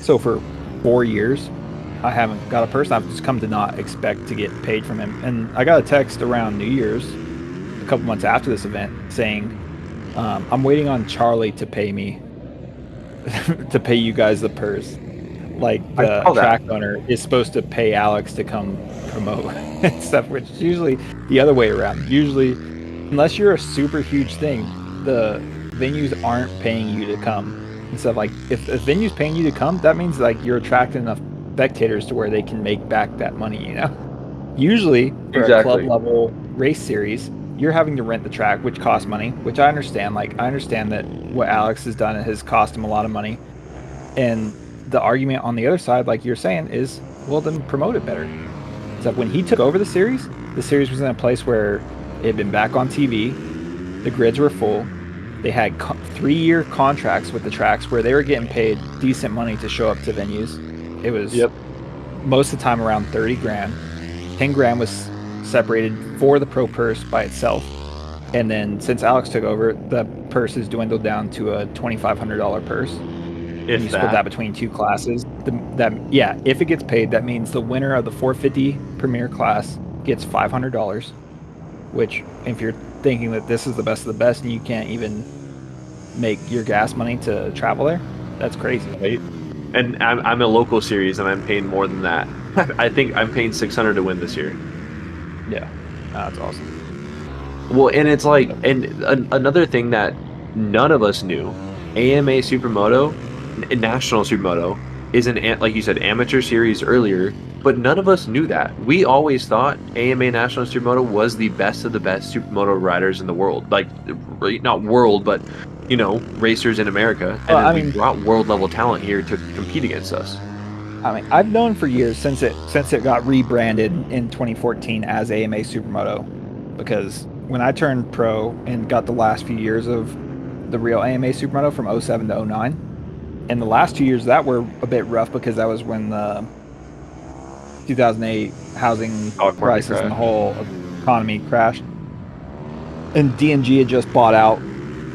So for 4 years, I haven't got a purse. I've just come to not expect to get paid from him. And I got a text around New Year's, a couple months after this event, saying, I'm waiting on Charlie to pay me, to pay you guys the purse. Like the track owner is supposed to pay Alex to come promote and stuff, which is usually the other way around. Usually, unless you're a super huge thing, the venues aren't paying you to come. And stuff like if a venue's paying you to come, that means like you're attracting enough spectators to where they can make back that money, you know? Usually for a club level race series, you're having to rent the track, which costs money, which I understand. Like I understand that what Alex has done has cost him a lot of money. And the argument on the other side, like you're saying, is, well, then promote it better. So when he took over the series was in a place where it had been back on TV, the grids were full, they had 3-year contracts with the tracks where they were getting paid decent money to show up to venues. It was most of the time around 30 grand. 10 grand was separated for the pro purse by itself. And then since Alex took over, the purse has dwindled down to a $2,500 purse. If you split that between two classes, if it gets paid, that means the winner of the 450 Premier class gets $500. Which, if you're thinking that this is the best of the best and you can't even make your gas money to travel there, that's crazy. Right? And I'm a local series, and I'm paying more than that. I think I'm paying $600 to win this year. Yeah, that's awesome. Well, and it's like, and another thing that none of us knew, AMA Supermoto. National Supermoto is like you said, amateur series earlier, but none of us knew that. We always thought AMA National Supermoto was the best of the best supermoto riders in the world. Like, not world, but, you know, racers in America. And we brought world level talent here to compete against us. I mean, I've known for years since it got rebranded in 2014 as AMA Supermoto, because when I turned pro and got the last few years of the real AMA Supermoto from 07 to 09, and the last 2 years that were a bit rough because that was when the 2008 housing crisis and the whole economy crashed. And DMG had just bought out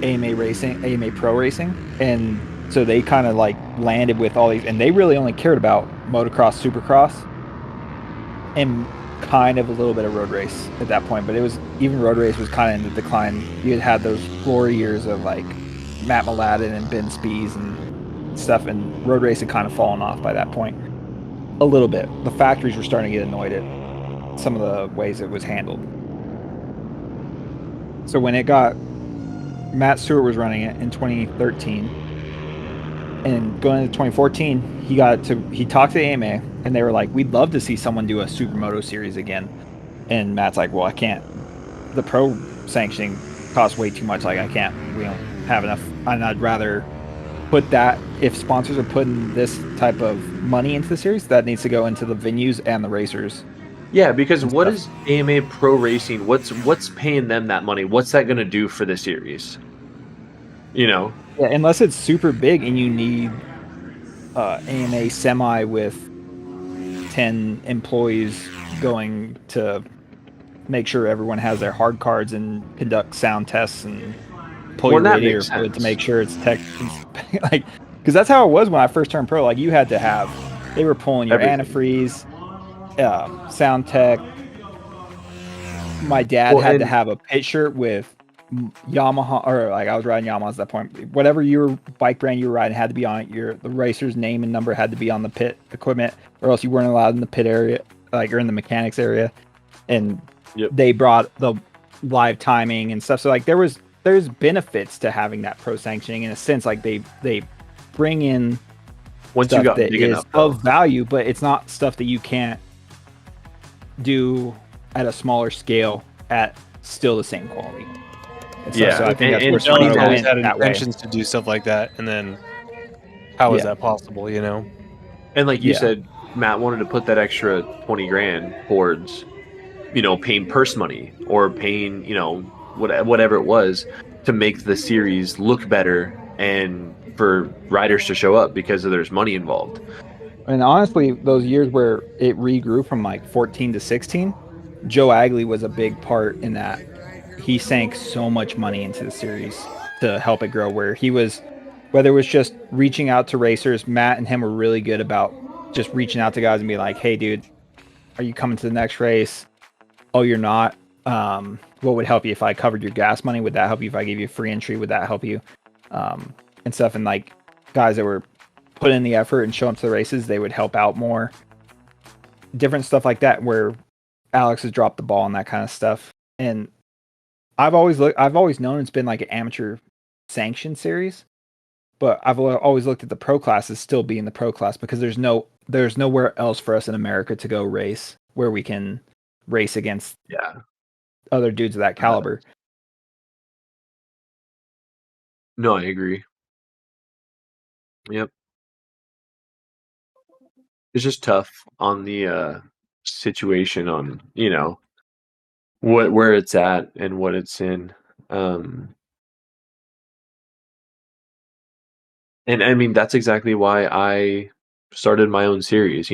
AMA Pro Racing, and so they kind of like landed with all these, and they really only cared about motocross, supercross, and kind of a little bit of road race at that point. But it was, even road race was kind of in the decline. You had those glory years of like Matt Mladen and Ben Spies and stuff, and road race had kind of fallen off by that point a little bit. The factories were starting to get annoyed at some of the ways it was handled. So when it got, Matt Stewart was running it in 2013, and going into 2014, he talked to the AMA, and they were like, we'd love to see someone do a Supermoto series again. And Matt's like, well, I can't. The pro sanctioning costs way too much. Like, we don't have enough. And I'd rather put that, if sponsors are putting this type of money into the series, that needs to go into the venues and the racers. Yeah, because what is AMA Pro Racing? What's paying them that money? What's that going to do for the series? You know? Yeah, unless it's super big and you need AMA semi with 10 employees going to make sure everyone has their hard cards and conduct sound tests and pull your radiator fluid to make sure it's tech, like, because that's how it was when I first turned pro. Like, you had to have, they were pulling your antifreeze, sound tech. My dad had to have a pit shirt with Yamaha, or like I was riding Yamahas at that point. Whatever your bike brand you were riding had to be on it. The racer's name and number had to be on the pit equipment, or else you weren't allowed in the pit area, like, or in the mechanics area. And they brought the live timing and stuff. So like there's benefits to having that pro sanctioning in a sense. Like they bring in once stuff you got that big is enough, though. of value, but it's not stuff that you can't do at a smaller scale at still the same quality. Yeah, so I think that's where Charlie's Supermoto always went had that way. intentions to do stuff like that, and then how is that possible? You know, and like you said, Matt wanted to put that extra 20 grand towards, paying purse money or paying, whatever it was to make the series look better and for riders to show up because there's money involved. And honestly, those years where it regrew from like 14 to 16, Joe Agley was a big part in that. He sank so much money into the series to help it grow, where he was, whether it was just reaching out to racers, Matt and him were really good about just reaching out to guys and be like, hey dude, are you coming to the next race? Oh, you're not. What would help you if I covered your gas money? Would that help you if I gave you free entry? Would that help you? And stuff. And like guys that were put in the effort and show up to the races, they would help out more. Different stuff like that, where Alex has dropped the ball and that kind of stuff. And I've always known it's been like an amateur sanctioned series, but I've always looked at the pro class as still being the pro class, because there's nowhere else for us in America to go race where we can race against other dudes of that caliber. No, I agree. Yep. It's just tough on the situation on, where it's at and what it's in. And I mean, that's exactly why I started my own series,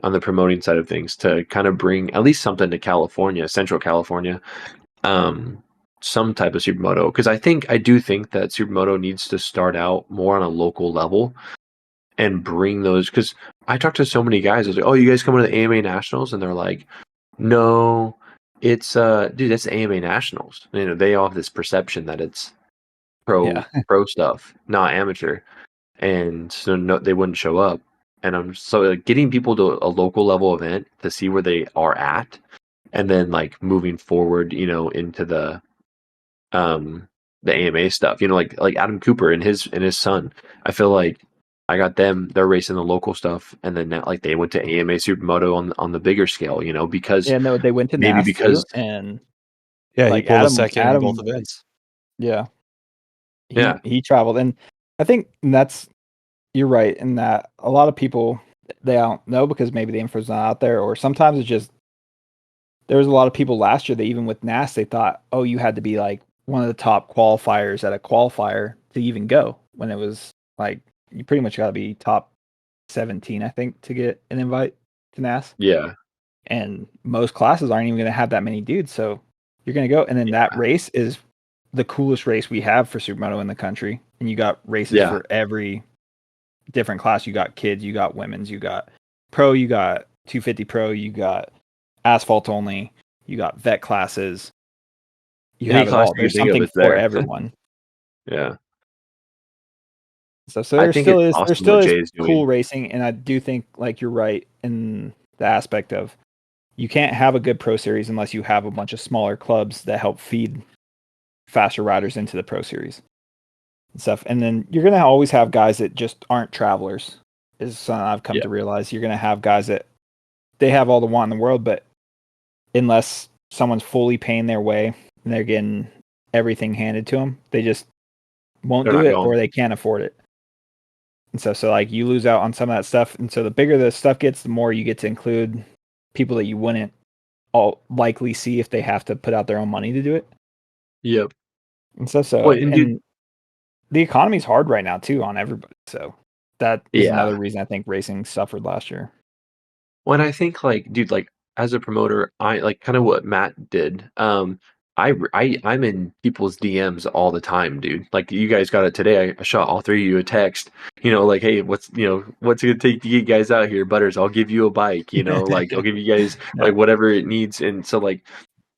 on the promoting side of things, to kind of bring at least something to California, Central California, some type of supermoto. Because I do think that supermoto needs to start out more on a local level and bring those. Because I talked to so many guys. I was like, "Oh, you guys coming to the AMA Nationals?" And they're like, "No, it's dude, that's the AMA Nationals." They all have this perception that it's pro stuff, not amateur, and so no, they wouldn't show up. And I'm so getting people to a local level event to see where they are at, and then like moving forward, into the AMA stuff. Like Adam Cooper and his son. I feel like I got them. They're racing the local stuff, and then like they went to AMA Supermoto on the bigger scale. Because they went to maybe NAS because too, and he pulled a second in both events. He traveled, and I think you're right in that a lot of people, they don't know because maybe the info's not out there, or sometimes it's just, there was a lot of people last year that even with NAS, they thought, oh, you had to be like one of the top qualifiers at a qualifier to even go, when it was like, you pretty much got to be top 17, I think, to get an invite to NAS. Yeah. And most classes aren't even going to have that many dudes. So you're going to go. And then that race is the coolest race we have for Supermoto in the country. And you got races for every different class. You got kids, you got women's, you got pro, you got 250 pro, you got asphalt only, you got vet classes. You have it all. There's something for everyone. Yeah. So there still is cool racing, and I do think, like, you're right in the aspect of, you can't have a good pro series unless you have a bunch of smaller clubs that help feed faster riders into the pro series and stuff. And then you're going to always have guys that just aren't travelers, is something I've come to realize. You're going to have guys that they have all the want in the world, but unless someone's fully paying their way and they're getting everything handed to them, they just won't do it, or they can't afford it. And so like, you lose out on some of that stuff. And so the bigger the stuff gets, the more you get to include people that you wouldn't all likely see if they have to put out their own money to do it. Yep. And so the economy's hard right now too on everybody. So that is another reason I think racing suffered last year. Well, and I think, like, dude, like, as a promoter, I like kind of what Matt did. I'm in people's DMs all the time, dude. Like, you guys got it today. I shot all three of you a text, like, hey, what's it gonna take to get you guys out here, Butters? I'll give you a bike, like, I'll give you guys like whatever it needs. And so, like,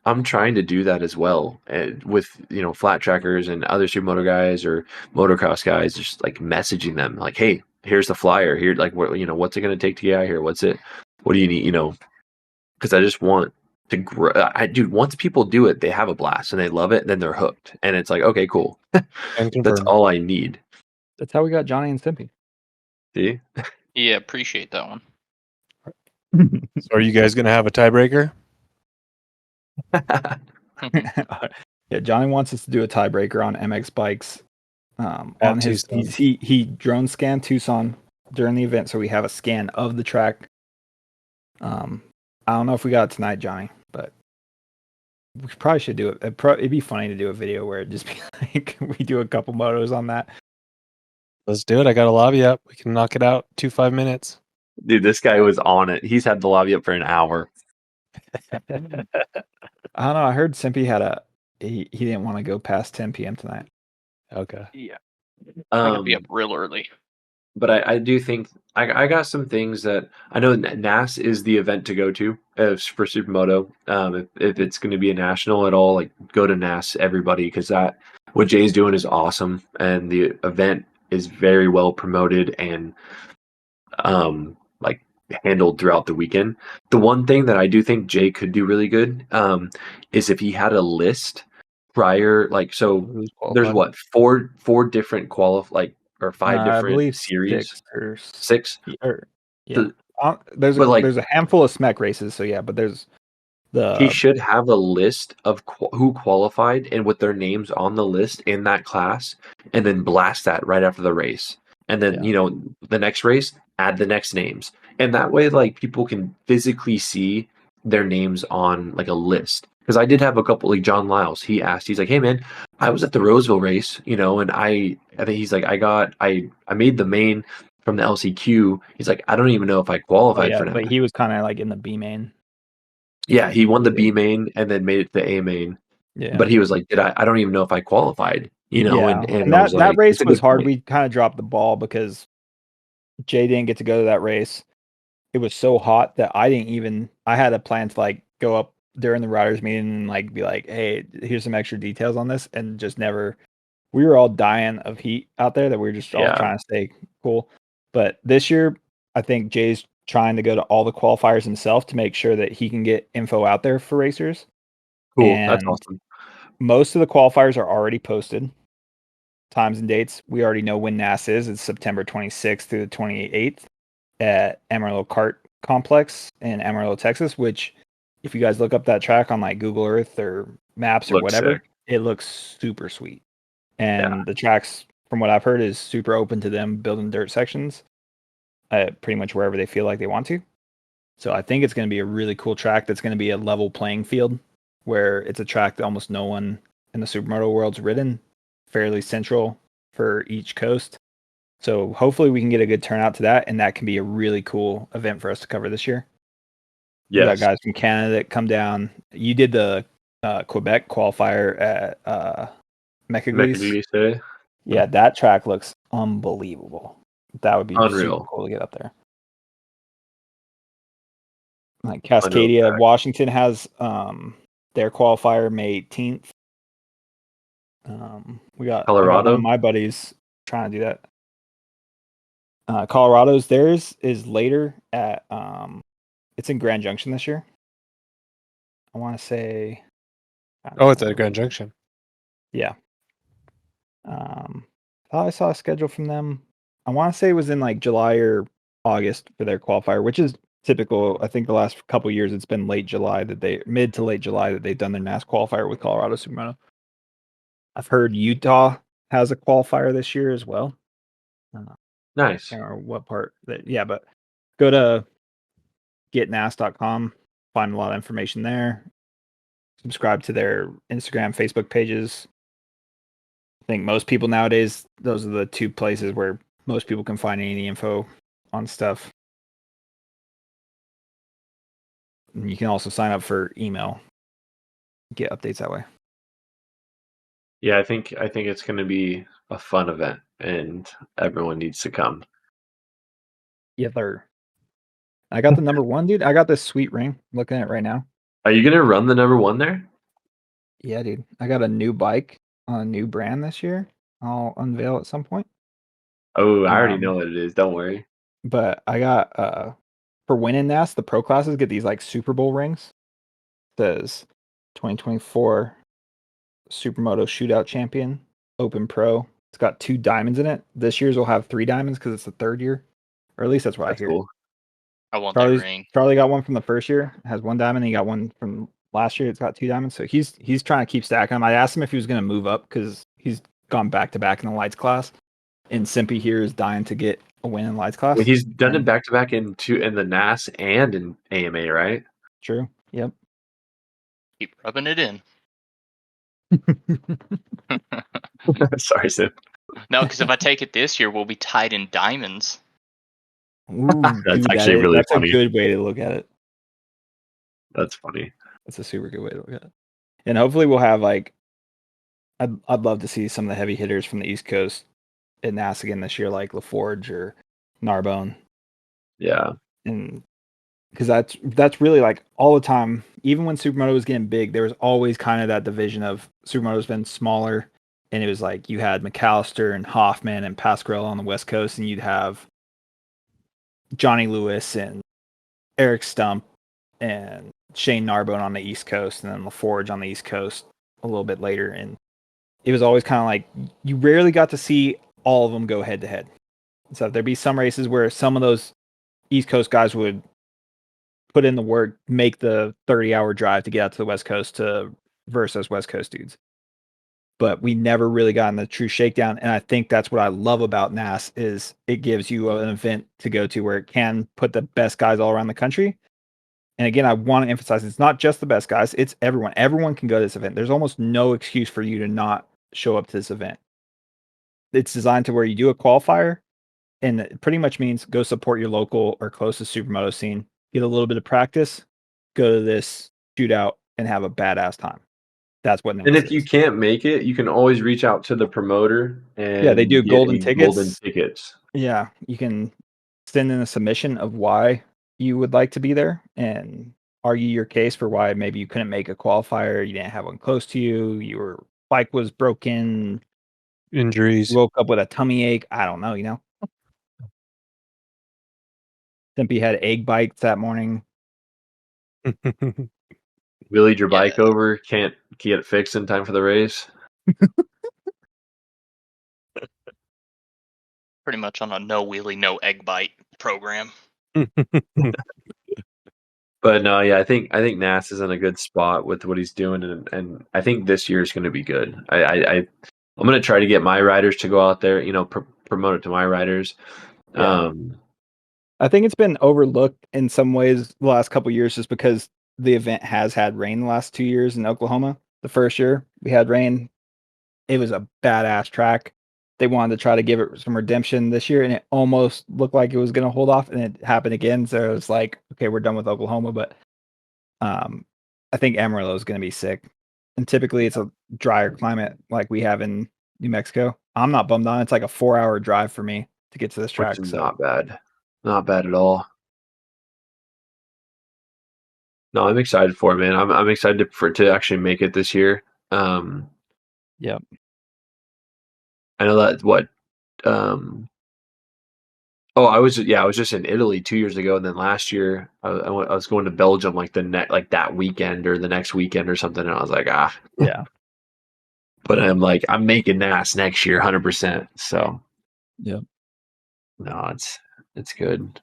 I'm trying to do that as well, and with flat trackers and other supermoto guys or motocross guys, just like messaging them like, hey, here's the flyer here, like what's it going to take to get out here, what do you need, because I just want to grow. Dude, once people do it, they have a blast and they love it, then they're hooked, and it's like, okay, cool. And That's all I need. That's how we got Johnny and Stimpy. See? Yeah, appreciate that one. So are you guys going to have a tiebreaker? Yeah, Johnny wants us to do a tiebreaker on MX bikes. On his, Tucson. he drone scanned Tucson during the event, so we have a scan of the track. I don't know if we got it tonight, Johnny, but we probably should do it. It'd be funny to do a video where it just be like we do a couple motos on that. Let's do it. I got a lobby up. We can knock it out 5 minutes. Dude, this guy was on it. He's had the lobby up for an hour. I don't know. I heard Simpy had he didn't want to go past 10 p.m. tonight. Okay. Yeah. I could be up real early. But I do think I got some things that I know NAS is the event to go to for Supermoto. If it's going to be a national at all, like go to NAS, everybody, because what Jay's doing is awesome, and the event is very well promoted and like handled throughout the weekend. The one thing that I do think Jay could do really good is if he had a list prior, like, so there's what four different or five I different believe series. 6 or yeah. There's a handful of SMEC races, so yeah, but there's he should have a list of who qualified and with their names on the list in that class, and then blast that right after the race. And then, the next race, add the next names. And that way, like, people can physically see their names on like a list. Because I did have a couple, like John Lyles, he's like, hey man, I was at the Roseville race, and I think he's like, I made the main from the LCQ. He's like, I don't even know if I qualified for that. But he was kind of like in the B main. Yeah, he won the B main and then made it to the A main. Yeah. But he was like, I don't even know if I qualified, Yeah. and that, like, that race was hard. Point. We kind of dropped the ball because Jay didn't get to go to that race. It was so hot that I had a plan to like go up during the riders meeting and like be like, hey, here's some extra details on this, and just never. We were all dying of heat out there that we were just all trying to stay cool. But this year, I think Jay's trying to go to all the qualifiers himself to make sure that he can get info out there for racers. Cool, and that's awesome. Most of the qualifiers are already posted. Times and dates. We already know when NAS is. It's September 26th through the 28th at Amarillo Kart Complex in Amarillo, Texas, which if you guys look up that track on like Google Earth or maps or whatever, sick. It looks super sweet. And the tracks, from what I've heard, is super open to them building dirt sections pretty much wherever they feel like they want to. So I think it's going to be a really cool track that's going to be a level playing field where it's a track that almost no one in the supermoto world's ridden, fairly central for each coast. So hopefully we can get a good turnout to that, and that can be a really cool event for us to cover this year. Yes. We got guys from Canada that come down. You did the Quebec qualifier at Meccaglise. Yeah, that track looks unbelievable. That would be unreal. Super cool to get up there. Like Cascadia, Washington has their qualifier May 18th. We got Colorado. One of my buddies trying to do that. Colorado's theirs is later at it's in Grand Junction this year. I want to say. It's at Grand Junction. Yeah. I thought I saw a schedule from them. I want to say it was in like July or August for their qualifier, which is typical. I think the last couple of years it's been mid to late July that they've done their NAS qualifier with Colorado Supermoto. I've heard Utah has a qualifier this year as well. Nice. Or what part that? Yeah, but go to getnas.com, find a lot of information there. Subscribe to their Instagram, Facebook pages. I think most people nowadays, those are the two places where most people can find any info on stuff. And you can also sign up for email, get updates that way. Yeah, I think it's going to be a fun event, and everyone needs to come. Yeah, I got the number one, dude. I got this sweet ring. I'm looking at it right now. Are you going to run the number one there? Yeah, dude. I got a new bike on a new brand this year. I'll unveil at some point. Oh, I already know what it is. Don't worry. But I got for winning NAS, the pro classes get these like Super Bowl rings. It says 2024 Supermoto Shootout Champion Open Pro. It's got 2 diamonds in it. This year's will have 3 diamonds because it's the 3rd year, or at least that's what I hear. Cool. I want that ring. Charlie got one from the first year. It has 1 diamond. He got one from last year. It's got 2 diamonds. So he's trying to keep stacking them. I asked him if he was going to move up because he's gone back to back in the lights class. And Simpy here is dying to get a win in lights class. Well, he's done it back to back in the NAS and in AMA, right? True. Yep. Keep rubbing it in. Sorry, Sid. No, because if I take it this year, we'll be tied in diamonds. Ooh, That's dude, actually really that's funny. a good way to look at it. That's funny. That's a super good way to look at it. And hopefully we'll have like, I'd love to see some of the heavy hitters from the East Coast in NAS again this year, like LaForge or Narbonne. Yeah. And because that's really like all the time, even when Supermoto was getting big, there was always kind of that division of Supermoto's been smaller. And it was like you had McAllister and Hoffman and Pasquarello on the West Coast, and you'd have Johnny Lewis and Eric Stump and Shane Narbonne on the East Coast, and then LaForge on the East Coast a little bit later. And it was always kind of like you rarely got to see all of them go head to head. So there'd be some races where some of those East Coast guys would put in the work, make the 30-hour drive to get out to the West Coast to versus West Coast dudes. But we never really got in the true shakedown. And I think that's what I love about NAS is it gives you an event to go to where it can put the best guys all around the country. And again, I want to emphasize it's not just the best guys, it's everyone. Everyone can go to this event. There's almost no excuse for you to not show up to this event. It's designed to where you do a qualifier, and it pretty much means go support your local or closest supermoto scene, get a little bit of practice, go to this shootout, and have a badass time. That's what. And if you can't make it, you can always reach out to the promoter and they do get golden tickets. Golden tickets. Yeah, you can send in a submission of why you would like to be there and argue your case for why maybe you couldn't make a qualifier, you didn't have one close to you, your bike was broken, injuries, you woke up with a tummy ache. I don't know, you know. Simpy had egg bites that morning. Wheelied your bike over, can't get it fixed in time for the race. Pretty much on a no wheelie, no egg bite program. But no, yeah, I think NAS is in a good spot with what he's doing, and I think this year is going to be good. I'm going to try to get my riders to go out there, promote it to my riders. Yeah. I think it's been overlooked in some ways the last couple of years just because the event has had rain the last 2 years in Oklahoma. The first year we had rain. It was a badass track. They wanted to try to give it some redemption this year, and it almost looked like it was going to hold off, and it happened again. So it was like, okay, we're done with Oklahoma. But I think Amarillo is going to be sick. And typically it's a drier climate like we have in New Mexico. I'm not bummed on it. It's like a 4-hour drive for me to get to this track. Which is not bad. Not bad at all. No, I'm excited for it, man. I'm excited to actually make it this year. Yep. I know that I was just in Italy 2 years ago, and then last year I was going to Belgium like that weekend or the next weekend or something, and I was like, yeah. But I'm making NAS next year, 100%. So, yeah. No, it's good.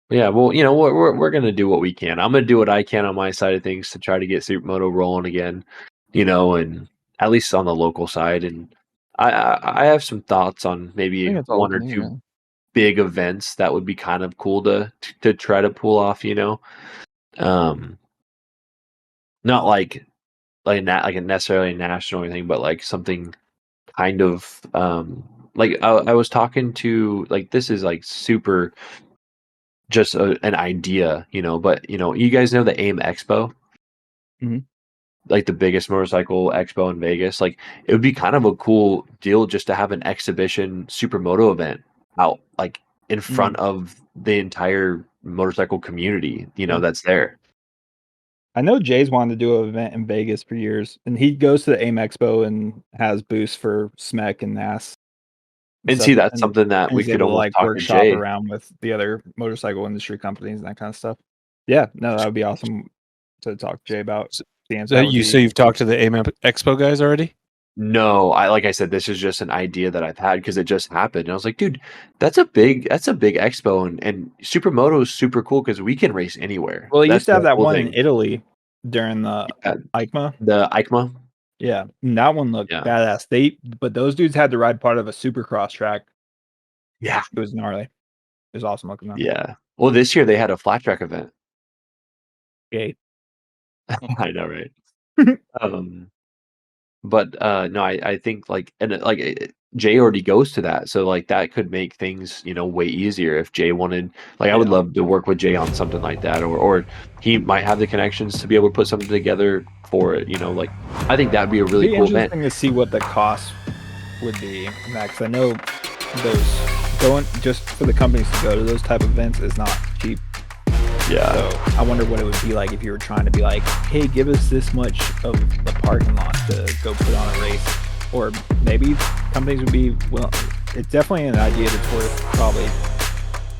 Yeah, well, we're gonna do what we can. I'm gonna do what I can on my side of things to try to get Supermoto rolling again, and at least on the local side. And I have some thoughts on maybe one or two big events that would be kind of cool to try to pull off. Not like a necessarily national or anything, but like something kind of like I was talking to, like, this is like super just an idea, but you guys know the AIM Expo, like the biggest motorcycle expo in Vegas. Like, it would be kind of a cool deal just to have an exhibition supermoto event out like in front of the entire motorcycle community, that's there. I know Jay's wanted to do an event in Vegas for years, and he goes to the AIM Expo and has booths for SMEC and NAS. And see, that's something that we he's could able to almost like talk to workshop Jay. around with the other motorcycle industry companies and that kind of stuff. Yeah, no, that would be awesome to talk to Jay about. So you've talked to the AMA Expo guys already? No, like I said, this is just an idea that I've had because it just happened. And I was like, dude, that's a big expo, and Supermoto is super cool because we can race anywhere. Well, they That's used to have the that cool one thing. in Italy during the EICMA. The EICMA. Yeah, and that one looked badass. But those dudes had to ride part of a supercross track. Yeah, it was gnarly. It was awesome looking though. Yeah. Well, this year they had a flat track event. Gate. I know, right? But no, I think Jay already goes to that, so like that could make things way easier if Jay wanted. Like I would love to work with Jay on something like that, or he might have the connections to be able to put something together for it. Like I think that'd be a really cool event. Interesting to see what the cost would be in that, because I know those going just for the companies to go to those type of events is not cheap. Yeah. So I wonder what it would be like if you were trying to be like, hey, give us this much of the parking lot to go put on a race. Or maybe companies would be, well, it's definitely an idea that's worth probably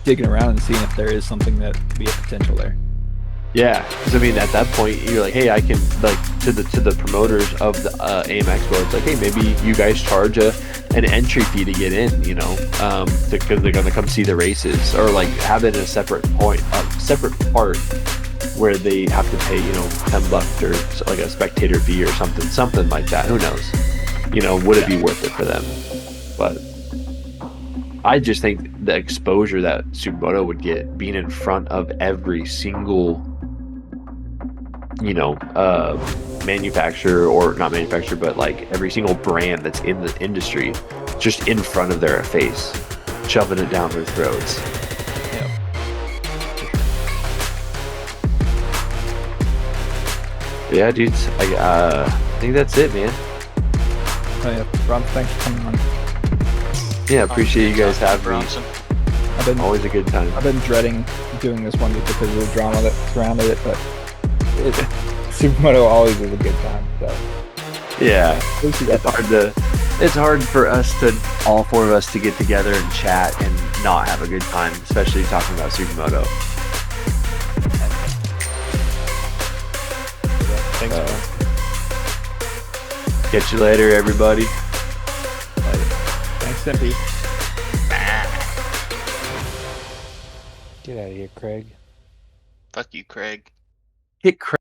digging around and seeing if there is something that could be a potential there. Yeah, because I mean, at that point, you're like, hey, I can like to the promoters of the AIM Expo. It's like, hey, maybe you guys charge an entry fee to get in, because they're gonna come see the races, or like have it in a separate part where they have to pay, $10 or like a spectator fee or something like that. Who knows? Would it be worth it for them? But I just think the exposure that Supermoto would get being in front of every single manufacturer, or not manufacturer, but like every single brand that's in the industry, just in front of their face, shoving it down their throats. Yeah, dudes, I think that's it, man. Oh yeah, Rob, thanks for coming on. Yeah, appreciate you guys having me. Always a good time. I've been dreading doing this one just because of the drama that surrounded it, but Supermoto always is a good time. So yeah, it's hard for us to, all four of us, to get together and chat and not have a good time, especially talking about Supermoto. Thanks, man. Catch you later, everybody. Thanks, Simpy. Get out of here, Craig. Fuck you, Craig. Hit Craig.